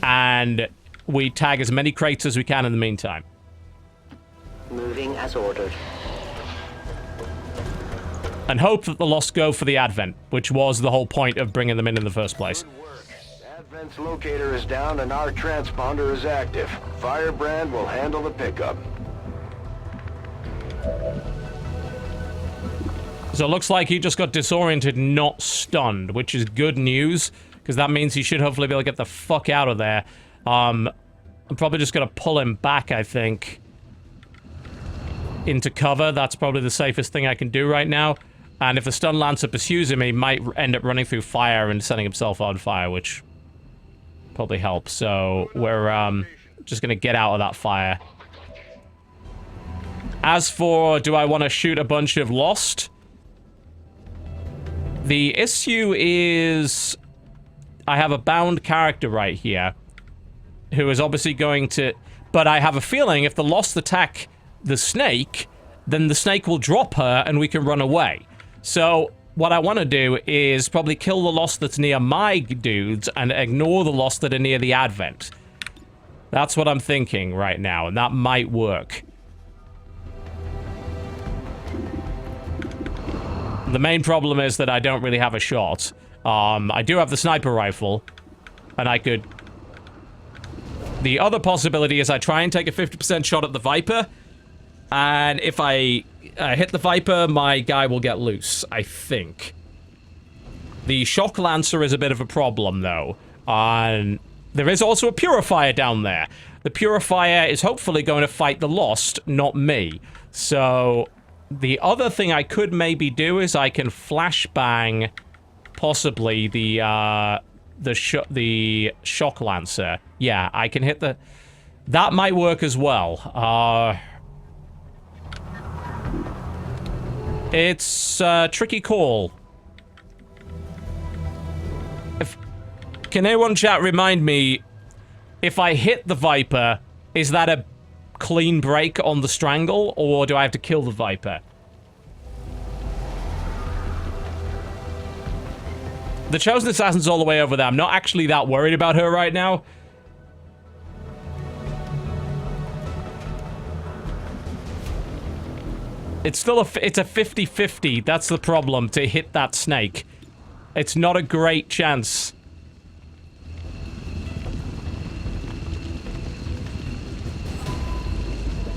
And we tag as many crates as we can in the meantime. Moving as ordered. And hope that the Lost go for the Advent, which was the whole point of bringing them in the first place. Good work. Advent's locator is down and our transponder is active. Firebrand will handle the pickup. So it looks like he just got disoriented, not stunned, which is good news, because that means he should hopefully be able to get the fuck out of there. I'm probably just going to pull him back, I think, into cover. That's probably the safest thing I can do right now. And if the stun lancer pursues him, he might end up running through fire and setting himself on fire, which probably helps. So we're just going to get out of that fire. As for, do I want to shoot a bunch of Lost? The issue is I have a bound character right here who is obviously going to... But I have a feeling if the Lost attack the snake, then the snake will drop her and we can run away. So what I want to do is probably kill the Lost that's near my dudes and ignore the Lost that are near the Advent. That's what I'm thinking right now, and that might work. The main problem is that I don't really have a shot. I do have the sniper rifle, and I could... The other possibility is I try and take a 50% shot at the Viper, and if I hit the Viper, my guy will get loose, I think. The Shock Lancer is a bit of a problem, though. And there is also a Purifier down there. The Purifier is hopefully going to fight the Lost, not me. So... The other thing I could maybe do is I can flashbang, possibly, the Shock Lancer. Yeah, I can hit the... That might work as well. It's a tricky call. Can anyone in chat remind me, if I hit the Viper, is that a clean break on the strangle, or do I have to kill the Viper? The Chosen Assassin's all the way over there. I'm not actually that worried about her right now. It's still it's a 50-50. That's the problem, to hit that snake. It's not a great chance.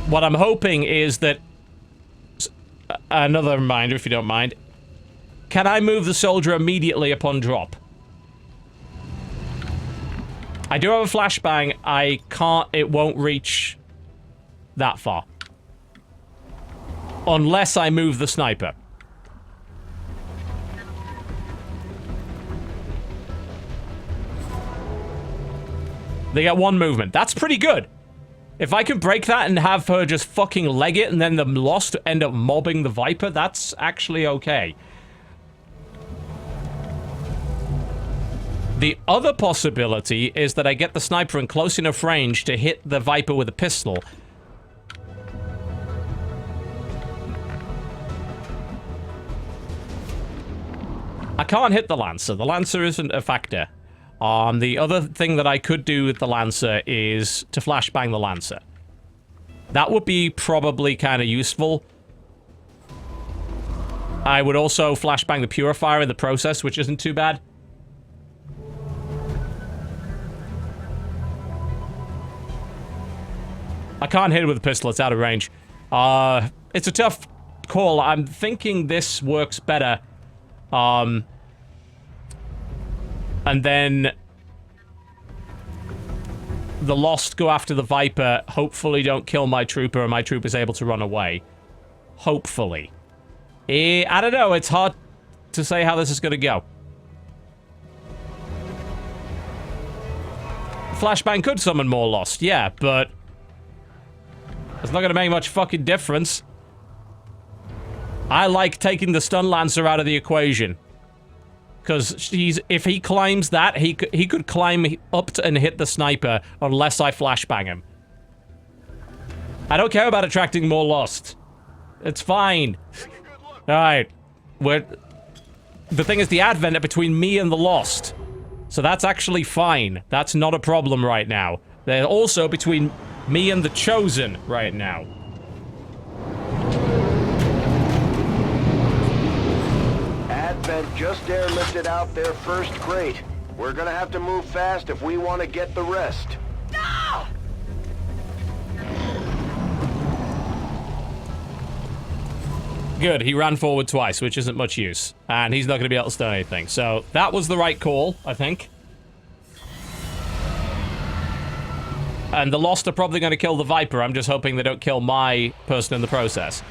What I'm hoping is that... Another reminder, if you don't mind. Can I move the soldier immediately upon drop? I do have a flashbang. I can't... It won't reach that far. Unless I move the sniper. They get one movement. That's pretty good. If I can break that and have her just fucking leg it and then the Lost end up mobbing the Viper, that's actually okay. The other possibility is that I get the sniper in close enough range to hit the Viper with a pistol. I can't hit the Lancer. The Lancer isn't a factor. The other thing that I could do with the Lancer is to flashbang the Lancer. That would be probably kind of useful. I would also flashbang the Purifier in the process, which isn't too bad. I can't hit it with a pistol, it's out of range. It's a tough call. I'm thinking this works better. And then the Lost go after the Viper, hopefully don't kill my trooper, and my trooper's able to run away. Hopefully. I don't know, it's hard to say how this is going to go. Flashbang could summon more Lost, yeah, but it's not going to make much fucking difference. I like taking the Stun Lancer out of the equation. Because if he climbs that, he could climb up and hit the sniper unless I flashbang him. I don't care about attracting more Lost. It's fine. Alright. The thing is, the Advent are between me and the Lost. So that's actually fine. That's not a problem right now. They're also between me and the Chosen right now. Advent just airlifted out their first crate. We're gonna have to move fast if we want to get the rest. No! Good, he ran forward twice, which isn't much use. And he's not going to be able to stun anything. So, that was the right call, I think. And the Lost are probably going to kill the Viper. I'm just hoping they don't kill my person in the process.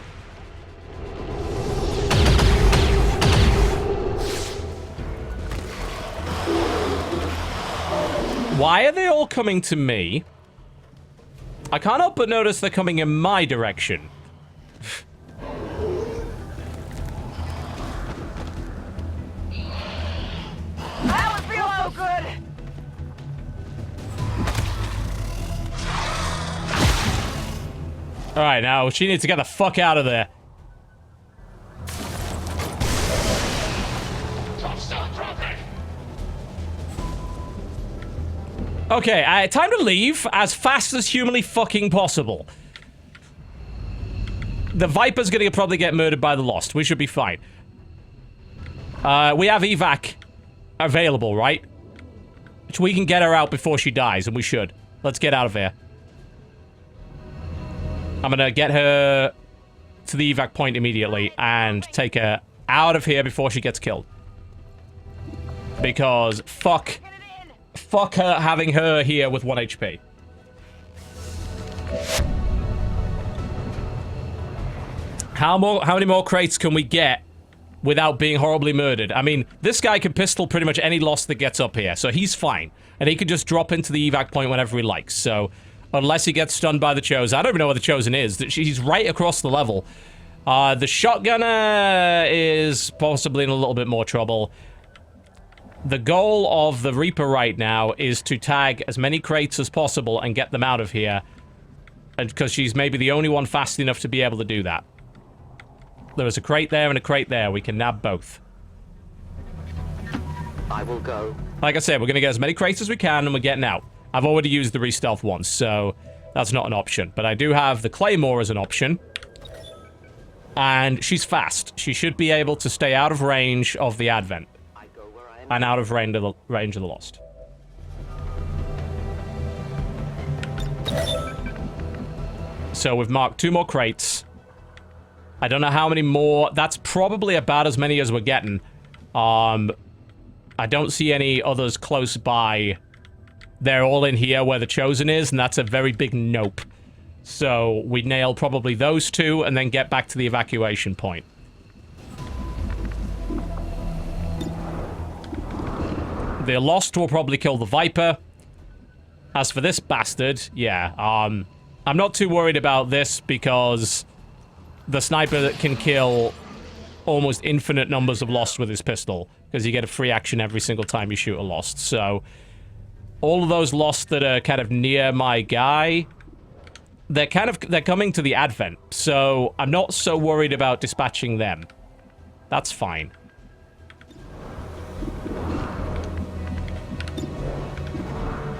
Why are they all coming to me? I can't help but notice they're coming in my direction. That was real so good! Alright, now she needs to get the fuck out of there. Okay, time to leave as fast as humanly fucking possible. The Viper's gonna probably get murdered by the Lost. We should be fine. We have evac available, right? Which we can get her out before she dies, and we should. Let's get out of here. I'm gonna get her to the evac point immediately and take her out of here before she gets killed. Because fuck her having her here with 1 HP. How many more crates can we get without being horribly murdered? I mean, this guy can pistol pretty much any Lost that gets up here, so he's fine. And he can just drop into the evac point whenever he likes, so... Unless he gets stunned by the Chosen. I don't even know where the Chosen is. He's right across the level. The Shotgunner is possibly in a little bit more trouble. The goal of the Reaper right now is to tag as many crates as possible and get them out of here. And because she's maybe the only one fast enough to be able to do that. There is a crate there and a crate there. We can nab both. I will go. Like I said, we're going to get as many crates as we can and we're getting out. I've already used the re-stealth once, so that's not an option. But I do have the Claymore as an option. And she's fast. She should be able to stay out of range of the Advent. And out of range of the Lost. So we've marked 2 more crates. I don't know how many more. That's probably about as many as we're getting. I don't see any others close by. They're all in here where the Chosen is, and that's a very big nope. So we nail probably those 2 and then get back to the evacuation point. The Lost will probably kill the Viper. As for this bastard, yeah, I'm not too worried about this because the sniper can kill almost infinite numbers of Lost with his pistol because you get a free action every single time you shoot a Lost. So all of those Lost that are kind of near my guy, they're coming to the Advent. So I'm not so worried about dispatching them. That's fine.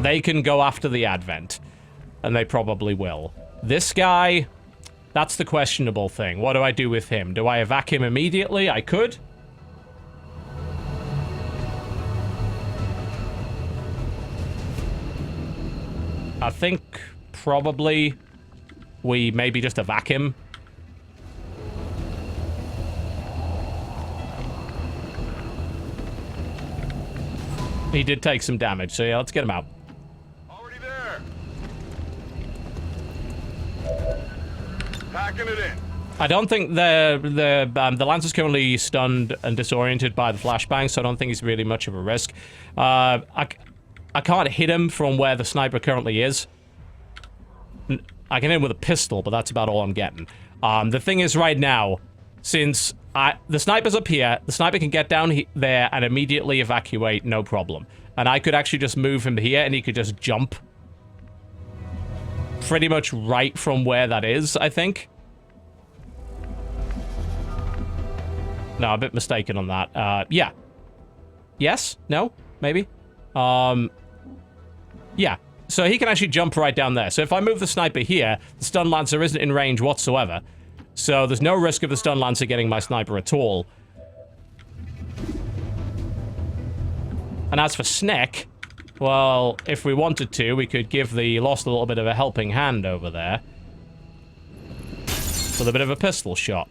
They can go after the Advent. And they probably will. This guy, that's the questionable thing. What do I do with him? Do I evac him immediately? I could. I think probably we maybe just evac him. He did take some damage, so yeah, let's get him out. Already there. Packing it in. I don't think the Lancer's currently stunned and disoriented by the flashbang, so I don't think he's really much of a risk. I can't hit him from where the sniper currently is. I can hit him with a pistol, but that's about all I'm getting. The thing is right now, Since the sniper's up here, the sniper can get down there and immediately evacuate, no problem. And I could actually just move him here and he could just jump. Pretty much right from where that is, I think. No, a bit mistaken on that. Yeah. Yes? No? Maybe? Yeah. So he can actually jump right down there. So if I move the sniper here, the stun lancer isn't in range whatsoever. So there's no risk of the stun lancer getting my sniper at all. And as for Sneck, well, if we wanted to, we could give the Lost a little bit of a helping hand over there. With a bit of a pistol shot.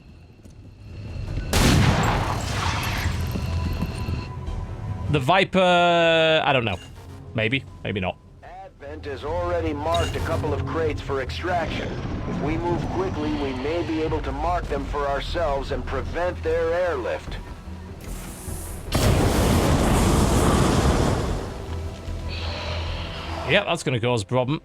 The Viper... I don't know. Maybe. Maybe not. Advent has already marked a couple of crates for extraction. If we move quickly, we may be able to mark them for ourselves and prevent their airlift. Yep, that's gonna cause a problem.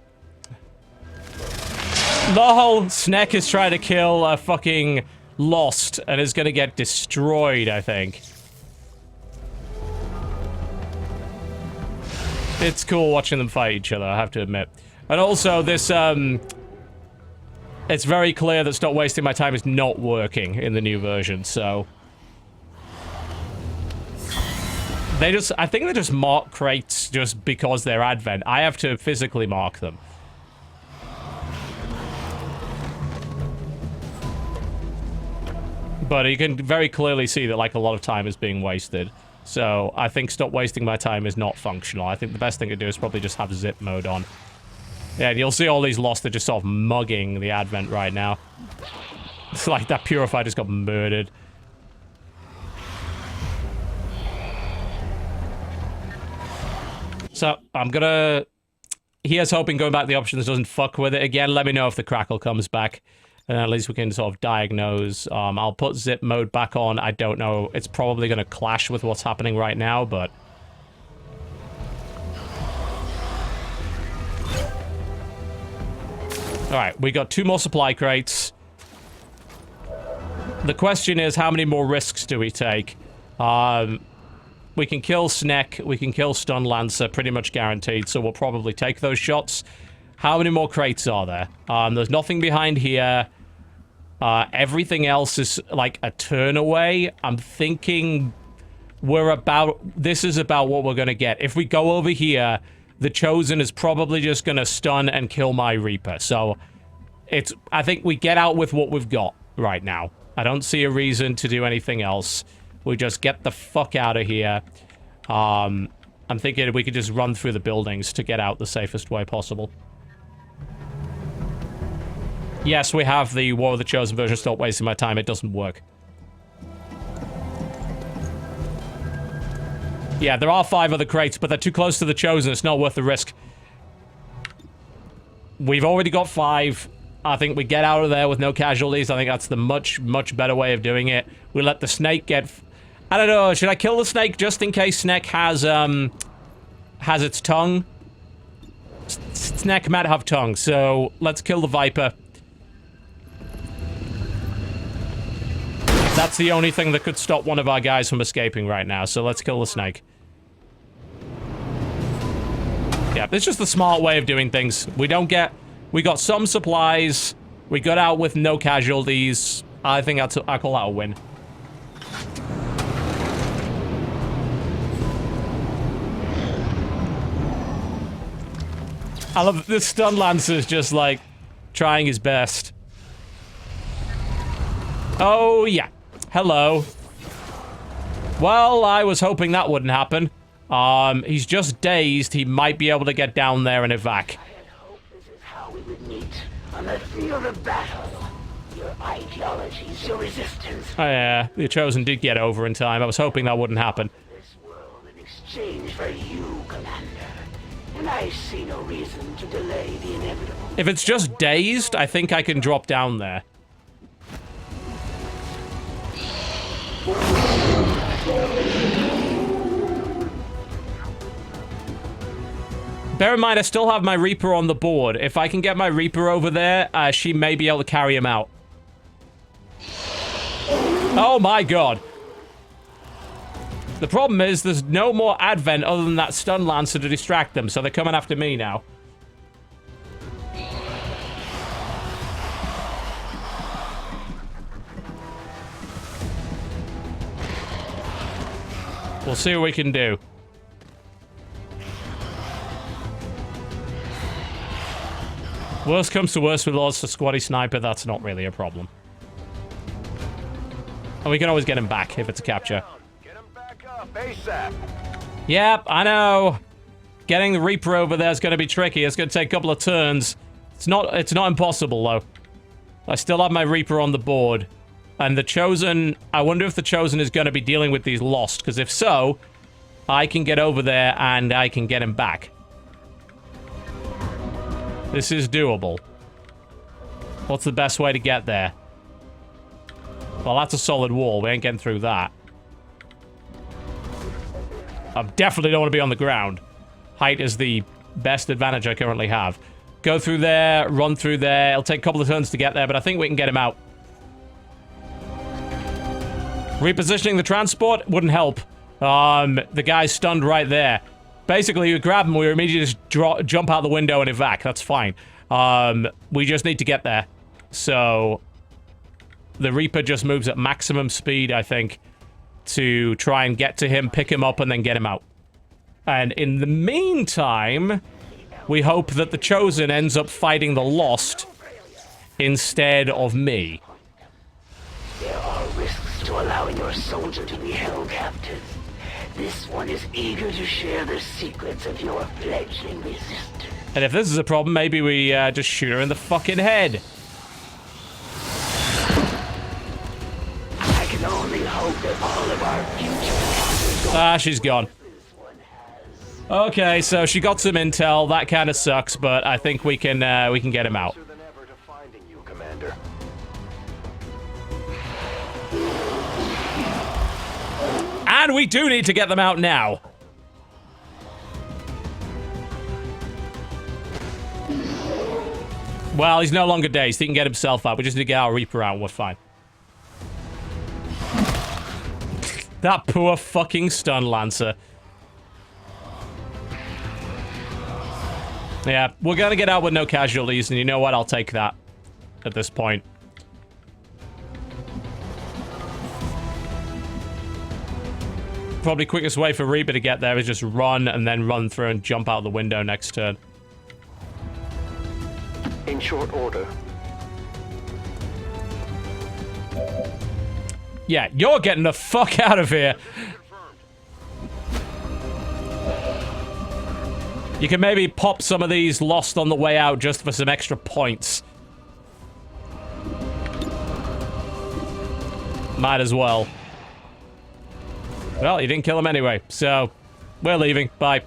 The whole Sneck is trying to kill a fucking Lost and is gonna get destroyed, I think. It's cool watching them fight each other, I have to admit. And also, this, it's very clear that Stop Wasting My Time is not working in the new version, so... I think they just mark crates just because they're Advent. I have to physically mark them. But you can very clearly see that, like, a lot of time is being wasted. So, I think Stop Wasting My Time is not functional. I think the best thing to do is probably just have zip mode on. Yeah, and you'll see all these Lost that are just sort of mugging the Advent right now. It's like that Purifier just got murdered. So, I'm gonna... Here's hoping going back to the options doesn't fuck with it again. Let me know if the crackle comes back. And at least we can sort of diagnose. I'll put zip mode back on. I don't know. It's probably going to clash with what's happening right now, but... Alright, we got 2 more supply crates. The question is, how many more risks do we take? We can kill Sneck, we can kill Stun Lancer, pretty much guaranteed, so we'll probably take those shots. How many more crates are there? There's nothing behind here. Everything else is like a turn away. I'm thinking this is about what we're gonna get. If we go over here, the Chosen is probably just gonna stun and kill my Reaper. So, I think we get out with what we've got right now. I don't see a reason to do anything else. We just get the fuck out of here. I'm thinking we could just run through the buildings to get out the safest way possible. Yes, we have the War of the Chosen version. Stop wasting my time. It doesn't work. Yeah, there are 5 other crates, but they're too close to the Chosen. It's not worth the risk. We've already got 5. I think we get out of there with no casualties. I think that's the much, much better way of doing it. We let the snake get... I don't know. Should I kill the snake just in case Snake has its tongue? Snake might have tongue, so let's kill the Viper. That's the only thing that could stop one of our guys from escaping right now, so let's kill the snake. Yeah, it's just the smart way of doing things. We got some supplies, we got out with no casualties. I think I call that a win. I love this Stun Lancer's just like trying his best. Oh yeah. Hello. Well, I was hoping that wouldn't happen. He's just dazed. He might be able to get down there and evac. I had hoped this is how we would meet on the field of battle. Your ideologies, your resistance. Oh yeah, the Chosen did get over in time. I was hoping that wouldn't happen. This world in exchange for you, Commander. And I see no reason to delay the inevitable. If it's just dazed, I think I can drop down there. Bear in mind, I still have my Reaper on the board. If I can get my Reaper over there, she may be able to carry him out. Oh my god. The problem is there's no more Advent other than that stun lancer to distract them, so they're coming after me now. We'll see what we can do. Worst comes to worst with lots of squaddy sniper, that's not really a problem. And we can always get him back if it's a capture. Get him back up, ASAP. Yep, I know. Getting the Reaper over there is going to be tricky. It's going to take a couple of turns. It's not impossible, though. I still have my Reaper on the board. And the Chosen... I wonder if the Chosen is going to be dealing with these Lost, because if so, I can get over there and I can get him back. This is doable. What's the best way to get there? Well, that's a solid wall. We ain't getting through that. I definitely don't want to be on the ground. Height is the best advantage I currently have. Go through there, run through there. It'll take a couple of turns to get there, but I think we can get him out. Repositioning the transport wouldn't help. The guy's stunned right there. Basically, you grab him, we immediately just jump out the window and evac. That's fine. We just need to get there. So... the Reaper just moves at maximum speed, I think, to try and get to him, pick him up, and then get him out. And in the meantime, we hope that the Chosen ends up fighting the Lost instead of me. There are risks to allowing your soldier to be held captive. This one is eager to share the secrets of your fledgling resistance. And if this is a problem, maybe we just shoot her in the fucking head. I can only hope that all of our future... Ah, she's gone. Okay, so she got some intel. That kind of sucks, but I think we can get him out. And we do need to get them out now. Well, he's no longer dazed. He can get himself out. We just need to get our Reaper out and we're fine. That poor fucking stun lancer. Yeah, we're gonna get out with no casualties, and you know what? I'll take that at this point. Probably quickest way for Reaper to get there is just run and then run through and jump out the window next turn. In short order. Yeah, you're getting the fuck out of here. You can maybe pop some of these Lost on the way out just for some extra points. Might as well. Well, you didn't kill him anyway, so we're leaving. Bye.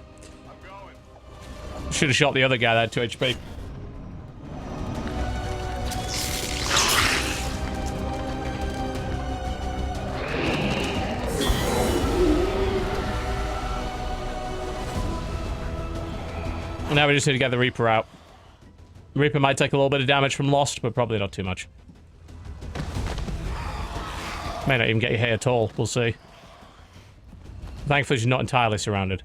Should have shot the other guy that had 2 HP. Now we just need to get the Reaper out. Reaper might take a little bit of damage from Lost, but probably not too much. May not even get you hit at all. We'll see. Thankfully, she's not entirely surrounded.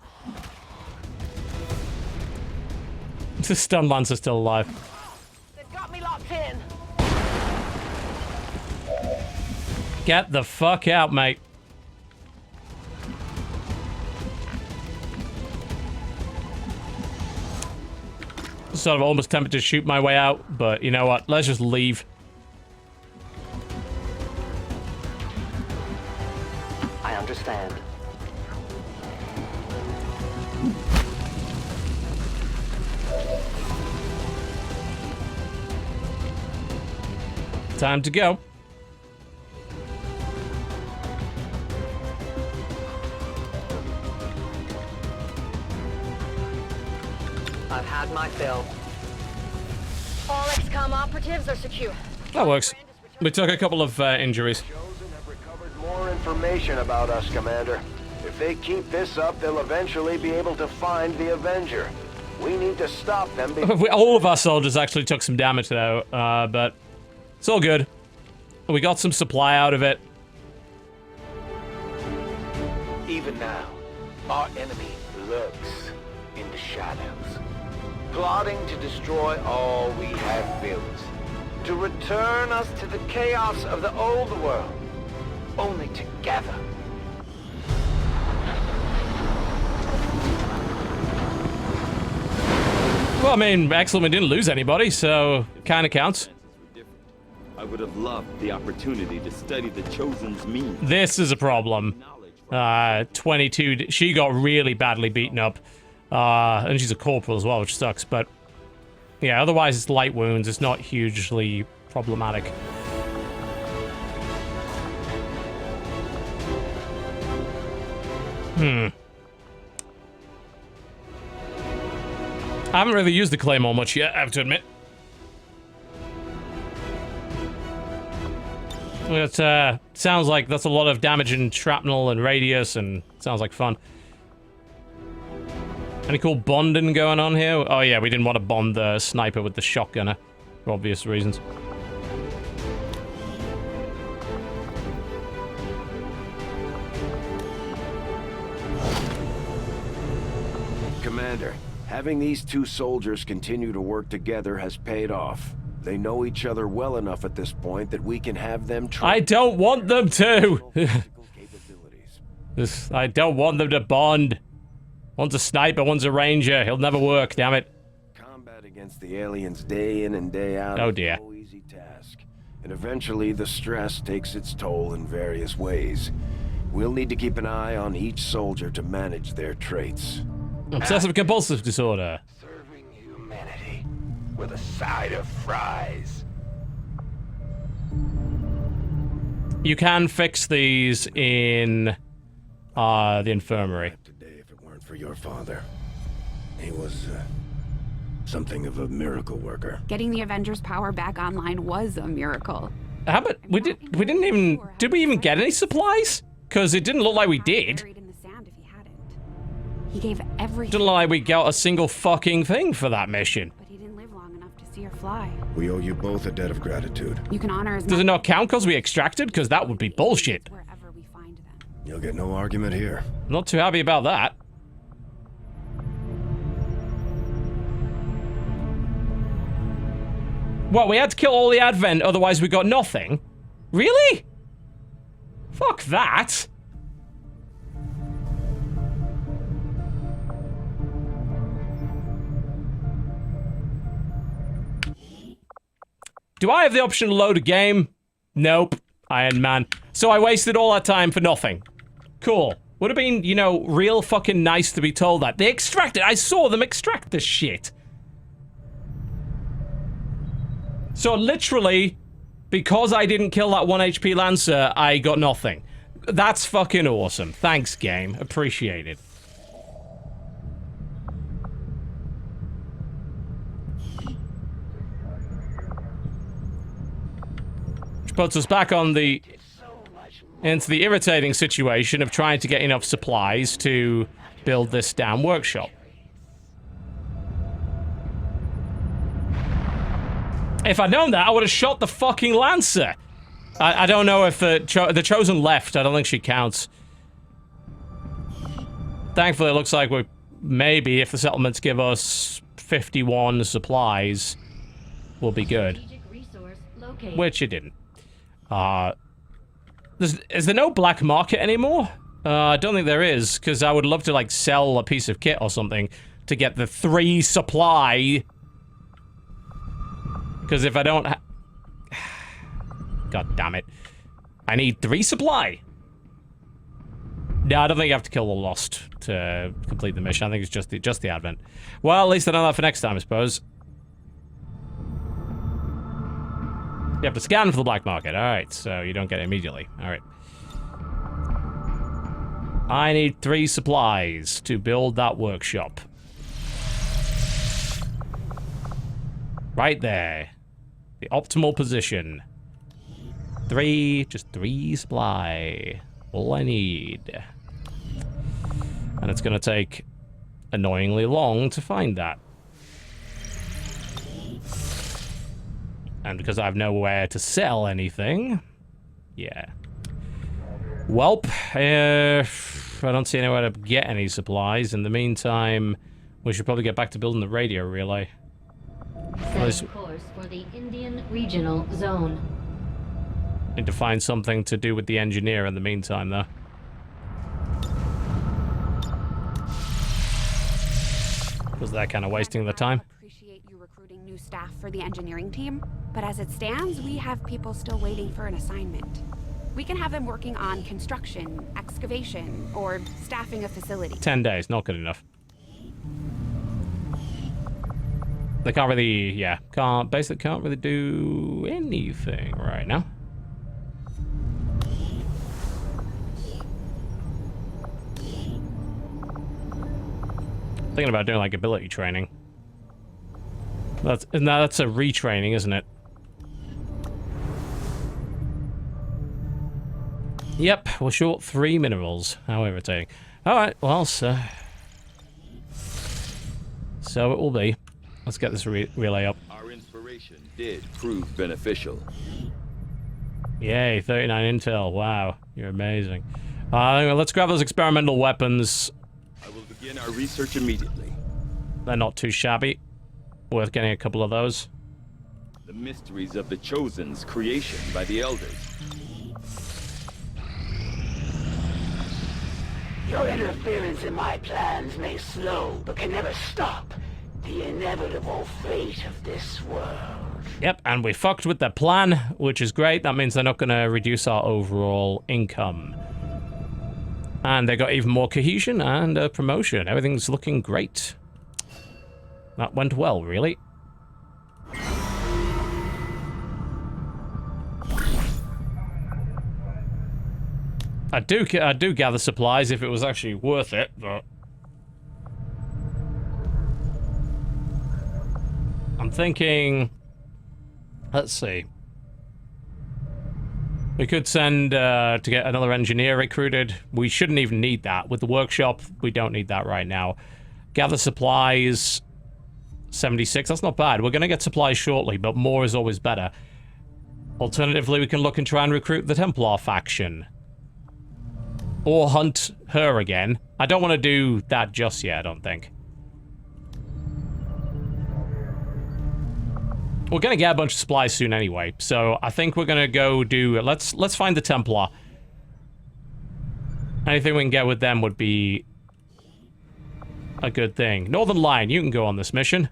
The stun lancer's still alive. They've got me locked in. Get the fuck out, mate. Sort of almost tempted to shoot my way out, but you know what? Let's just leave. I understand. Time to go. I've had my fill. All XCOM operatives are secure. That works. We took a couple of injuries. Chosen have recovered more information about us, Commander. If they keep this up, they'll eventually be able to find the Avenger. We need to stop them before... All of our soldiers actually took some damage though, but it's all good. We got some supply out of it. now, our enemy lurks in the shadows, plotting to destroy all we have built, to return us to the chaos of the old world. Only together. Well, I mean, excellent, we didn't lose anybody, so kind of counts. I would have loved the opportunity to study the Chosen's means. This is a problem. 22, she got really badly beaten up. And she's a corporal as well, which sucks, but yeah, otherwise it's light wounds, it's not hugely problematic. I haven't really used the Claymore much yet, I have to admit. It sounds like that's a lot of damage and shrapnel and radius, and sounds like fun. Any cool bonding going on here? Oh yeah, we didn't want to bond the sniper with the shotgunner, for obvious reasons. Commander, having these two soldiers continue to work together has paid off. They know each other well enough at this point that we can have them I don't want them to! I don't want them to bond. One's a sniper, one's a ranger. He'll never work, damn it. Combat against the aliens day in and day out oh dear. is no easy task. And eventually the stress takes its toll in various ways. We'll need to keep an eye on each soldier to manage their traits. Obsessive compulsive disorder. Serving humanity with a side of fries. You can fix these in the infirmary. Today, if it weren't for your father, he was something of a miracle worker. Getting the Avengers' power back online was a miracle. How about we didn't even get any supplies? Because it didn't look like we did. He gave everything. Didn't look like we got a single fucking thing for that mission. But he didn't live long enough to see her fly. We owe you both a debt of gratitude. You can honor his. Does it not count because we extracted? Because that would be bullshit. Wherever we find them. You'll get no argument here. Not too happy about that. Well, we had to kill all the Advent, otherwise we got nothing. Really? Fuck that. Do I have the option to load a game? Nope. Iron Man. So I wasted all that time for nothing. Cool. Would have been, you know, real fucking nice to be told that. They extracted. I saw them extract this shit. So literally, because I didn't kill that 1 HP Lancer, I got nothing. That's fucking awesome. Thanks, game. Appreciate it. Which puts us back on into the irritating situation of trying to get enough supplies to build this damn workshop. If I'd known that, I would have shot the fucking Lancer. I don't know if the Chosen left. I don't think she counts. Thankfully, it looks like we maybe, if the settlements give us 51 supplies, we'll be good. Which it didn't. Is there no black market anymore? I don't think there is, because I would love to, like, sell a piece of kit or something to get the 3 supply. Because if I don't God damn it. I need 3 supply. No, I don't think you have to kill the Lost to complete the mission. I think it's just the Advent. Well, at least I know that for next time, I suppose. You have to scan for the black market. Alright, so you don't get it immediately. Alright. I need 3 supplies to build that workshop. Right there. The optimal position. 3, just 3 supply. All I need. And it's gonna take annoyingly long to find that. And because I have nowhere to sell anything, yeah. Welp, I don't see anywhere to get any supplies. In the meantime, we should probably get back to building the radio relay. Setting course for the Indian Regional Zone. Need to find something to do with the engineer in the meantime, though. Because they're kind of wasting the time. I appreciate you recruiting new staff for the engineering team, but as it stands, we have people still waiting for an assignment. We can have them working on construction, excavation, or staffing a facility. 10 days, not good enough. They can't really, yeah, basically can't really do anything right now. Thinking about doing like ability training. That's a retraining, isn't it? Yep, we're short 3 minerals. How irritating. Alright, well, so it will be. Let's get this relay up. Our inspiration did prove beneficial. Yay, 39 intel. Wow, you're amazing. Let's grab those experimental weapons. I will begin our research immediately. They're not too shabby. Worth getting a couple of those. The mysteries of the Chosen's creation by the Elders. Your interference in my plans may slow, but can never stop the inevitable fate of this world. Yep, and we fucked with their plan, which is great. That means they're not going to reduce our overall income. And they got even more cohesion and a promotion. Everything's looking great. That went well, really. I do gather supplies if it was actually worth it, but I'm thinking, let's see. We could send to get another engineer recruited. We shouldn't even need that. With the workshop, we don't need that right now. Gather supplies, 76. That's not bad. We're going to get supplies shortly, but more is always better. Alternatively, we can look and try and recruit the Templar faction. Or hunt her again. I don't want to do that just yet, I don't think. We're going to get a bunch of supplies soon anyway, so I think we're going to go do... Let's find the Templar. Anything we can get with them would be a good thing. Northern Line, you can go on this mission.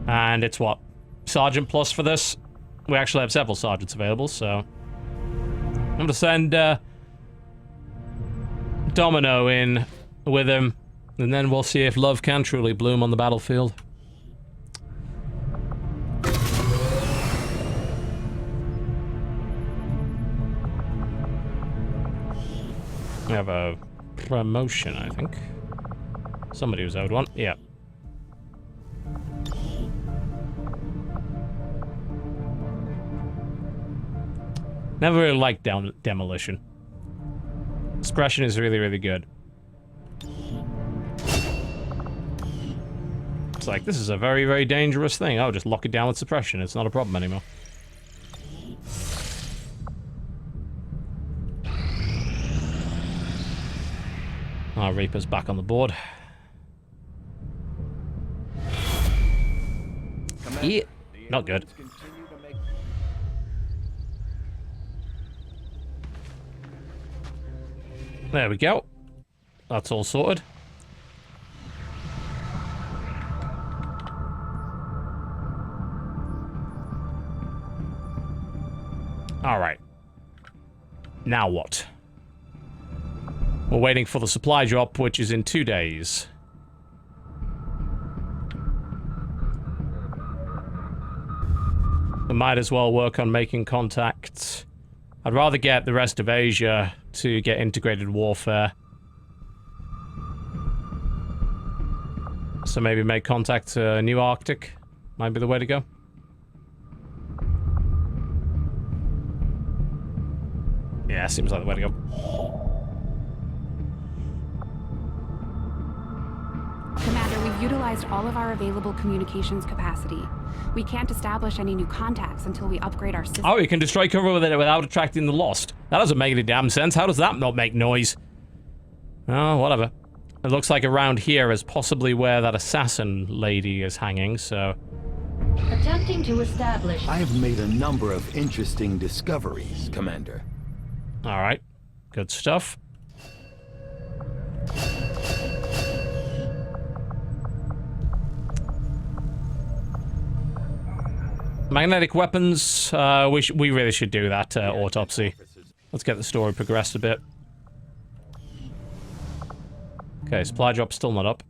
And it's what? Sergeant Plus for this? We actually have several sergeants available, so... I'm going to send Domino in with him, and then we'll see if love can truly bloom on the battlefield. We have a promotion, I think. Somebody was owed one. Yeah. Never really liked demolition. Suppression is really, really good. It's like, this is a very, very dangerous thing. I'll just lock it down with suppression. It's not a problem anymore. Our Reaper's back on the board. Yeah, not good. There we go. That's all sorted. All right. Now what? We're waiting for the supply drop, which is in 2 days. We might as well work on making contact. I'd rather get the rest of Asia to get integrated warfare. So maybe make contact to New Arctic. Might be the way to go. Yeah, seems like the way to go. Commander, we've utilized all of our available communications capacity. We can't establish any new contacts until we upgrade our system. Oh, you can destroy cover with it without attracting the Lost. That doesn't make any damn sense. How does that not make noise? Oh, whatever. It looks like around here is possibly where that assassin lady is hanging, so... Attempting to establish... I have made a number of interesting discoveries, Commander. Alright. Good stuff. Magnetic weapons, we really should do that autopsy. Let's get the story progressed a bit. Okay, supply drop's still not up.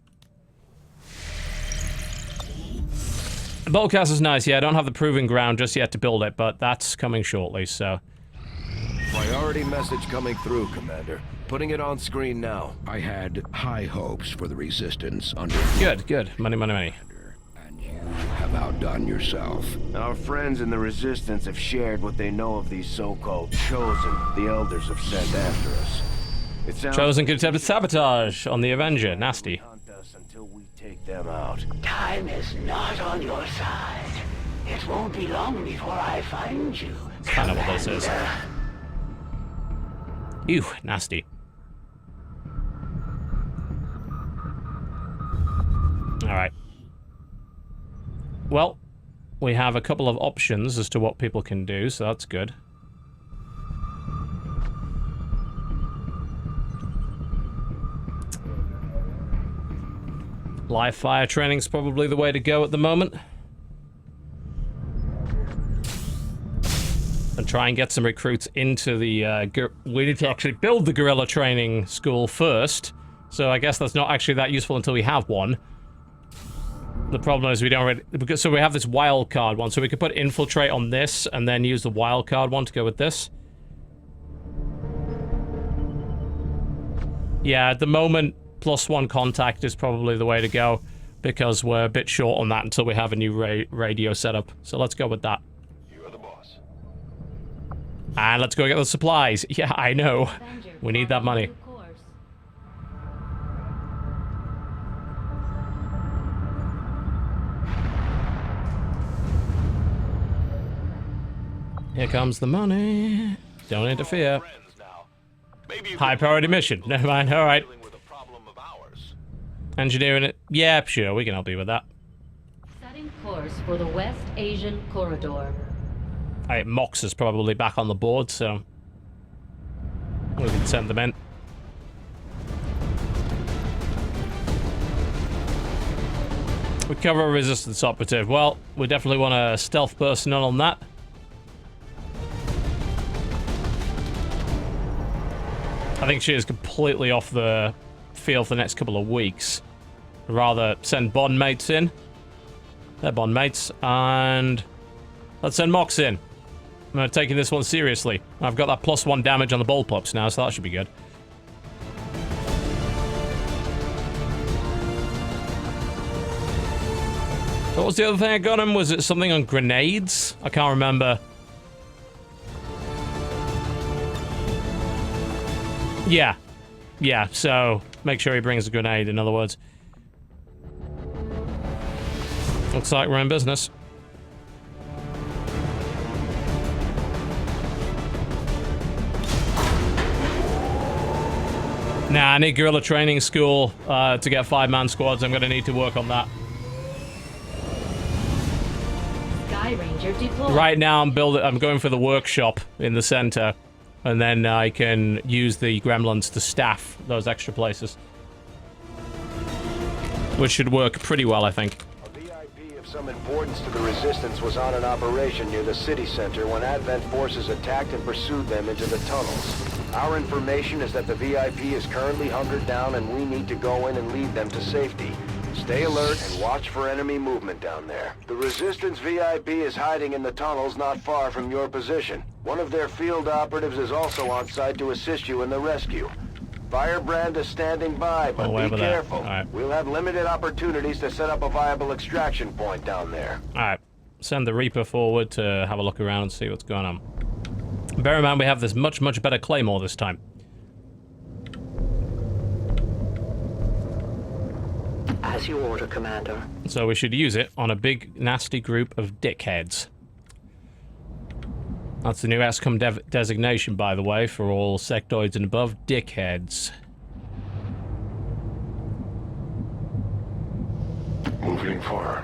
The Boltcast is nice, yeah, I don't have the proving ground just yet to build it, but that's coming shortly, so... Priority message coming through, Commander. Putting it on screen now. I had high hopes for the Resistance under... Good, good. Money, money, money. And you have outdone yourself. Our friends in the Resistance have shared what they know of these so-called Chosen the Elders have sent after us. It sounds Chosen contempted sabotage on the Avenger. Nasty. hunt us until we take them out. Time is not on your side. It won't be long before I find you. That's kind of what this is. Ew, nasty. Alright. Well, we have a couple of options as to what people can do, so that's good. Live fire training's probably the way to go at the moment. And try and get some recruits into the, we need to actually build the guerrilla training school first. So I guess that's not actually that useful until we have one. The problem is we don't really, so we have this wildcard one, so we could put infiltrate on this and then use the wildcard one to go with this. Yeah, at the moment, +1 contact is probably the way to go, because we're a bit short on that until we have a new radio setup. So let's go with that. You are the boss. And let's go get the supplies. Yeah, I know. We need that money. Here comes the money. Don't interfere. High priority mission. Never mind. All right. Engineering it. Yeah, sure. We can help you with that. Setting course for the West Asian Corridor. Alright, Mox is probably back on the board, so we can send them in. We cover a resistance operative. Well, we definitely want a stealth personnel on that. I think she is completely off the field for the next couple of weeks. I'd rather send bond mates in. They're bond mates. And let's send Mox in. I'm taking this one seriously. I've got that +1 damage on the bullpups now, so that should be good. What was the other thing I got him? Was it something on grenades? I can't remember. Yeah. Yeah, so make sure he brings a grenade, in other words. Looks like we're in business. Nah, I need guerrilla training school to get 5-man squads. I'm going to need to work on that. Sky Ranger deployed. Right now, I'm going for the workshop in the center, and then I can use the gremlins to staff those extra places, which should work pretty well, I think. A VIP of some importance to the Resistance was on an operation near the city center when Advent forces attacked and pursued them into the tunnels. Our information is that the VIP is currently hunkered down and we need to go in and lead them to safety. Stay alert and watch for enemy movement down there. The Resistance VIP is hiding in the tunnels not far from your position. One of their field operatives is also on site to assist you in the rescue. Firebrand is standing by, but be careful. Right. We'll have limited opportunities to set up a viable extraction point down there. Alright, send the Reaper forward to have a look around and see what's going on. Bear in mind we have this much, much better Claymore this time. As you order, Commander. So we should use it on a big, nasty group of dickheads. That's the new XCOM designation, by the way, for all sectoids and above. Dickheads. Moving for.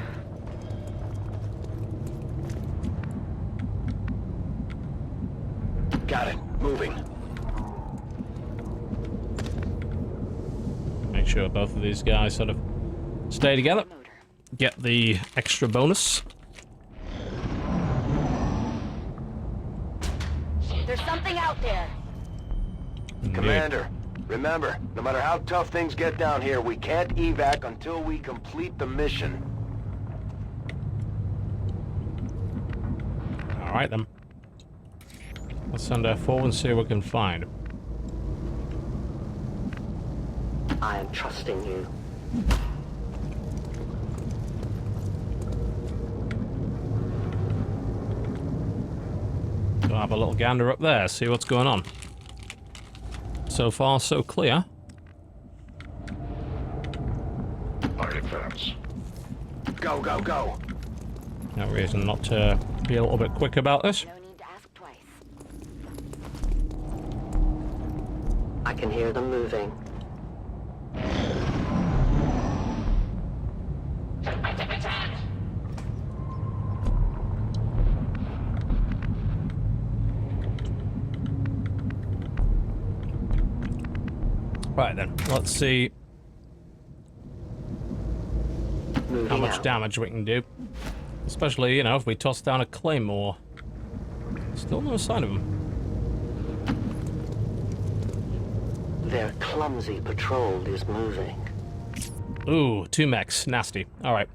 Got it. Moving. Make sure both of these guys sort of stay together. Get the extra bonus. There's something out there. Commander, remember, no matter how tough things get down here, we can't evac until we complete the mission. Alright then. Let's send her forward and see what we can find. I am trusting you. We'll have a little gander up there, see what's going on. So far, so clear. I advance. Go, go, go. No reason not to be a little bit quick about this. No need to ask twice. I can hear them moving. Right then, let's see Moving how much out. damage we can do. Especially, you know, if we toss down a claymore. Still no sign of them. Their clumsy patrol is moving. Ooh, 2 mechs. Nasty. Alright.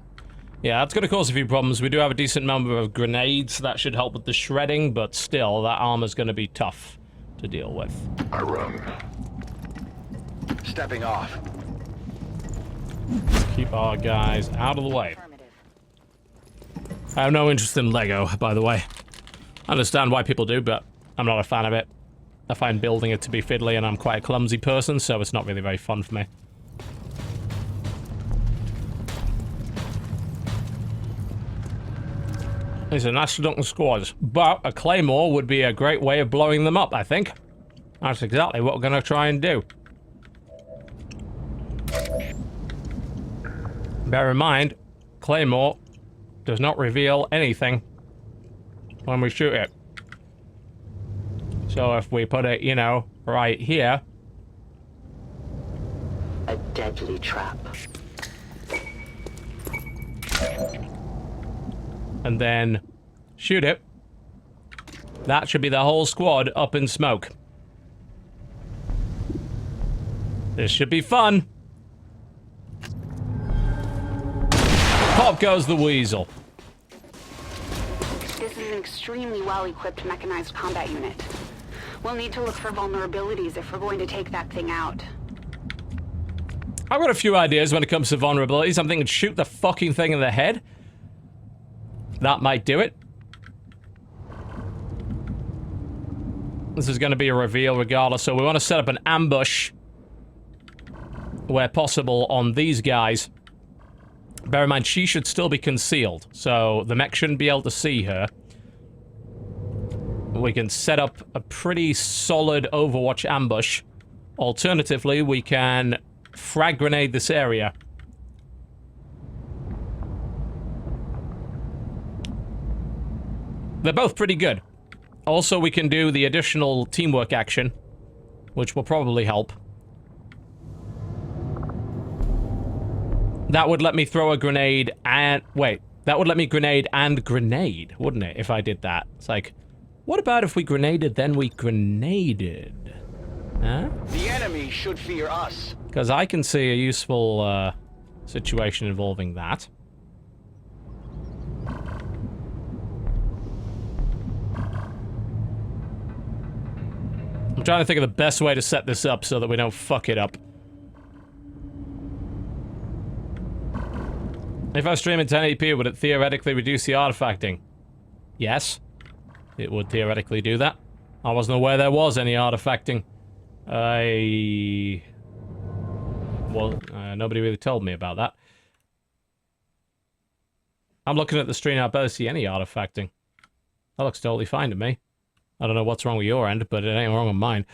Yeah, that's going to cause a few problems. We do have a decent number of grenades. That should help with the shredding, but still, that armor's going to be tough to deal with. I run. Stepping off. Let's keep our guys out of the way. I have no interest in Lego, by the way. I understand why people do, but I'm not a fan of it. I find building it to be fiddly, and I'm quite a clumsy person, so it's not really very fun for me. These are nasty-looking squads, but a claymore would be a great way of blowing them up, I think. That's exactly what we're going to try and do. Bear in mind, claymore does not reveal anything when we shoot it. So if we put it, you know, right here... A deadly trap. And then shoot it, that should be the whole squad up in smoke. This should be fun. Pop goes the weasel. This is an extremely well-equipped mechanized combat unit. We'll need to look for vulnerabilities if we're going to take that thing out. I've got a few ideas when it comes to vulnerabilities. I'm thinking shoot the fucking thing in the head. That might do it. This is going to be a reveal regardless, so we want to set up an ambush where possible on these guys. Bear in mind, she should still be concealed, so the mech shouldn't be able to see her. We can set up a pretty solid Overwatch ambush. Alternatively, we can frag grenade this area. They're both pretty good. Also, we can do the additional teamwork action, which will probably help. That would let me throw a grenade and... Wait, that would let me grenade and grenade, wouldn't it, if I did that? It's like, what about if we grenaded, then we grenaded? Huh? The enemy should fear us. Because I can see a useful situation involving that. I'm trying to think of the best way to set this up so that we don't fuck it up. If I stream in 1080p, would it theoretically reduce the artifacting? Yes. It would theoretically do that. I wasn't aware there was any artifacting. Well, nobody really told me about that. I'm looking at the stream, I barely see any artifacting. That looks totally fine to me. I don't know what's wrong with your end, but it ain't wrong on mine.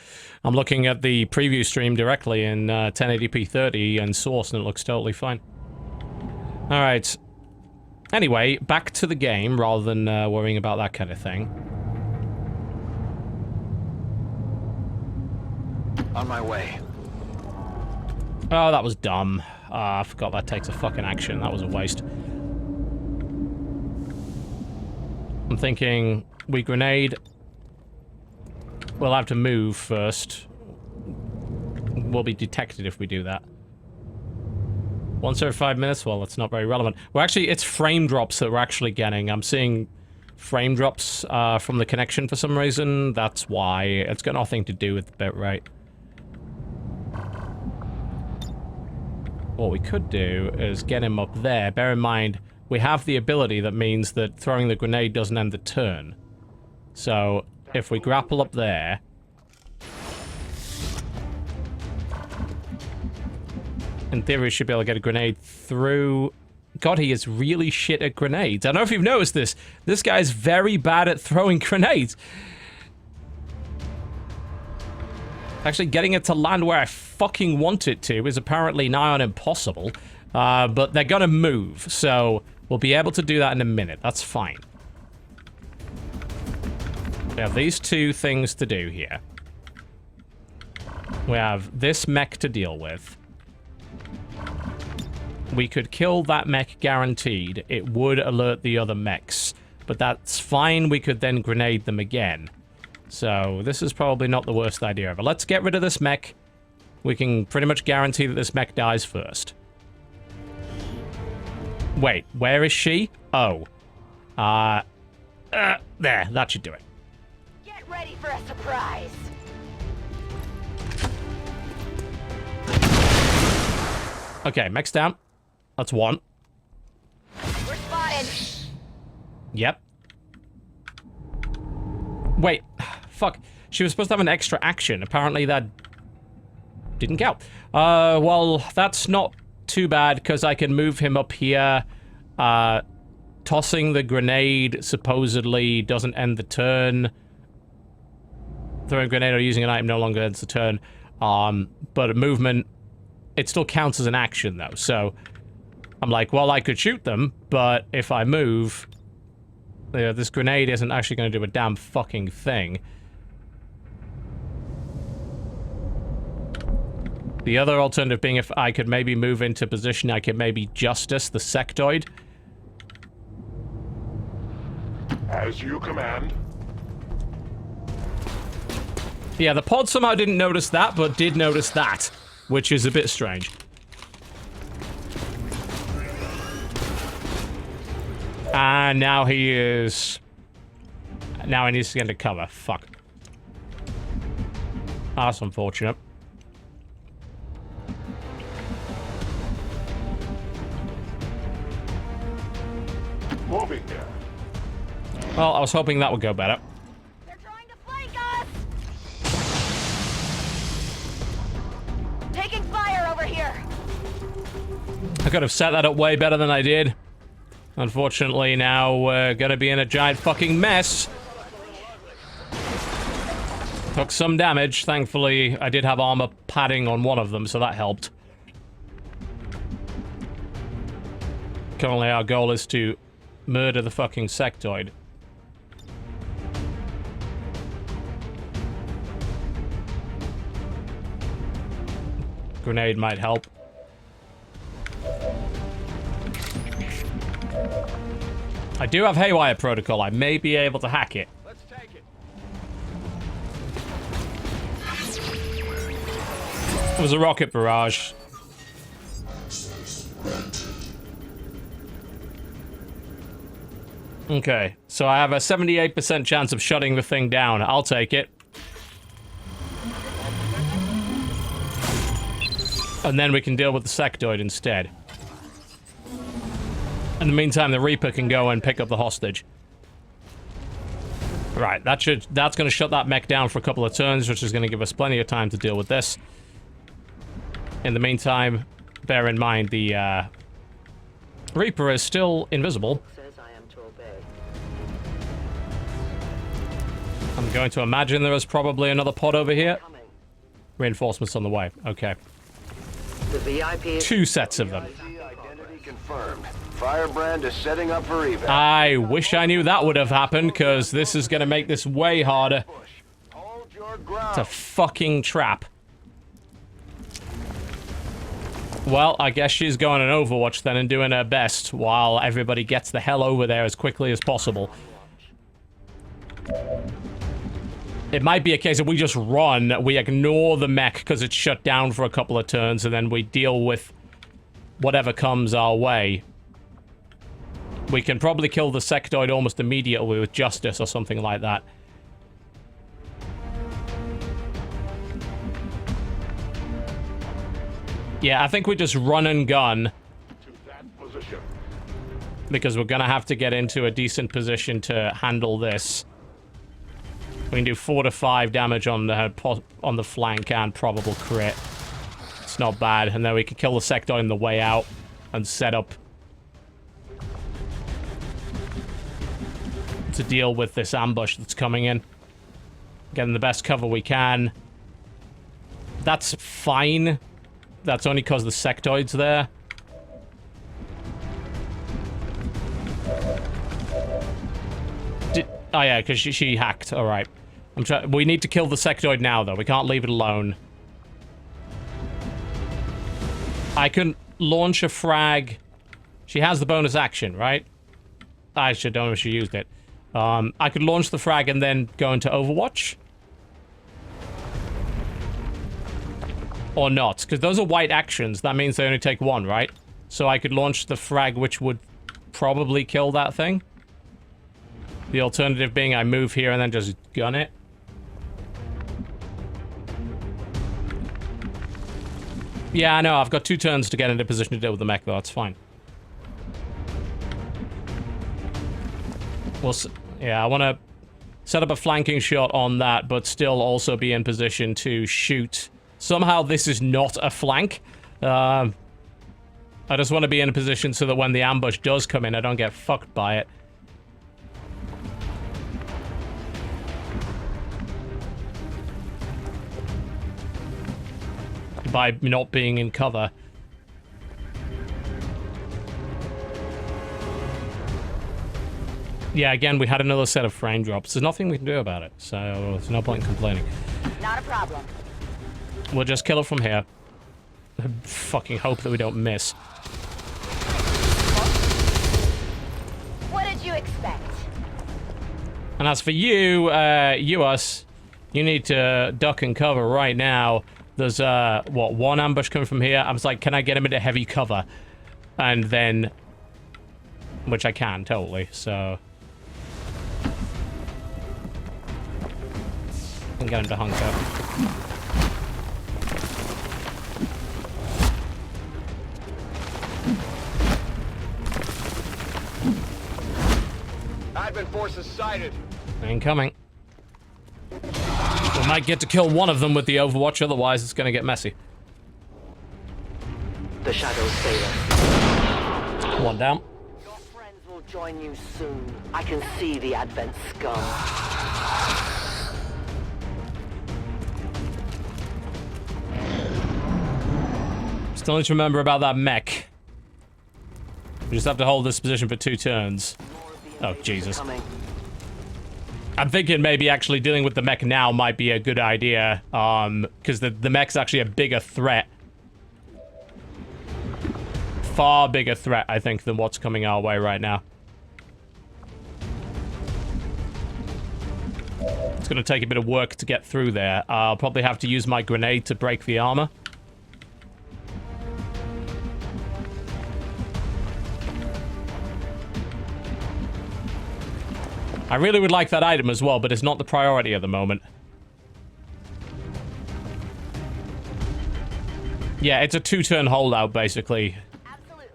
I'm looking at the preview stream directly in 1080p 30 and source, and it looks totally fine. Alright. Anyway, back to the game, rather than worrying about that kind of thing. On my way. Oh, that was dumb. I forgot that takes a fucking action. That was a waste. I'm thinking we grenade. We'll have to move first. We'll be detected if we do that. Once every 5 minutes? Well, that's not very relevant. Well, actually, it's frame drops that we're actually getting. I'm seeing frame drops from the connection for some reason. That's why. It's got nothing to do with the bitrate. What we could do is get him up there. Bear in mind, we have the ability that means that throwing the grenade doesn't end the turn. So, if we grapple up there... in theory, we should be able to get a grenade through... God, he is really shit at grenades. I don't know if you've noticed this. This guy's very bad at throwing grenades. Actually, getting it to land where I fucking want it to is apparently nigh on impossible. But they're gonna move, so we'll be able to do that in a minute. That's fine. We have these two things to do here. We have this mech to deal with. We could kill that mech guaranteed. It would alert the other mechs. But that's fine. We could then grenade them again. So this is probably not the worst idea ever. Let's get rid of this mech. We can pretty much guarantee that this mech dies first. Wait, where is she? Oh. There, that should do it. Get ready for a surprise. Okay, mech's down. That's one. We're spotted. Yep. Wait. Fuck. She was supposed to have an extra action. Apparently that didn't count. Well, that's not too bad, because I can move him up here. Tossing the grenade supposedly doesn't end the turn. Throwing a grenade or using an item no longer ends the turn. But a movement, it still counts as an action, though. So I'm like, well, I could shoot them, but if I move, this grenade isn't actually going to do a damn fucking thing. The other alternative being if I could maybe move into position, I could maybe Justice the sectoid. As you command. Yeah, the pod somehow didn't notice that, but did notice that, which is a bit strange. And now he is... now he needs to get into cover. Fuck. That's unfortunate. Moving there. Well, I was hoping that would go better. They're trying to flank us. Taking fire over here. I could have set that up way better than I did. Unfortunately, now we're gonna be in a giant fucking mess. Took some damage. Thankfully, I did have armor padding on one of them, so that helped. Currently, our goal is to murder the fucking sectoid. Grenade might help. I do have Haywire Protocol. I may be able to hack it. Let's take it. It was a rocket barrage. Okay, so I have a 78% chance of shutting the thing down. I'll take it. And then we can deal with the sectoid instead. In the meantime, the Reaper can go and pick up the hostage. Right, that's going to shut that mech down for a couple of turns, which is going to give us plenty of time to deal with this. In the meantime, bear in mind the Reaper is still invisible. I'm going to imagine there is probably another pod over here. Reinforcements on the way. Okay. The VIP 2 sets of them. Identity confirmed. Firebrand is setting up for evac. I wish I knew that would have happened, because this is going to make this way harder. Hold your ground. It's a fucking trap. Well, I guess she's going on Overwatch then and doing her best while everybody gets the hell over there as quickly as possible. It might be a case of we just run, we ignore the mech because it's shut down for a couple of turns, and then we deal with whatever comes our way. We can probably kill the sectoid almost immediately with Justice or something like that. Yeah, I think we just run and gun. To that position. Because we're gonna have to get into a decent position to handle this. We can do 4 to 5 damage on the flank and probable crit. It's not bad. And then we can kill the sectoid on the way out and set up to deal with this ambush that's coming in. Getting the best cover we can. That's fine. That's only because the sectoid's there. Oh yeah, because she hacked. All right. We need to kill the sectoid now, though. We can't leave it alone. I can launch a frag. She has the bonus action, right? I don't know if she used it. I could launch the frag and then go into Overwatch. Or not, because those are white actions. That means they only take 1, right? So I could launch the frag, which would probably kill that thing. The alternative being I move here and then just gun it. Yeah, I know. I've got 2 turns to get into position to deal with the mech, though. That's fine. Yeah, I want to set up a flanking shot on that, but still also be in position to shoot. Somehow this is not a flank. I just want to be in a position so that when the ambush does come in, I don't get fucked by it. By not being in cover. Yeah, again, we had another set of frame drops. There's nothing we can do about it, so there's no point in complaining. Not a problem. We'll just kill it from here. I fucking hope that we don't miss. What did you expect? And as for you, us, you need to duck and cover right now. There's, what, 1 ambush coming from here? I was like, can I get him into heavy cover? And then... Which I can, totally, so... I can get him to hunker. Advent forces sighted. Incoming. We might get to kill one of them with the Overwatch, otherwise it's gonna get messy. The shadows fail us. 1 down. Your friends will join you soon. I can see the Advent scum. Still need to remember about that mech. We just have to hold this position for 2 turns. Oh, Jesus. I'm thinking maybe actually dealing with the mech now might be a good idea, because the mech's actually a bigger threat. Far bigger threat, I think, than what's coming our way right now. It's going to take a bit of work to get through there. I'll probably have to use my grenade to break the armor. I really would like that item as well, but it's not the priority at the moment. Yeah, it's a 2-turn holdout, basically. Absolutely.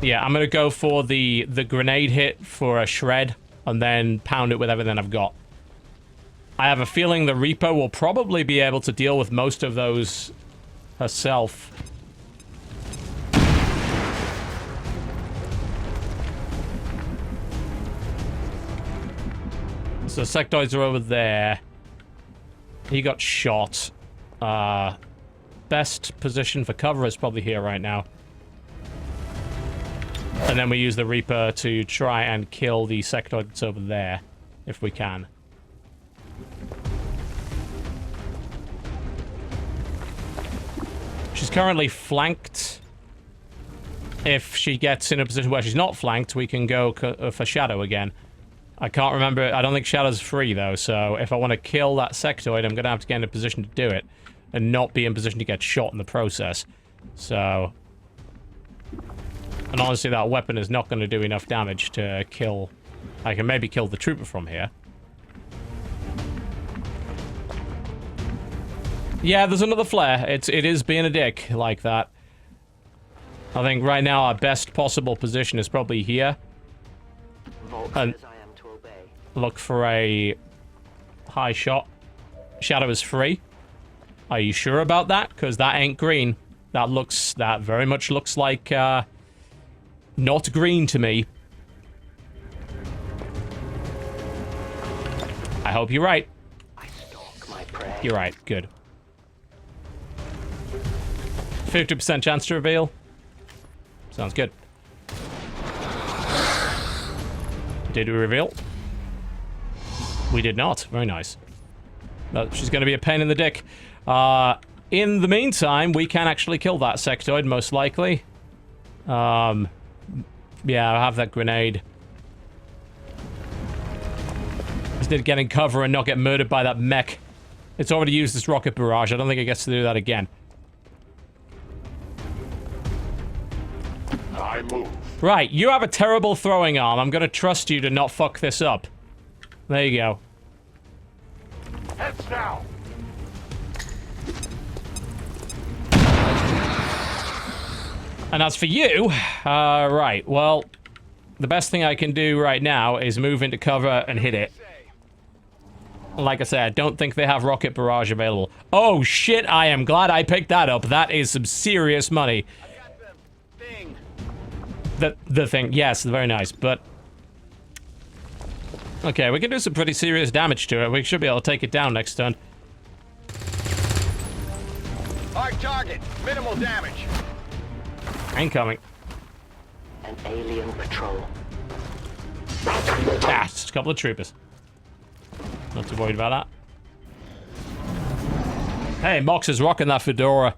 Yeah, I'm gonna go for the grenade hit for a shred, and then pound it with everything I've got. I have a feeling the Reaper will probably be able to deal with most of those herself. So sectoids are over there. He got shot. Best position for cover is probably here right now. And then we use the Reaper to try and kill the sectoid that's over there, if we can. She's currently flanked. If she gets in a position where she's not flanked, we can go for Shadow again. I can't remember. I don't think Shadow's free, though, so if I want to kill that sectoid, I'm going to have to get in a position to do it and not be in position to get shot in the process. So... And honestly, that weapon is not going to do enough damage to kill... I can maybe kill the trooper from here. Yeah, there's another flare. It is being a dick like that. I think right now our best possible position is probably here. And look for a high shot. Shadow is free. Are you sure about that? Because that ain't green. That very much looks like not green to me. I hope you're right. You're right. Good. 50% chance to reveal. Sounds good. Did we reveal? We did not. Very nice. She's going to be a pain in the dick. In the meantime, we can actually kill that sectoid, most likely. Yeah, I'll have that grenade. Just need to get in cover and not get murdered by that mech. It's already used this rocket barrage. I don't think it gets to do that again. I move. Right, you have a terrible throwing arm. I'm gonna trust you to not fuck this up. There you go. Heads now. And as for you, right, well, the best thing I can do right now is move into cover and hit it. Like I said, I don't think they have rocket barrage available. Oh shit, I am glad I picked that up. That is some serious money. The thing, yes, very nice, but... Okay, we can do some pretty serious damage to it. We should be able to take it down next turn. Hard target, minimal damage. Incoming. An alien patrol. Ah, just a couple of troopers. Not too worried about that. Hey, Mox is rocking that fedora.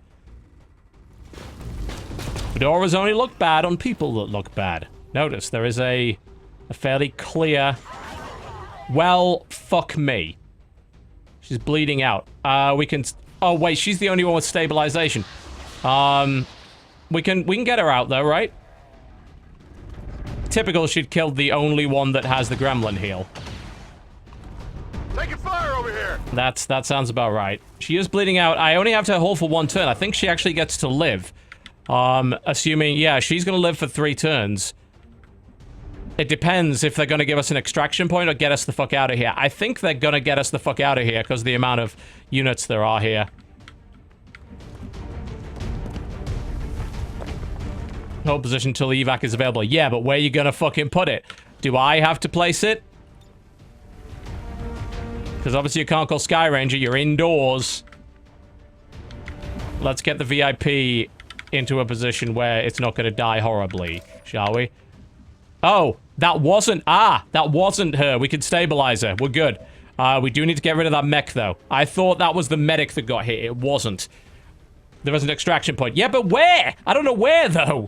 Fedoras only look bad on people that look bad. Notice, there is a fairly clear... Well, fuck me. She's bleeding out. We can... Oh, wait, she's the only one with stabilization. We can get her out, though, right? Typical, she'd killed the only one that has the gremlin heal. Taking fire over here! That sounds about right. She is bleeding out. I only have to hold for one turn. I think she actually gets to live. Assuming, yeah, she's gonna live for 3 turns. It depends if they're gonna give us an extraction point or get us the fuck out of here. I think they're gonna get us the fuck out of here because of the amount of units there are here. Hold position until the evac is available. Yeah, but where are you gonna fucking put it? Do I have to place it? Because obviously you can't call Sky Ranger, you're indoors. Let's get the VIP into a position where it's not going to die horribly, shall we? Oh, that wasn't... Ah, that wasn't her. We can stabilize her. We're good. We do need to get rid of that mech, though. I thought that was the medic that got hit. It wasn't. There was an extraction point. Yeah, but where? I don't know where, though.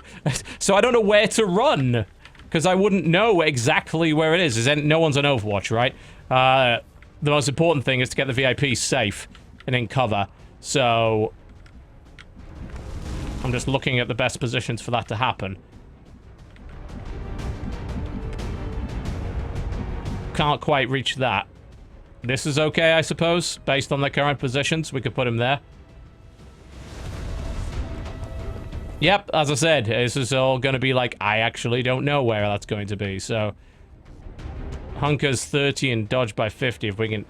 So I don't know where to run. Because I wouldn't know exactly where it is. No one's on Overwatch, right? The most important thing is to get the VIP safe and in cover. So... I'm just looking at the best positions for that to happen. Can't quite reach that. This is okay, I suppose. Based on their current positions, we could put him there. Yep, as I said, this is all going to be like, I actually don't know where that's going to be, so... Hunker's 30 and dodge by 50 if we can...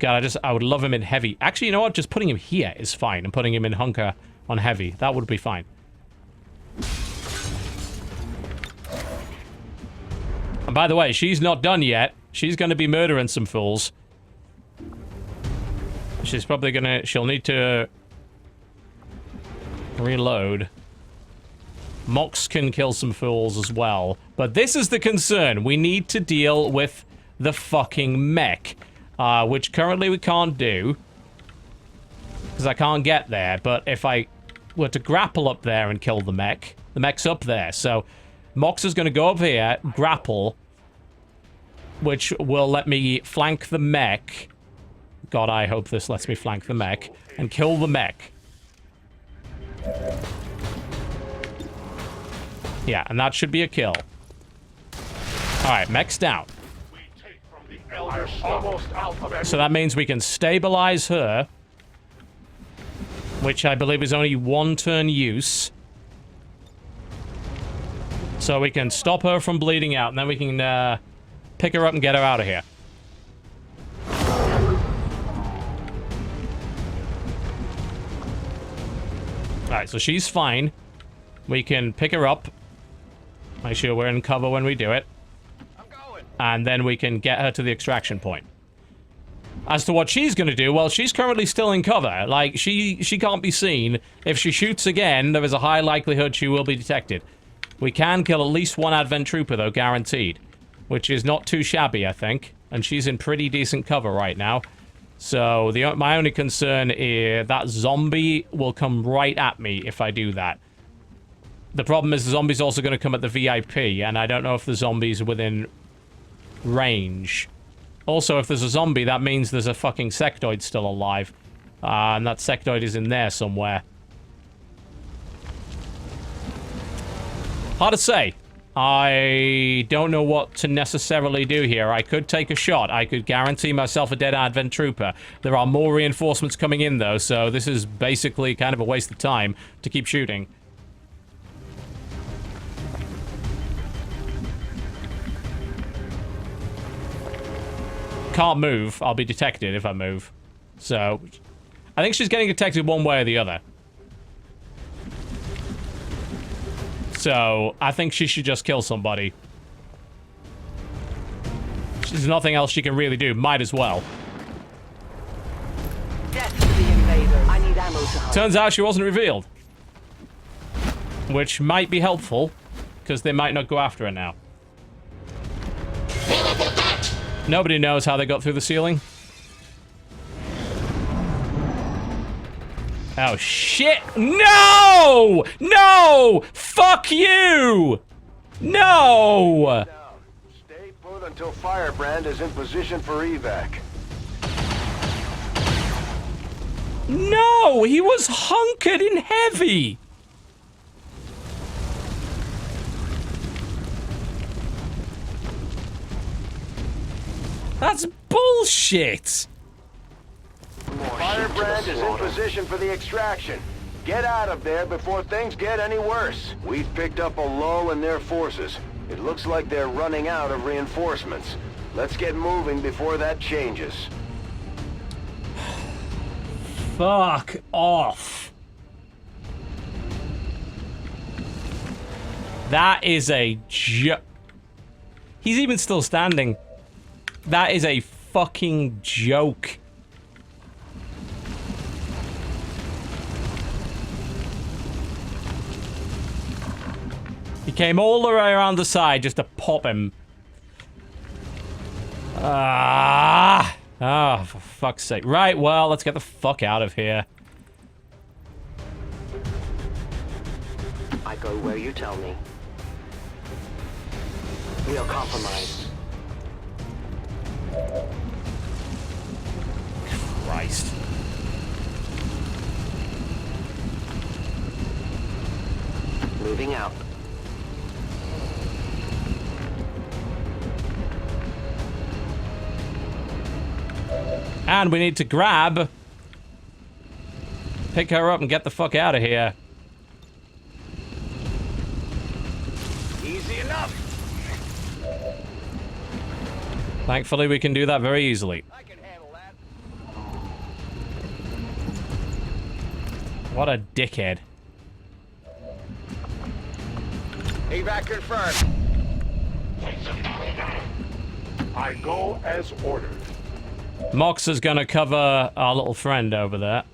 God, I would love him in heavy. Actually, you know what? Just putting him here is fine. And putting him in Hunker on heavy. That would be fine. And by the way, she's not done yet. She's going to be murdering some fools. She's probably going to... She'll need to... reload. Mox can kill some fools as well. But this is the concern. We need to deal with the fucking mech. Which currently we can't do. Because I can't get there. But if I were to grapple up there and kill the mech's up there. So Mox is going to go up here, grapple, which will let me flank the mech. God, I hope this lets me flank the mech and kill the mech. Yeah, and that should be a kill. Alright, mech's down. So that means we can stabilize her, which I believe is only 1 turn use. So we can stop her from bleeding out, and then we can pick her up and get her out of here. Alright, so she's fine. We can pick her up. Make sure we're in cover when we do it. And then we can get her to the extraction point. As to what she's going to do, well, she's currently still in cover. Like, she can't be seen. If she shoots again, there is a high likelihood she will be detected. We can kill at least 1 Advent Trooper, though, guaranteed. Which is not too shabby, I think. And she's in pretty decent cover right now. So, my only concern is that zombie will come right at me if I do that. The problem is the zombie's also going to come at the VIP, and I don't know if the zombie's within range. Also, if there's a zombie, that means there's a fucking sectoid still alive. And that sectoid is in there somewhere. Hard to say. I don't know what to necessarily do here. I could take a shot. I could guarantee myself a dead Advent Trooper. There are more reinforcements coming in, though, so this is basically kind of a waste of time to keep shooting. Can't move. I'll be detected if I move. So, I think she's getting detected one way or the other. So, I think she should just kill somebody. There's nothing else she can really do. Might as well. Death to the invader. I need ammo to hunt. Turns out she wasn't revealed. Which might be helpful, because they might not go after her now. Nobody knows how they got through the ceiling. Oh, shit! No! No! Fuck you! No! Stay put until Firebrand is in position for evac. No! He was hunkered in heavy! That's bullshit! Firebrand is in position for the extraction. Get out of there before things get any worse. We've picked up a lull in their forces. It looks like they're running out of reinforcements. Let's get moving before that changes. Fuck off. That is a joke. He's even still standing. That is a fucking joke. He came all the way around the side just to pop him. Ah! Oh, for fuck's sake. Right, well, let's get the fuck out of here. I go where you tell me. We are compromised. Christ. Moving out. And we need to grab, pick her up and get the fuck out of here. Easy enough. Thankfully, we can do that very easily. I can handle that. What a dickhead. Evac confirmed. I go as ordered. Mox is gonna cover our little friend over there.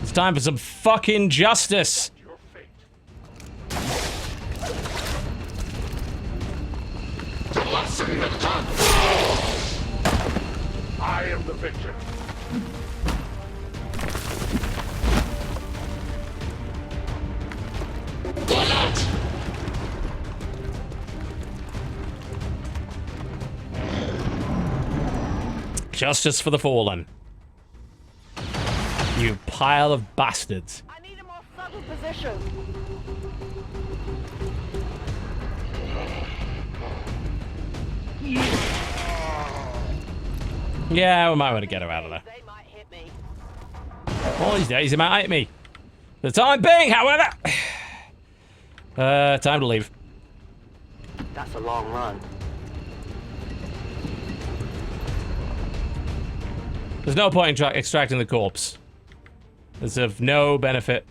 It's time for some fucking justice. Your fate. I am the victor. Justice for the fallen. You pile of bastards. I need a more subtle position. Yeah, we might want to get her out of there. They might hit me. All these days, he might hit me. For the time being, however. Time to leave. That's a long run. There's no point in extracting the corpse. It's of no benefit.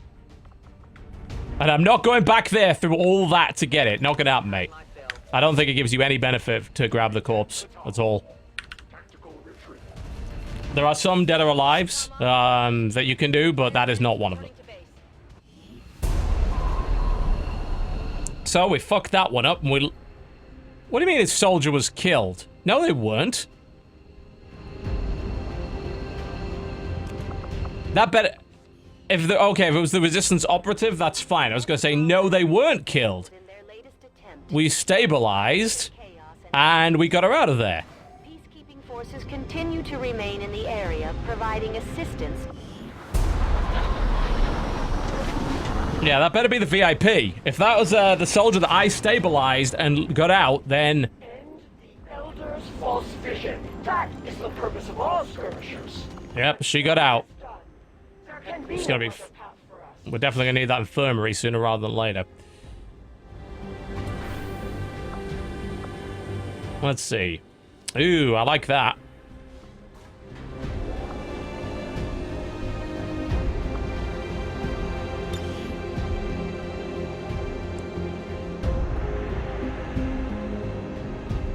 And I'm not going back there through all that to get it. Not gonna happen, mate. I don't think it gives you any benefit to grab the corpse at all. There are some dead or alives that you can do, but that is not one of them. So we fucked that one up, and we... What do you mean his soldier was killed? No, they weren't. That better... If the... Okay, if it was the Resistance operative, that's fine. I was gonna say, no, they weren't killed. We stabilized, and we got her out of there. Peacekeeping forces continue to remain in the area, providing assistance. Yeah, that better be the VIP. If that was the soldier that I stabilized and got out, then... End the Elder's false vision. That is the purpose of all skirmishers. Yep, she got out. There can be It's gonna no be... other path for us. We're definitely gonna need that infirmary sooner rather than later. Let's see. Ooh, I like that.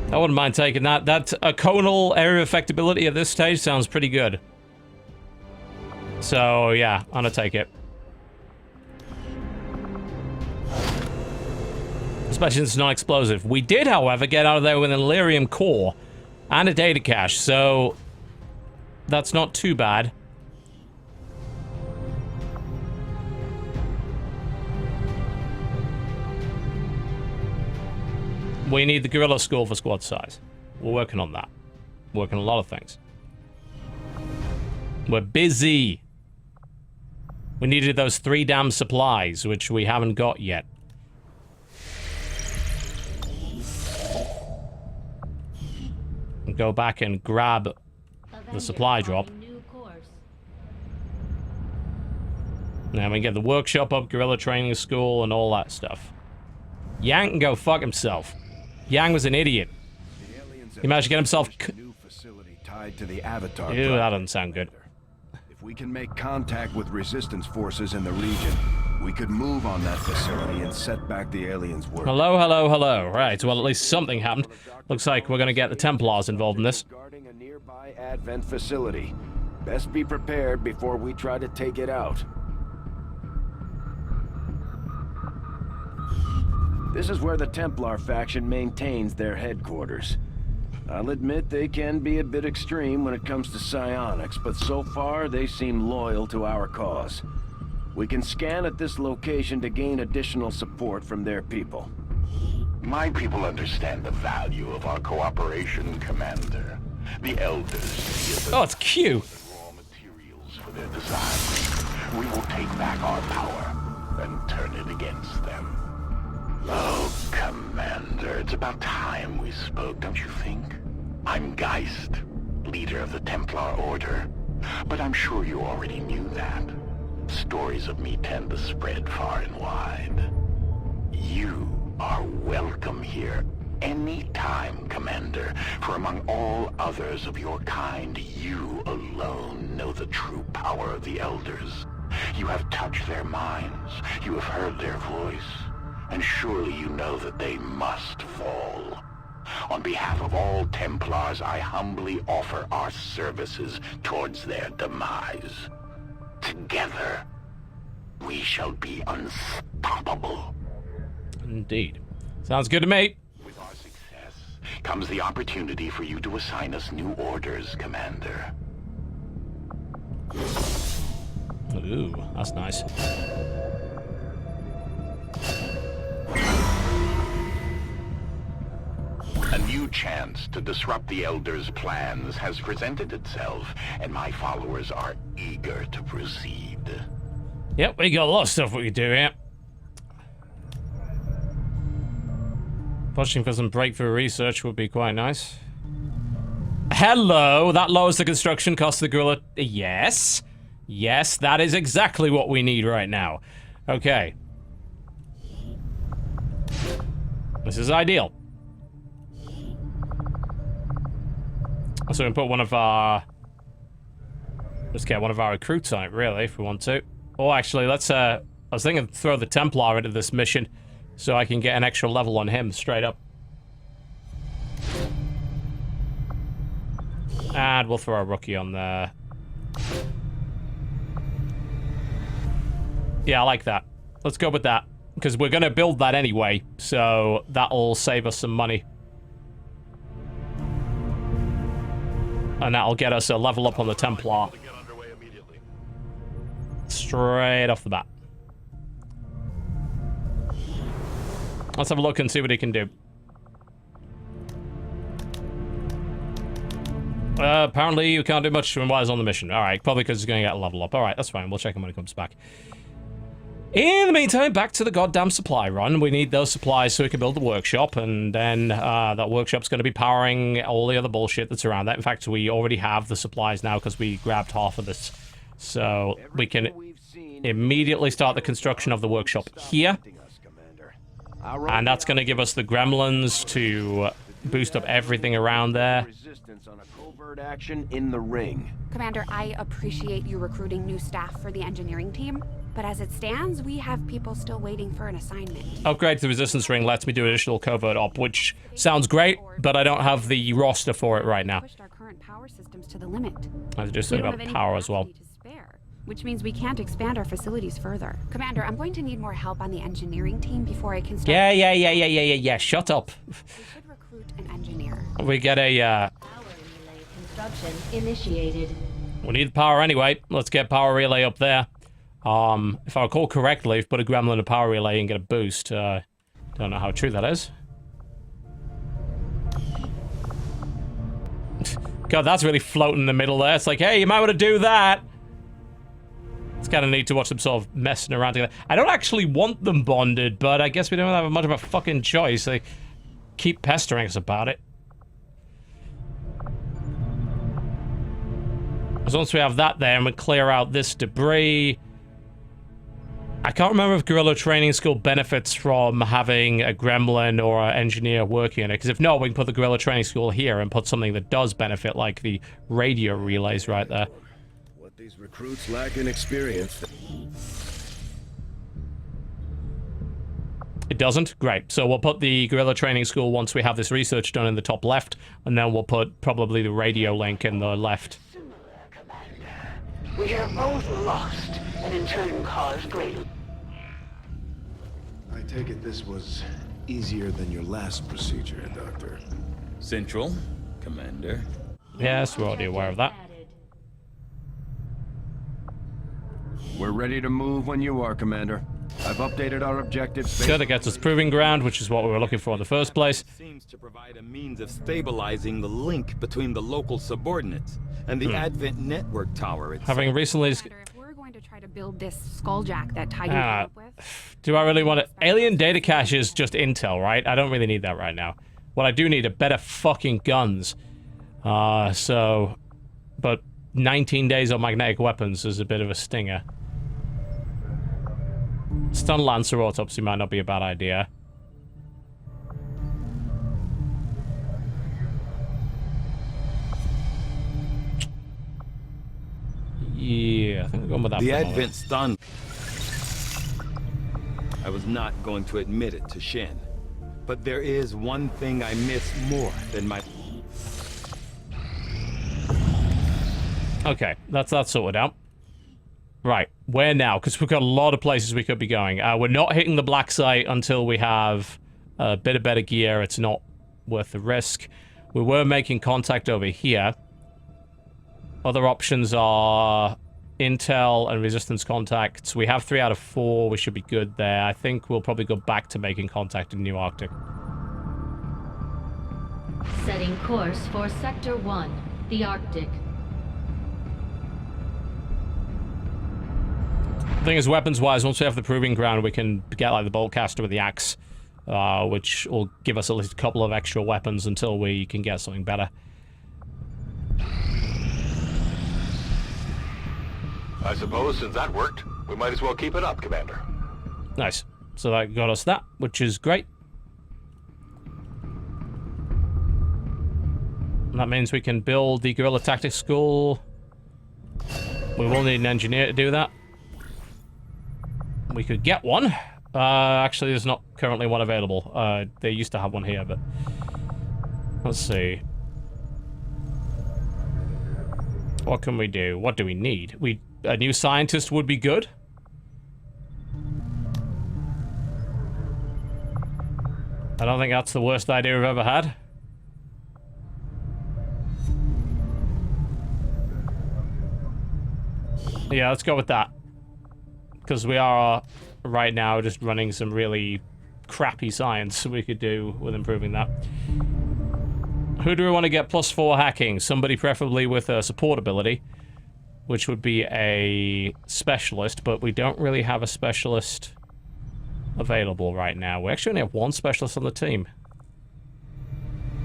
I wouldn't mind taking that. That a conal area of effectability at this stage sounds pretty good. So, yeah, I'm gonna take it. Especially since it's non-explosive. We did, however, get out of there with an Elerium core and a data cache, so that's not too bad. We need the gorilla skull for squad size. We're working on that. Working on a lot of things. We're busy. We needed those 3 damn supplies, which we haven't got yet. Go back and grab the supply drop. Now we can get the workshop up, gorilla training school, and all that stuff. Yang can go fuck himself. Yang was an idiot. He managed to get himself... New facility tied to the Avatar. Ew, that doesn't sound good. If we can make contact with resistance forces in the region, we could move on that facility and set back the aliens' work. Hello, hello, hello. Right, well, at least something happened. Looks like we're gonna get the Templars involved in this. Regarding a nearby Advent facility. Best be prepared before we try to take it out. This is where the Templar faction maintains their headquarters. I'll admit they can be a bit extreme when it comes to psionics, but so far they seem loyal to our cause. We can scan at this location to gain additional support from their people. My people understand the value of our cooperation, Commander. The Elders see it Oh, it's cute. as raw materials for their design. We will take back our power and turn it against them. Oh, Commander, it's about time we spoke, don't you think? I'm Geist, leader of the Templar Order, but I'm sure you already knew that. Stories of me tend to spread far and wide. You are welcome here anytime, Commander, for among all others of your kind, you alone know the true power of the Elders. You have touched their minds, you have heard their voice, and surely you know that they must fall. On behalf of all Templars, I humbly offer our services towards their demise. Together, we shall be unstoppable. Indeed. Sounds good to me. With our success comes the opportunity for you to assign us new orders, Commander. Ooh, that's nice. A new chance to disrupt the Elders' plans has presented itself, and my followers are eager to proceed. Yep, we got a lot of stuff we could do here. Pushing for some breakthrough research would be quite nice. Hello, that lowers the construction cost of the guerrilla. Yes. Yes, that is exactly what we need right now. Okay. This is ideal. So we can put one of our... Let's get one of our recruits on it, really, if we want to. Oh, actually, let's, I was thinking throw the Templar into this mission so I can get an extra level on him, straight up. And we'll throw a rookie on there. Yeah, I like that. Let's go with that. Because we're going to build that anyway, so that'll save us some money. And that'll get us a level up on the Templar. Straight off the bat. Let's have a look and see what he can do. Apparently you can't do much while he's on the mission. Alright, probably because he's going to get a level up. Alright, that's fine. We'll check him when he comes back. In the meantime, back to the goddamn supply run. We need those supplies so we can build the workshop, and then that workshop's going to be powering all the other bullshit that's around that. In fact, we already have the supplies now because we grabbed half of this. So we can immediately start the construction of the workshop here. And that's going to give us the gremlins to boost up everything around there. Resistance on a covert action in the ring. Commander, I appreciate you recruiting new staff for the engineering team, but as it stands, we have people still waiting for an assignment. Upgrade to the resistance ring lets me do additional covert op, which sounds great, but I don't have the roster for it right now. Pushed our current power systems to the limit. I have to do something about power as well. Which means we can't expand our facilities further. Commander, I'm going to need more help on the engineering team before I can start... Yeah, shut up. We should recruit an engineer. We get a, Power relay construction initiated. We need the power anyway. Let's get power relay up there. If I recall correctly, if put a gremlin in a power relay and get a boost. Don't know how true that is. God, that's really floating in the middle there. It's like, hey, you might want to do that. It's kind of neat to watch them sort of messing around together. I don't actually want them bonded, but I guess we don't have much of a fucking choice. They keep pestering us about it. So once we have that there and we clear out this debris... I can't remember if Guerrilla Training School benefits from having a gremlin or an engineer working on it, because if not, we can put the Guerrilla Training School here and put something that does benefit, like the radio relays right there. What these recruits lack in experience. It doesn't? Great. So we'll put the Guerrilla Training School once we have this research done in the top left, and then we'll put probably the radio link in the left. We have both lost and in turn caused great... I take it this was easier than your last procedure, Doctor. Central, Commander. Yes, we're already aware of that. We're ready to move when you are, Commander. I've updated our objectives. Good, that gets us proving ground, which is what we were looking for in the first place. Seems to provide a means of stabilizing the link between the local subordinates and the Advent network tower itself. Having recently... Commander, if we're going to try to build this skulljack that Titan came up with... Do I really want it? Alien data cache is just intel, right? I don't really need that right now. What I do need are better fucking guns. But 19 days on magnetic weapons is a bit of a stinger. Stun Lancer autopsy might not be a bad idea. Yeah, I think we're going with that. The Advent stun. I was not going to admit it to Shen, But there is one thing I miss more than my... Okay, that's that sorted out. Right, where now? Because we've got a lot of places we could be going. We're not hitting the black site until we have a bit of better gear. It's not worth the risk. We were making contact over here. Other options are intel and resistance contacts. We have 3 out of 4. We should be good there. I think we'll probably go back to making contact in New Arctic. Setting course for Sector 1, the Arctic. Thing is, weapons-wise, once we have the proving ground, we can get like the bolt caster with the axe, which will give us at least a couple of extra weapons until we can get something better. I suppose since that worked, we might as well keep it up, Commander. Nice. So that got us that, which is great. And that means we can build the guerrilla tactics school. We will need an engineer to do that. We could get one. Actually, there's not currently one available. They used to have one here, but... Let's see. What can we do? What do we need? A new scientist would be good. I don't think that's the worst idea we've ever had. Yeah, let's go with that. Because we are, right now, just running some really crappy science we could do with improving that. Who do we want to get +4 hacking? Somebody preferably with a support ability, which would be a specialist, but we don't really have a specialist available right now. We actually only have 1 specialist on the team.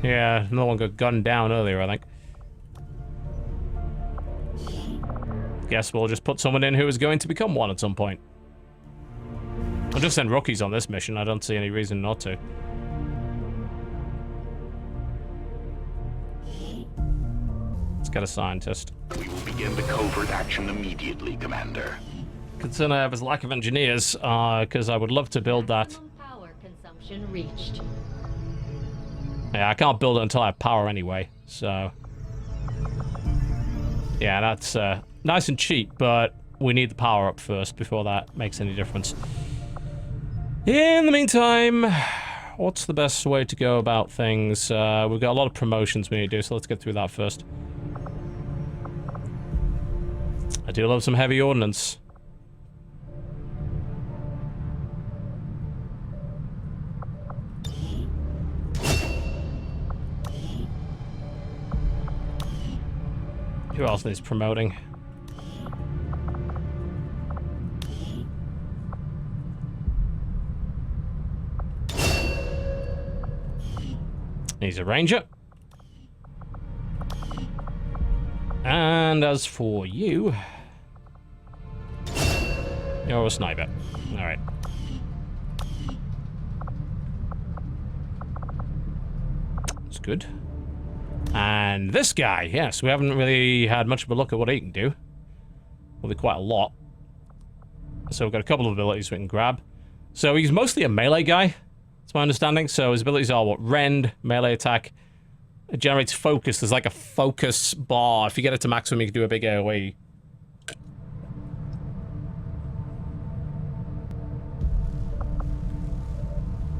Yeah, no one got gunned down earlier, I think. Guess we'll just put someone in who is going to become one at some point. I'll just send rookies on this mission. I don't see any reason not to. Let's get a scientist. We will begin the covert action immediately, Commander. Concern I have is lack of engineers, because I would love to build that. Power consumption reached. Yeah, I can't build it until I have power anyway, so... Yeah, that's nice and cheap, but we need the power up first before that makes any difference. In the meantime, what's the best way to go about things? We've got a lot of promotions we need to do, so let's get through that first. I do love some heavy ordnance. Who else needs promoting? He's a ranger. And as for you, you're a sniper. All right. That's good. And this guy, yes, we haven't really had much of a look at what he can do. Well, quite a lot. So we've got a couple of abilities we can grab. So he's mostly a melee guy, that's my understanding. So his abilities are, what, rend, melee attack. It generates focus. There's like a focus bar. If you get it to maximum, you can do a big AoE.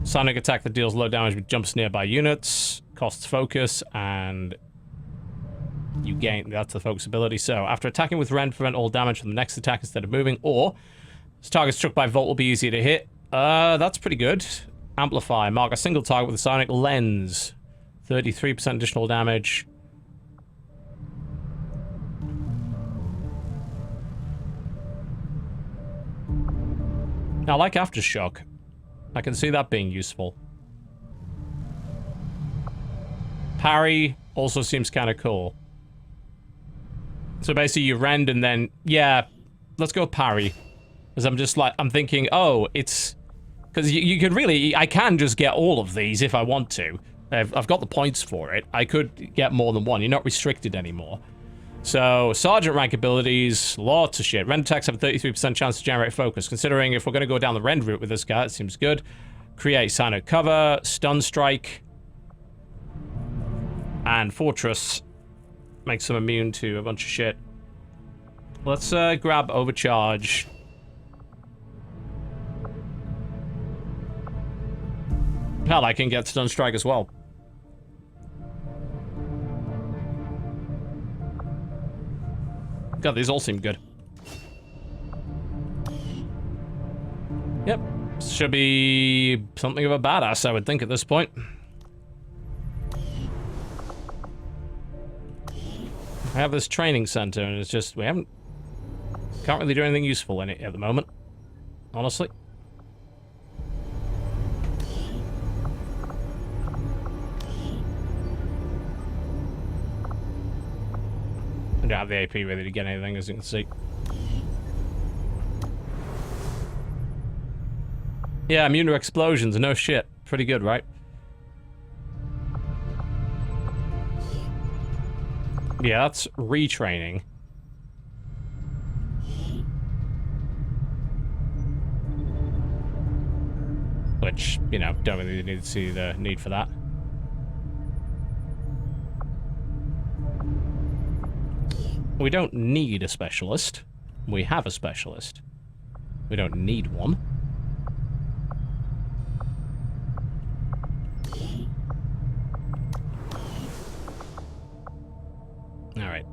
Sonic attack that deals low damage but jumps nearby units. Costs focus, and you gain, that's the focus ability. So after attacking with rend, prevent all damage from the next attack instead of moving, or this target struck by Volt will be easier to hit. That's pretty good. Amplify, mark a single target with a sonic lens. 33% additional damage. Now, I like Aftershock. I can see that being useful. Parry also seems kind of cool. So basically you rend and then, yeah, let's go with parry. Because I'm just like, I'm thinking, oh, it's... Because you could really, I can just get all of these if I want to. I've got the points for it. I could get more than one. You're not restricted anymore. So, sergeant rank abilities, lots of shit. Rend attacks have a 33% chance to generate focus. Considering if we're going to go down the rend route with this guy, it seems good. Create silent cover, stun strike, and fortress. Makes them immune to a bunch of shit. Let's grab overcharge. Hell, I can get stun strike as well. God, these all seem good. Yep. Should be something of a badass, I would think, at this point. I have this training center, and it's just, can't really do anything useful in it at the moment. Honestly. I don't have the AP really to get anything, as you can see. Yeah, immune to explosions, no shit. Pretty good, right? Yeah, that's retraining. Which, you know, don't really need to see the need for that. We don't need a specialist. We have a specialist. We don't need one. Alright.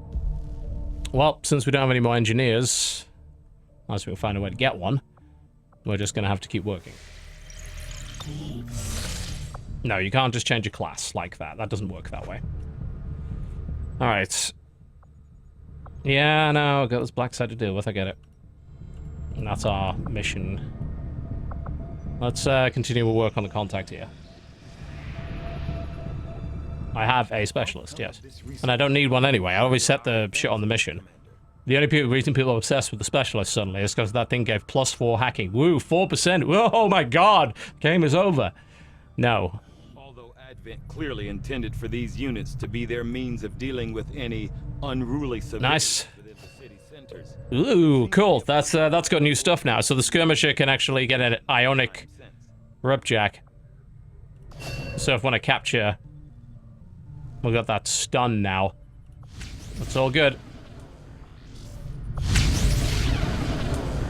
Well, since we don't have any more engineers, unless we can find a way to get one, we're just going to have to keep working. No, you can't just change a class like that. That doesn't work that way. Alright. Yeah, no, I've got this black side to deal with, I get it. And that's our mission. Let's continue to work on the contact here. I have a specialist, yes. And I don't need one anyway. I always set the shit on the mission. The only reason people are obsessed with the specialist suddenly is because that thing gave +4 hacking. Woo, 4%. Whoa, oh my god! Game is over. No. Although Advent clearly intended for these units to be their means of dealing with any unruly civilians within the city centers. Ooh, cool. That's got new stuff now. So the skirmisher can actually get an ionic rupjack. So if we want to capture, we got that stun now. That's all good.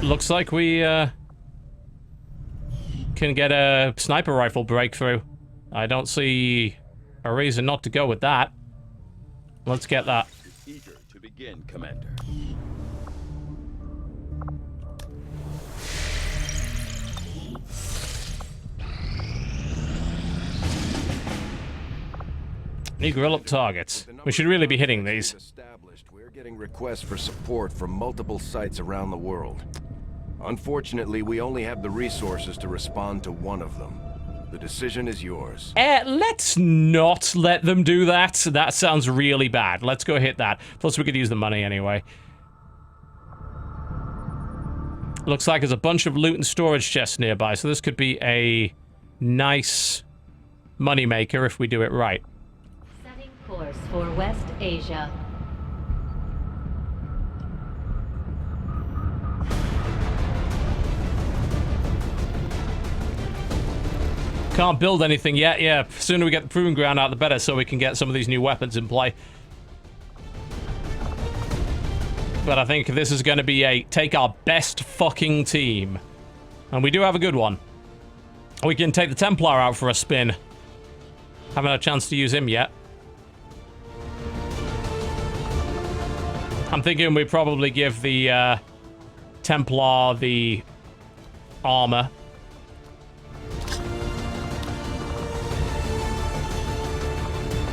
Looks like we can get a sniper rifle breakthrough. I don't see a reason not to go with that. Let's get that. Eager to begin, Commander. Need grill up targets. We should really be hitting these. We're getting requests for support from multiple sites around the world. Unfortunately, we only have the resources to respond to one of them. The decision is yours. Let's not let them do that. That sounds really bad. Let's go hit that. Plus, we could use the money anyway. Looks like there's a bunch of loot and storage chests nearby, so this could be a nice moneymaker if we do it right. Setting course for West Asia. Can't build anything yet. Yeah, the sooner we get the proving ground out, the better, so we can get some of these new weapons in play. But I think this is going to be a take our best fucking team. And we do have a good one. We can take the Templar out for a spin. Haven't had a chance to use him yet. I'm thinking we probably give the Templar the armor.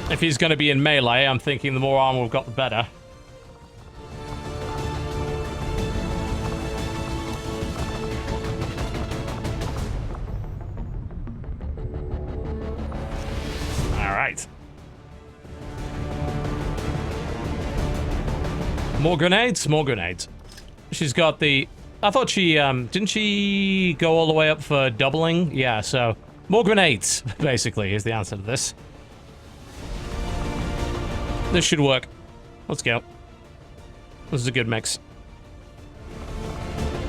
If he's going to be in melee, I'm thinking the more armor we've got, the better. Alright. More grenades? More grenades. She's got the... I thought she, didn't she go all the way up for doubling? Yeah, so... More grenades, basically, is the answer to this. This should work. Let's go. This is a good mix.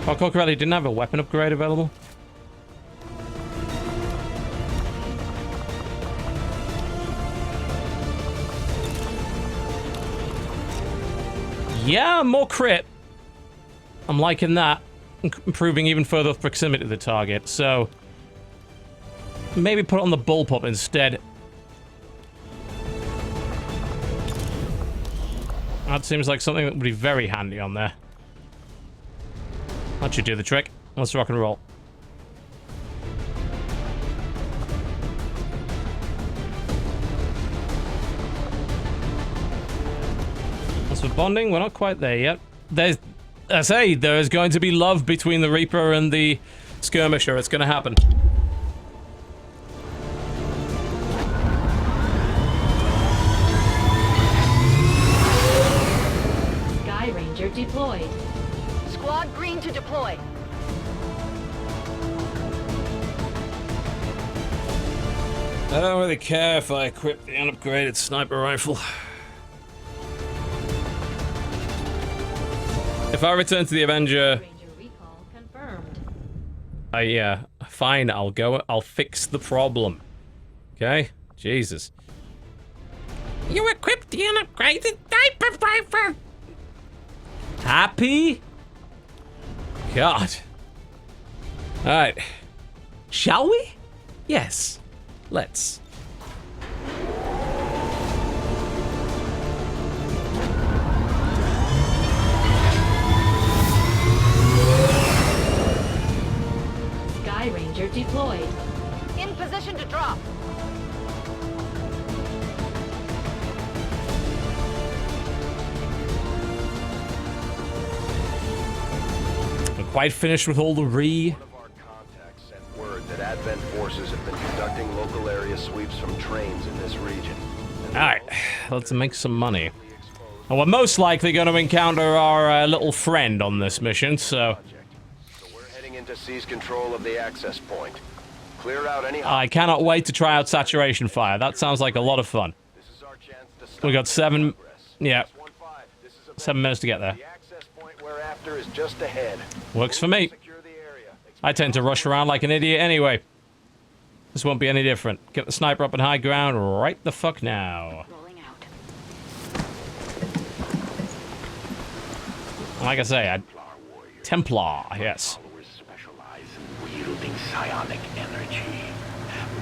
Oh, Corelli didn't have a weapon upgrade available. Yeah, more crit. I'm liking that. Improving even further proximity to the target, so... maybe put it on the bullpup instead. That seems like something that would be very handy on there. That should do the trick. Let's rock and roll. As for bonding, we're not quite there yet. There's... I say, there is going to be love between the Reaper and the Skirmisher. It's going to happen. Sky Ranger deployed. Squad green to deploy. I don't really care if I equip the unupgraded sniper rifle. If I return to the Avenger... Ranger recall confirmed. yeah, fine, I'll fix the problem. Okay? Jesus. You equipped the unupgraded sniper rifle! Happy? God. Alright. Shall we? Yes. Let's. Sky Ranger deployed. In position to drop. We're quite finished with all the One of our contacts sent word that Advent forces have been conducting local area sweeps from trains in this region. Alright, let's make some money. And we're most likely going to encounter our little friend on this mission, so... So we're heading in to seize control of the access point. Clear out any... I cannot wait to try out saturation fire. That sounds like a lot of fun. This is our chance to stop We got 7... yeah, 1-5. This is a 7 minutes to get there. The access point we're after is just ahead. Works for me. Secure the area. I tend to rush around like an idiot anyway. This won't be any different. Get the sniper up in high ground right the fuck now. Rolling out. Like I say, Templar, yes. Followers specialize in wielding psionic energy,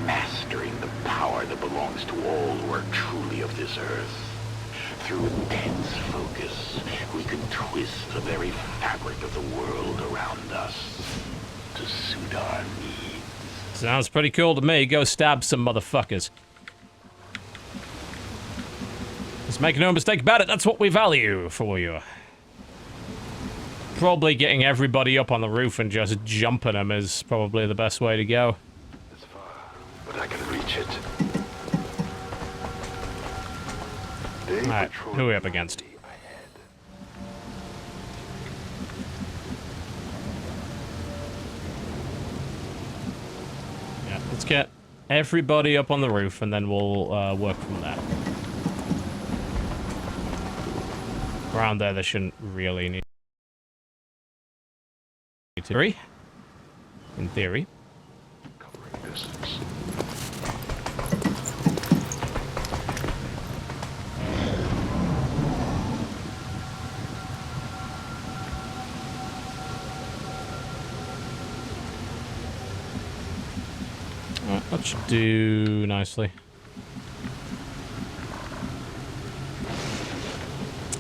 mastering the power that belongs to all who are truly of this earth. Through intense focus, we can twist the very fabric of the world around us to suit our needs. Sounds pretty cool to me. Go stab some motherfuckers. Let's make no mistake about it, that's what we value for you. Probably getting everybody up on the roof and just jumping them is probably the best way to go. It's far, but I can reach it. Alright, who are we up against? Yeah, let's get everybody up on the roof and then we'll work from there. Around there, they shouldn't really need to. In theory. Covering distance. That should do nicely.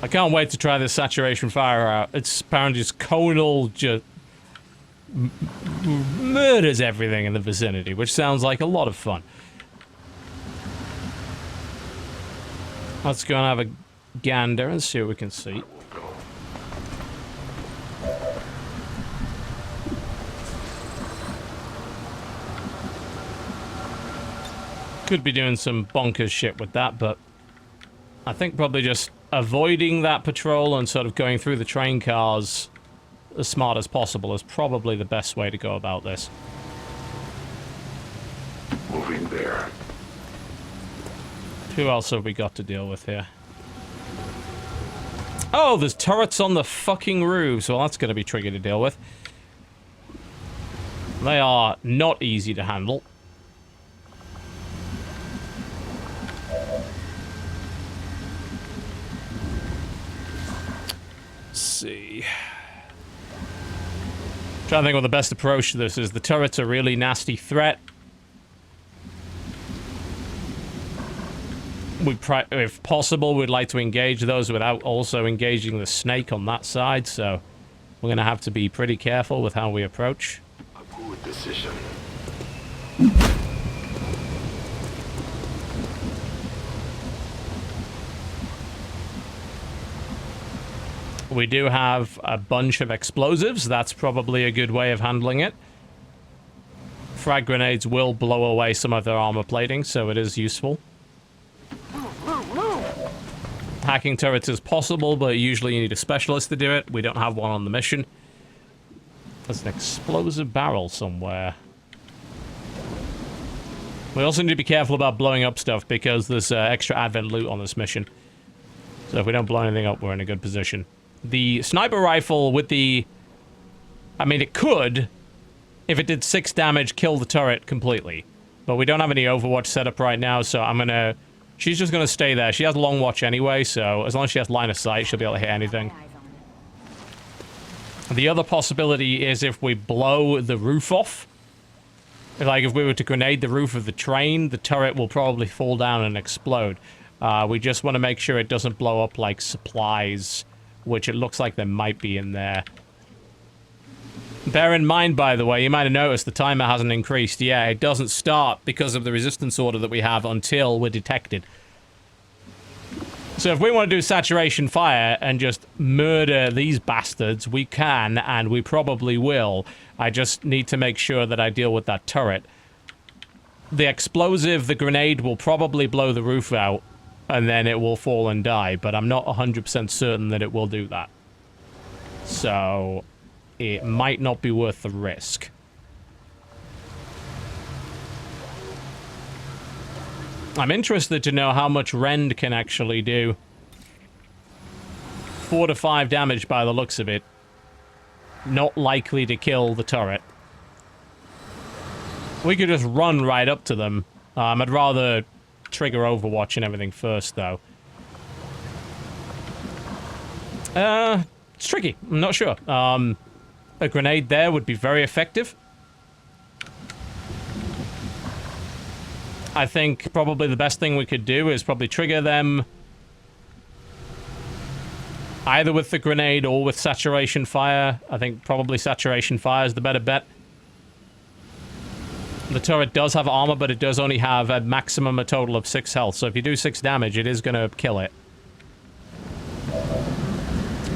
I can't wait to try this saturation fire out. It's apparently just conal, just murders everything in the vicinity, which sounds like a lot of fun. Let's go and have a gander and see what we can see. Could be doing some bonkers shit with that, but I think probably just avoiding that patrol and sort of going through the train cars as smart as possible is probably the best way to go about this. Moving there. Who else have we got to deal with here? Oh, there's turrets on the fucking roofs. Well, that's going to be tricky to deal with. They are not easy to handle. see. Trying to think what the best approach to this is. The turret's a really nasty threat. If possible, we'd like to engage those without also engaging the snake on that side, so we're going to have to be pretty careful with how we approach. A good decision. We do have a bunch of explosives. That's probably a good way of handling it. Frag grenades will blow away some of their armor plating, so it is useful. Hacking turrets is possible, but usually you need a specialist to do it. We don't have one on the mission. There's an explosive barrel somewhere. We also need to be careful about blowing up stuff because there's extra advent loot on this mission. So if we don't blow anything up, we're in a good position. The sniper rifle with the... I mean, it could, if it did 6 damage, kill the turret completely. But we don't have any Overwatch set up right now, so I'm gonna... She's just gonna stay there. She has long watch anyway, so as long as she has line of sight, she'll be able to hit anything. The other possibility is if we blow the roof off. Like, if we were to grenade the roof of the train, the turret will probably fall down and explode. We just want to make sure it doesn't blow up, like, supplies, which it looks like there might be in there. Bear in mind, by the way, you might have noticed the timer hasn't increased. Yeah, it doesn't start because of the resistance order that we have until we're detected. So if we want to do saturation fire and just murder these bastards, we can, and we probably will. I just need to make sure that I deal with that turret. The explosive, the grenade, will probably blow the roof out, and then it will fall and die, but I'm not 100% certain that it will do that. So it might not be worth the risk. I'm interested to know how much Rend can actually do. 4 to 5 damage by the looks of it. Not likely to kill the turret. We could just run right up to them. I'd rather trigger Overwatch and everything first, though. It's tricky. I'm not sure. A grenade there would be very effective. I think probably the best thing we could do is probably trigger them either with the grenade or with saturation fire. I think probably saturation fire is the better bet. The turret does have armor, but it does only have a maximum a total of 6 health. So if you do 6 damage, it is going to kill it.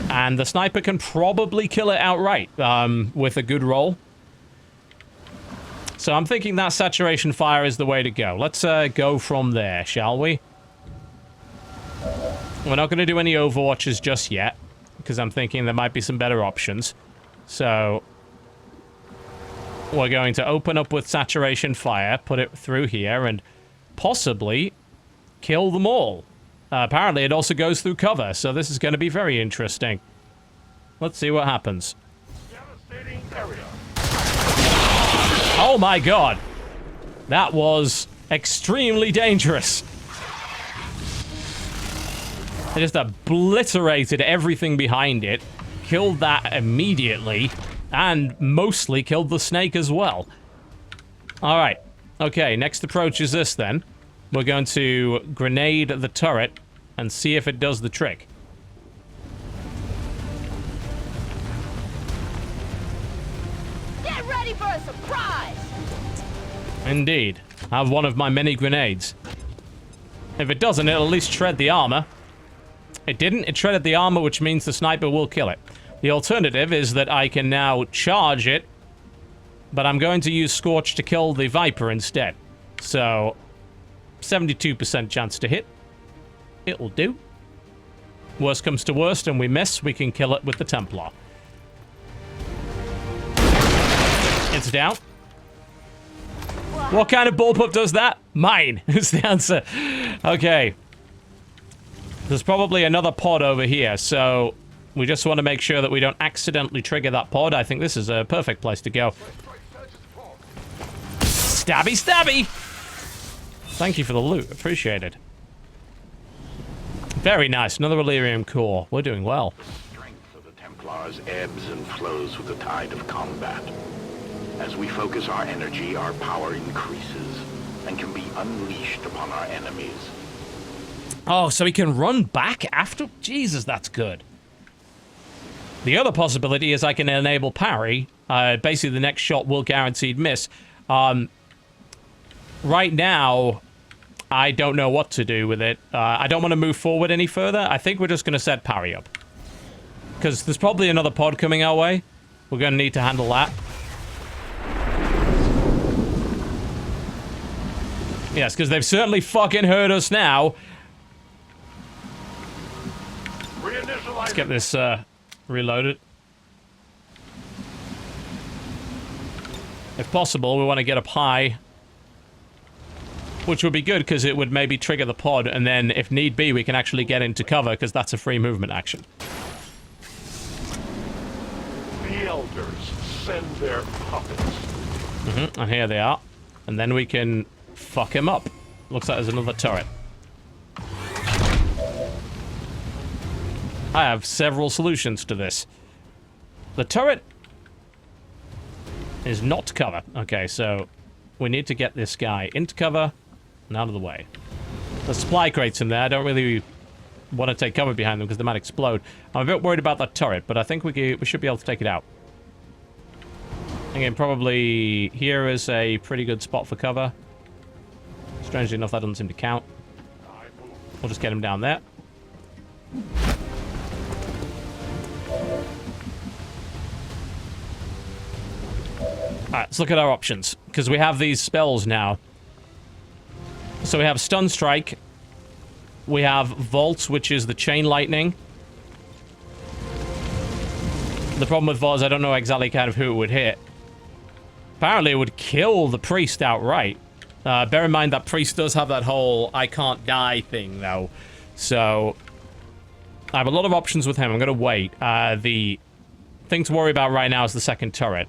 And the sniper can probably kill it outright with a good roll. So I'm thinking that saturation fire is the way to go. Let's go from there, shall we? We're not going to do any Overwatches just yet, because I'm thinking there might be some better options. So we're going to open up with saturation fire, put it through here, and possibly kill them all. Apparently it also goes through cover, so this is going to be very interesting. Let's see what happens. Oh my god! That was extremely dangerous. It just obliterated everything behind it, killed that immediately, and mostly killed the snake as well. Alright. Okay, next approach is this then. We're going to grenade the turret and see if it does the trick. Get ready for a surprise! Indeed. I have one of my many grenades. If it doesn't, it'll at least shred the armor. It didn't. It shredded the armor, which means the sniper will kill it. The alternative is that I can now charge it, but I'm going to use Scorch to kill the Viper instead. So, 72% chance to hit. It'll do. Worst comes to worst and we miss, we can kill it with the Templar. It's down. What kind of bullpup does that? Mine is the answer. Okay. There's probably another pod over here, so we just want to make sure that we don't accidentally trigger that pod. I think this is a perfect place to go. Stabby, stabby! Thank you for the loot. Appreciate it. Very nice. Another Illyrium core. We're doing well. ours ebbs and flows with the tide of combat. As we focus our energy, our power increases and can be unleashed upon our enemies. Oh, so he can run back after? Jesus, that's good. The other possibility is I can enable parry. Basically, the next shot will guaranteed miss. Right now, I don't know what to do with it. I don't want to move forward any further. I think we're just going to set parry up. Because there's probably another pod coming our way. We're going to need to handle that. Yes, because they've certainly fucking heard us now. Let's get this reloaded. If possible, we want to get up high. Which would be good, because it would maybe trigger the pod, and then, if need be, we can actually get into cover, because that's a free movement action. The Elders send their puppets. And here they are. And then we can fuck him up. Looks like there's another turret. I have several solutions to this. The turret is not cover. Okay, so we need to get this guy into cover and out of the way. The supply crates in there. I don't really want to take cover behind them because they might explode. I'm a bit worried about that turret, but I think we should be able to take it out. Again, probably here is a pretty good spot for cover. Strangely enough, that doesn't seem to count. We'll just get him down there. Alright, let's look at our options, because we have these spells now. So we have Stun Strike. We have Vault, which is the Chain Lightning. The problem with Vault is I don't know exactly kind of who it would hit. Apparently it would kill the priest outright. Bear in mind that priest does have that whole I can't die thing, though. So I have a lot of options with him. I'm going to wait. The thing to worry about right now is the second turret,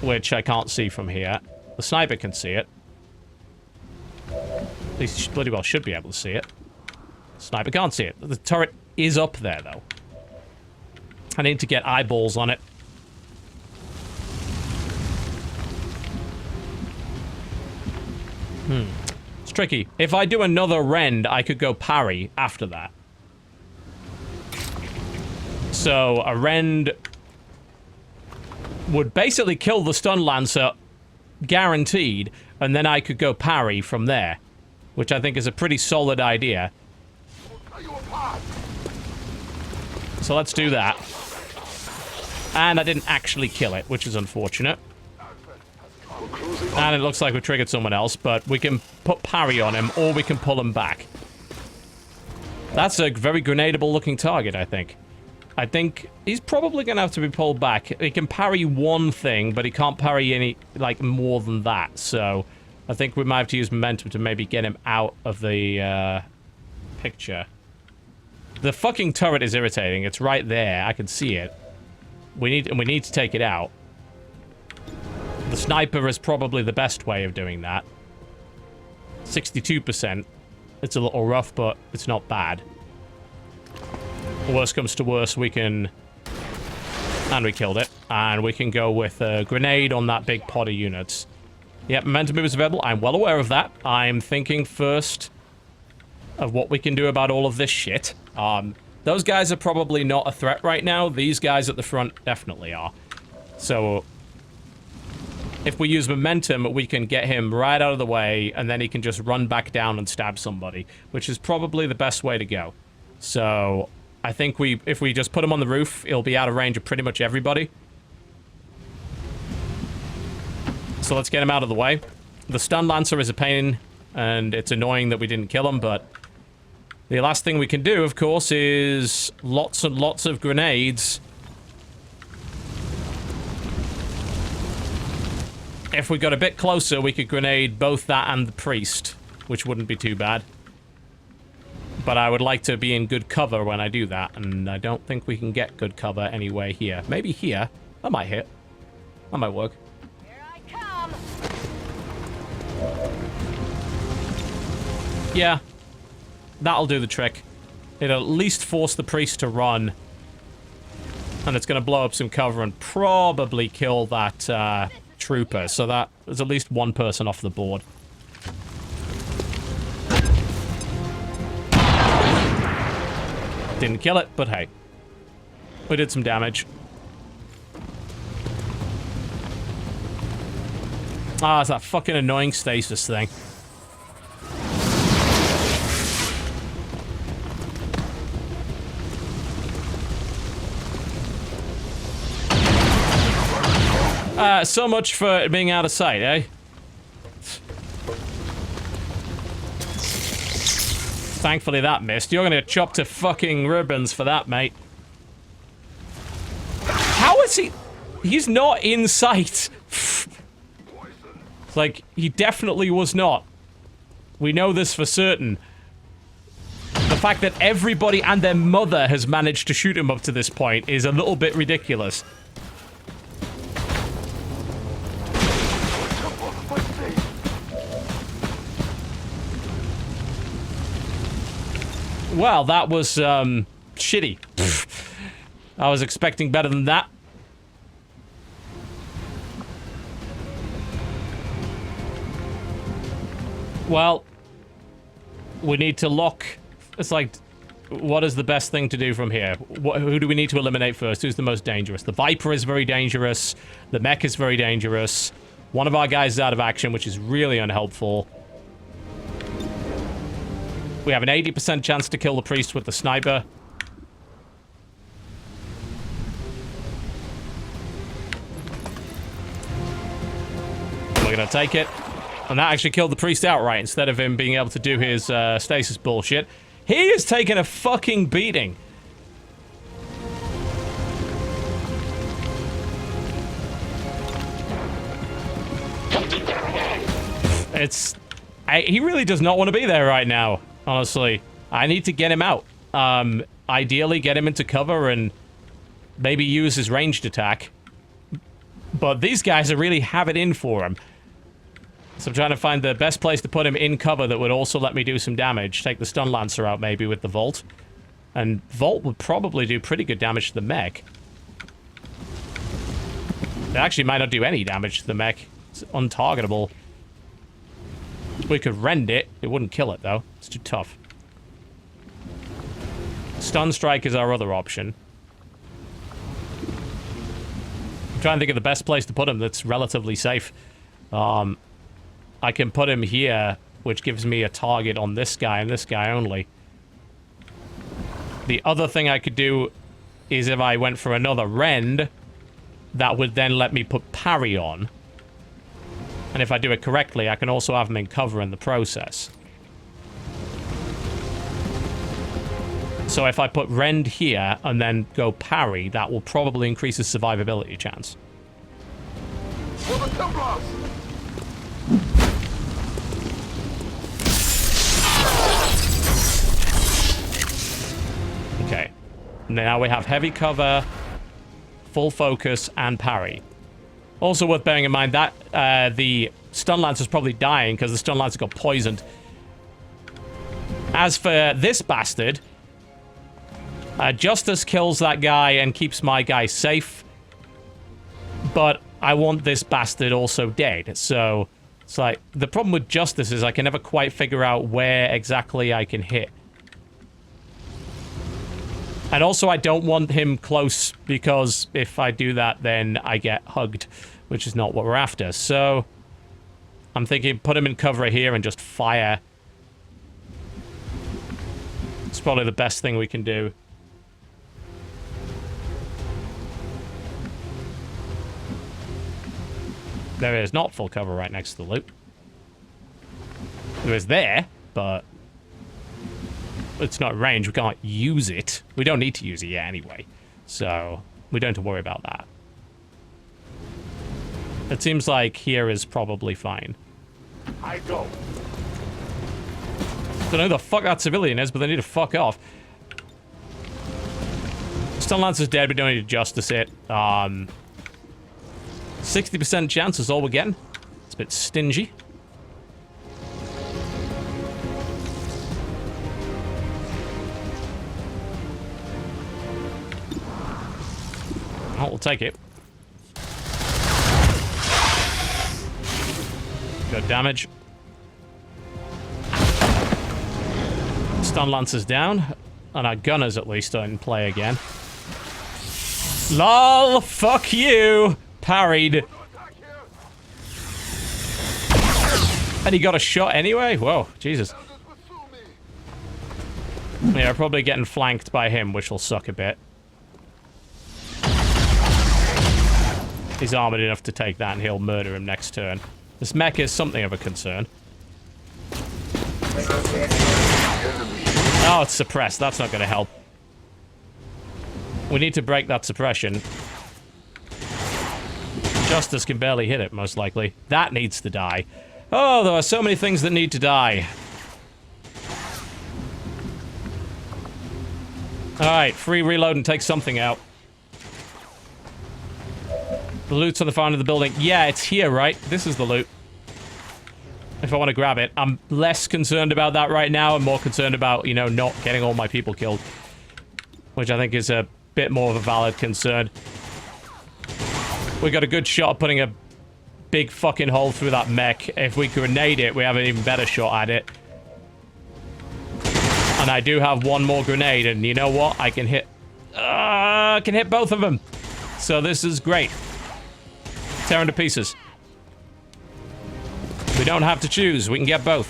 which I can't see from here. The sniper can see it. At least he bloody well should be able to see it. The sniper can't see it. The turret is up there, though. I need to get eyeballs on it. It's tricky. If I do another rend, I could go parry after that. So a rend would basically kill the stun lancer, guaranteed, and then I could go parry from there, which I think is a pretty solid idea. So let's do that. And I didn't actually kill it, which is unfortunate. And it looks like we triggered someone else, but we can put parry on him, or we can pull him back. That's a very grenadable looking target, I think. I think he's probably going to have to be pulled back. He can parry one thing, but he can't parry any, like, more than that. So I think we might have to use momentum to maybe get him out of the picture. The fucking turret is irritating. It's right there. I can see it. We need to take it out. The sniper is probably the best way of doing that. 62%. It's a little rough, but it's not bad. Worst comes to worst, we can... And we killed it. And we can go with a grenade on that big pod of units. Yep, momentum move is available. I'm well aware of that. I'm thinking first of what we can do about all of this shit. Those guys are probably not a threat right now. These guys at the front definitely are. So... if we use momentum, we can get him right out of the way, and then he can just run back down and stab somebody, which is probably the best way to go. So, I think if we just put him on the roof, he'll be out of range of pretty much everybody. So let's get him out of the way. The stun lancer is a pain, and it's annoying that we didn't kill him, but the last thing we can do, of course, is lots and lots of grenades. If we got a bit closer, we could grenade both that and the priest, which wouldn't be too bad. But I would like to be in good cover when I do that, and I don't think we can get good cover anyway here. Maybe here. That might hit. That might work. Here I come. Yeah. That'll do the trick. It'll at least force the priest to run. And it's going to blow up some cover and probably kill that trooper. So that there's at least one person off the board. Didn't kill it, but hey. We did some damage. Ah, it's that fucking annoying stasis thing. So much for being out of sight, eh? Thankfully that missed. You're gonna get chopped to fucking ribbons for that, mate. How is he? He's not in sight. It's like, he definitely was not. We know this for certain. The fact that everybody and their mother has managed to shoot him up to this point is a little bit ridiculous. Well, that was, shitty. I was expecting better than that. Well, we need to lock... It's like, what is the best thing to do from here? Who do we need to eliminate first? Who's the most dangerous? The Viper is very dangerous. The mech is very dangerous. One of our guys is out of action, which is really unhelpful. We have an 80% chance to kill the priest with the sniper. We're gonna take it. And that actually killed the priest outright instead of him being able to do his stasis bullshit. He is taking a fucking beating. It's... he really does not want to be there right now, honestly. I need to get him out. Ideally, get him into cover and maybe use his ranged attack. But these guys are really have it in for him. So I'm trying to find the best place to put him in cover that would also let me do some damage. Take the stun lancer out maybe with the Volt. And Volt would probably do pretty good damage to the mech. It actually might not do any damage to the mech. It's untargetable. We could rend it. It wouldn't kill it, though. It's too tough. Stun strike is our other option. I'm trying to think of the best place to put him that's relatively safe. I can put him here, which gives me a target on this guy and this guy only. The other thing I could do is if I went for another rend, that would then let me put parry on. And if I do it correctly, I can also have him in cover in the process. So if I put rend here and then go parry, that will probably increase his survivability chance. Okay. Now we have heavy cover, full focus, and parry. Also worth bearing in mind that the stun lancer's probably dying because the stun lancer got poisoned. As for this bastard, Justice kills that guy and keeps my guy safe. But I want this bastard also dead. So it's like, the problem with Justice is I can never quite figure out where exactly I can hit. And also I don't want him close because if I do that then I get hugged, which is not what we're after. So I'm thinking put him in cover here and just fire. It's probably the best thing we can do. There is not full cover right next to the loop. There is there, but it's not range. We can't use it. We don't need to use it yet anyway. So we don't have to worry about that. It seems like here is probably fine. I go. Don't know who the fuck that civilian is, but they need to fuck off. Stun Lancer's dead. We don't need to Justice it. 60% chance is all we're getting. It's a bit stingy. Oh, we'll take it. Good damage. Stun Lancer's down. And our gunners at least are in play again. LOL! Fuck you! Parried. And he got a shot anyway? Whoa, Jesus. Yeah, probably getting flanked by him, which will suck a bit. He's armored enough to take that, and he'll murder him next turn. This mech is something of a concern. Oh, it's suppressed. That's not going to help. We need to break that suppression. Justice can barely hit it, most likely. That needs to die. Oh, there are so many things that need to die. Alright, free reload and take something out. The loot's on the far end of the building. Yeah, it's here, right? This is the loot. If I want to grab it. I'm less concerned about that right now. I'm more concerned about, you know, not getting all my people killed. Which I think is a bit more of a valid concern. We got a good shot at putting a big fucking hole through that mech. If we grenade it, we have an even better shot at it. And I do have one more grenade, and you know what? I can hit both of them. So this is great. Tear into pieces. We don't have to choose. We can get both.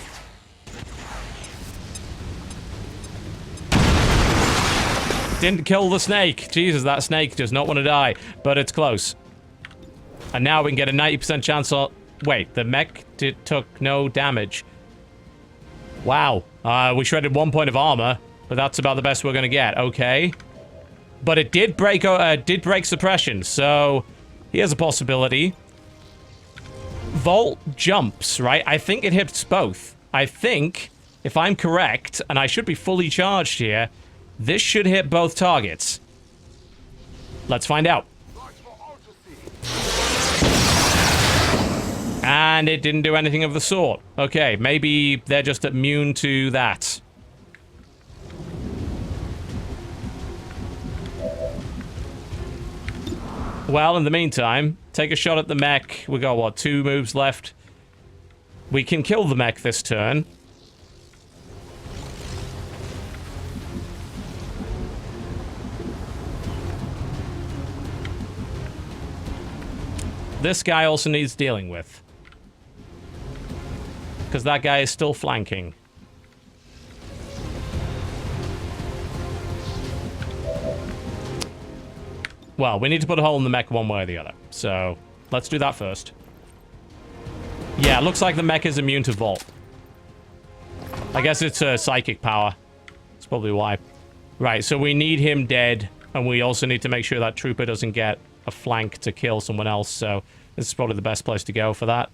Didn't kill the snake. Jesus, that snake does not want to die. But it's close. And now we can get a 90% chance of... Wait, the mech took no damage. Wow. We shredded 1 point of armor, but that's about the best we're gonna get. Okay. But it did break suppression, so here's a possibility. Vault jumps, right? I think it hits both. I think, if I'm correct, and I should be fully charged here, this should hit both targets. Let's find out. And it didn't do anything of the sort. Okay, maybe they're just immune to that. Well, in the meantime, take a shot at the mech. We got, what, 2 moves left? We can kill the mech this turn. This guy also needs dealing with. Because that guy is still flanking. Well, we need to put a hole in the mech one way or the other. So, let's do that first. Yeah, looks like the mech is immune to Vault. I guess it's psychic power. That's probably why. Right, so we need him dead. And we also need to make sure that Trooper doesn't get a flank to kill someone else. So, this is probably the best place to go for that.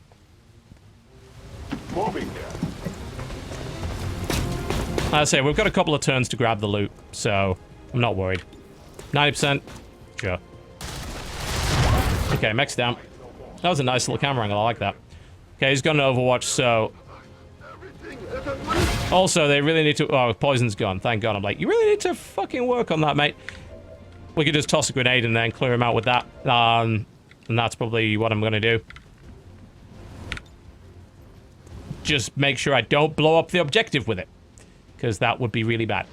Moving there. As I say, we've got a couple of turns to grab the loot, so I'm not worried. 90%? Sure. Okay, mech's down. That was a nice little camera angle, I like that. Okay, he's got an Overwatch, so... Also, they really need to... Oh, poison's gone, thank God. I'm like, you really need to fucking work on that, mate. We could just toss a grenade and then clear him out with that. And that's probably what I'm gonna do. Just make sure I don't blow up the objective with it. Because that would be really bad.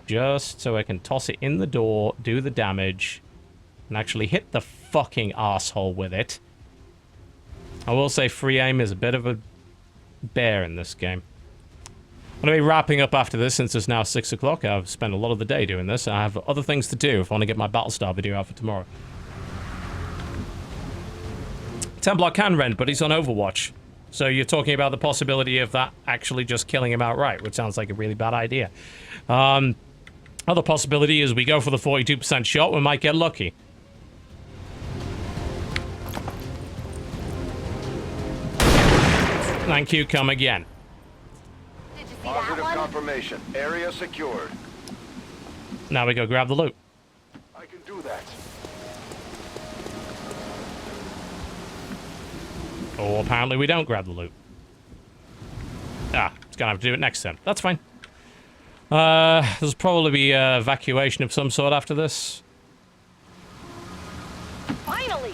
Just so I can toss it in the door, do the damage, and actually hit the fucking asshole with it. I will say free aim is a bit of a bear in this game. I'm going to be wrapping up after this since it's now 6 o'clock. I've spent a lot of the day doing this. I have other things to do if I want to get my Battlestar video out for tomorrow. Templar can rent, but he's on Overwatch. So you're talking about the possibility of that actually just killing him outright, which sounds like a really bad idea. Other possibility is we go for the 42% shot, we might get lucky. Thank you, come again. Did you see Positive that one? confirmation. Area secured. Now we go grab the loot. I can do that. Or apparently we don't grab the loot. Ah, it's gonna have to do it next turn. That's fine. There's probably be evacuation of some sort after this. Finally!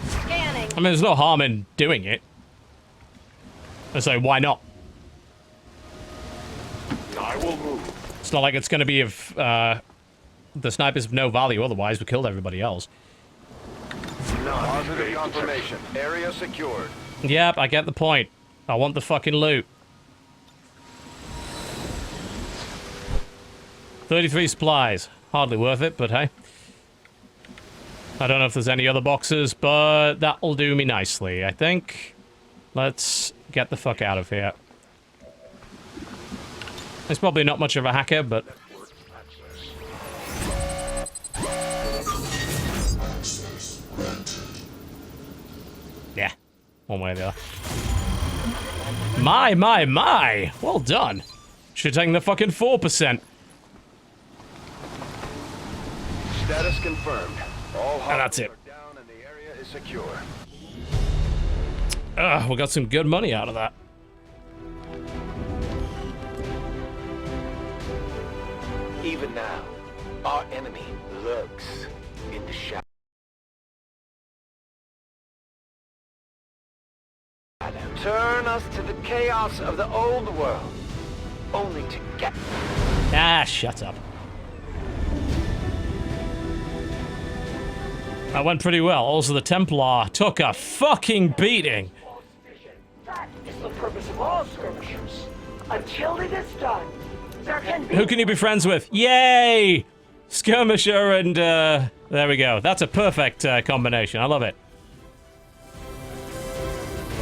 Scanning. I mean, there's no harm in doing it. So why not? I will move. It's not like it's going to be of the snipers of no value. Otherwise, we killed everybody else. Positive confirmation. Area secured. Yep, I get the point. I want the fucking loot. 33 supplies. Hardly worth it, but hey. I don't know if there's any other boxes, but that'll do me nicely, I think. Let's get the fuck out of here. He's probably not much of a hacker, but... yeah, one way or the other. My! Well done. Should have taken the fucking 4%. Status confirmed. All And that's it. are down and the area is secure. We got some good money out of that. Even now, our enemy lurks in the shadow. Turn us to the chaos of the old world, only to get... Ah, shut up. That went pretty well. Also, the Templar took a fucking beating. That is the purpose of all skirmishers. Until it is done, there can be... Who can you be friends with? Yay! Skirmisher and, there we go. That's a perfect combination. I love it.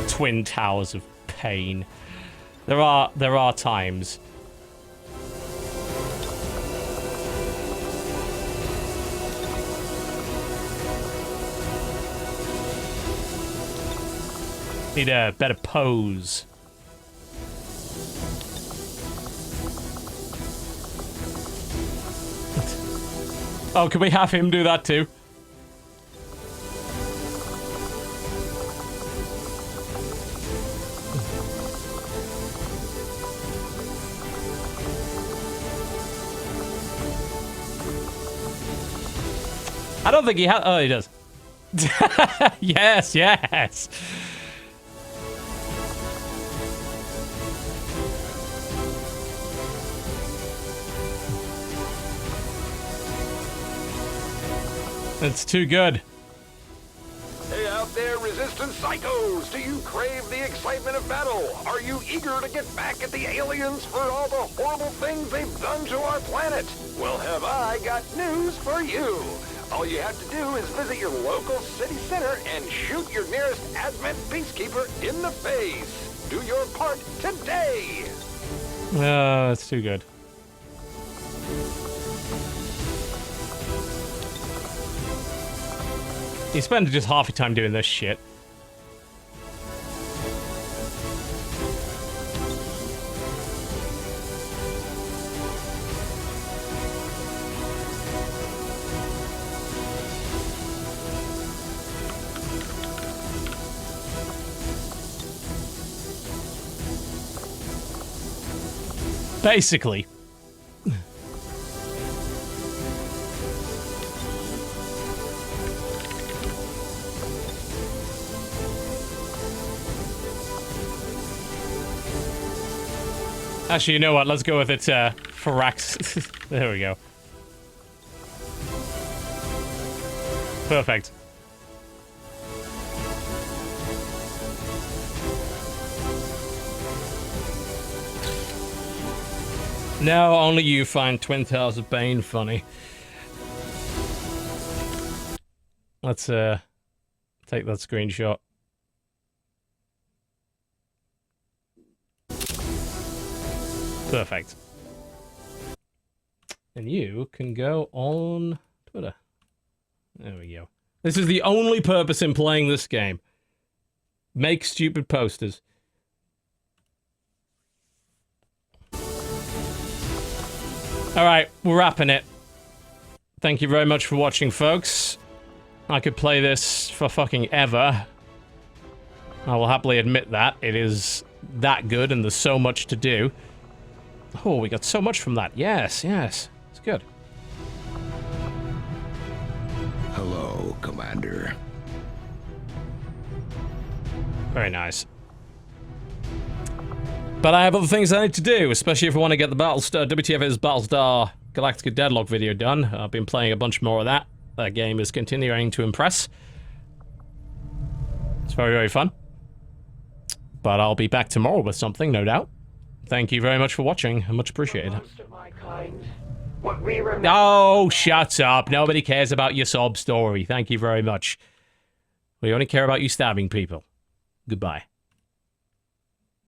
Twin towers of pain. There are times. Need a better pose. Oh, can we have him do that too? I don't think he has. Oh, he does. Yes, yes. It's too good. Hey out there, resistance psychos! Do you crave the excitement of battle? Are you eager to get back at the aliens for all the horrible things they've done to our planet? Well, have I got news for you. All you have to do is visit your local city center and shoot your nearest Advent peacekeeper in the face. Do your part today! Oh, it's too good. You spend just half your time doing this shit. Basically. Actually, you know what? Let's go with it, Farax. There we go. Perfect. No, only you find Twin Towers of Bane funny. Let's, take that screenshot. Perfect. And you can go on Twitter. There we go. This is the only purpose in playing this game. Make stupid posters. Alright, we're wrapping it. Thank you very much for watching, folks. I could play this for fucking ever. I will happily admit that. It is that good and there's so much to do. Oh, we got so much from that. Yes, yes. It's good. Hello, Commander. Very nice. But I have other things I need to do, especially if I want to get the Battlestar, WTF's Battlestar Galactica Deadlock video done. I've been playing a bunch more of that. That game is continuing to impress. It's very, very fun. But I'll be back tomorrow with something, no doubt. Thank you very much for watching. Much appreciated. Oh, shut up. Nobody cares about your sob story. Thank you very much. We only care about you stabbing people. Goodbye.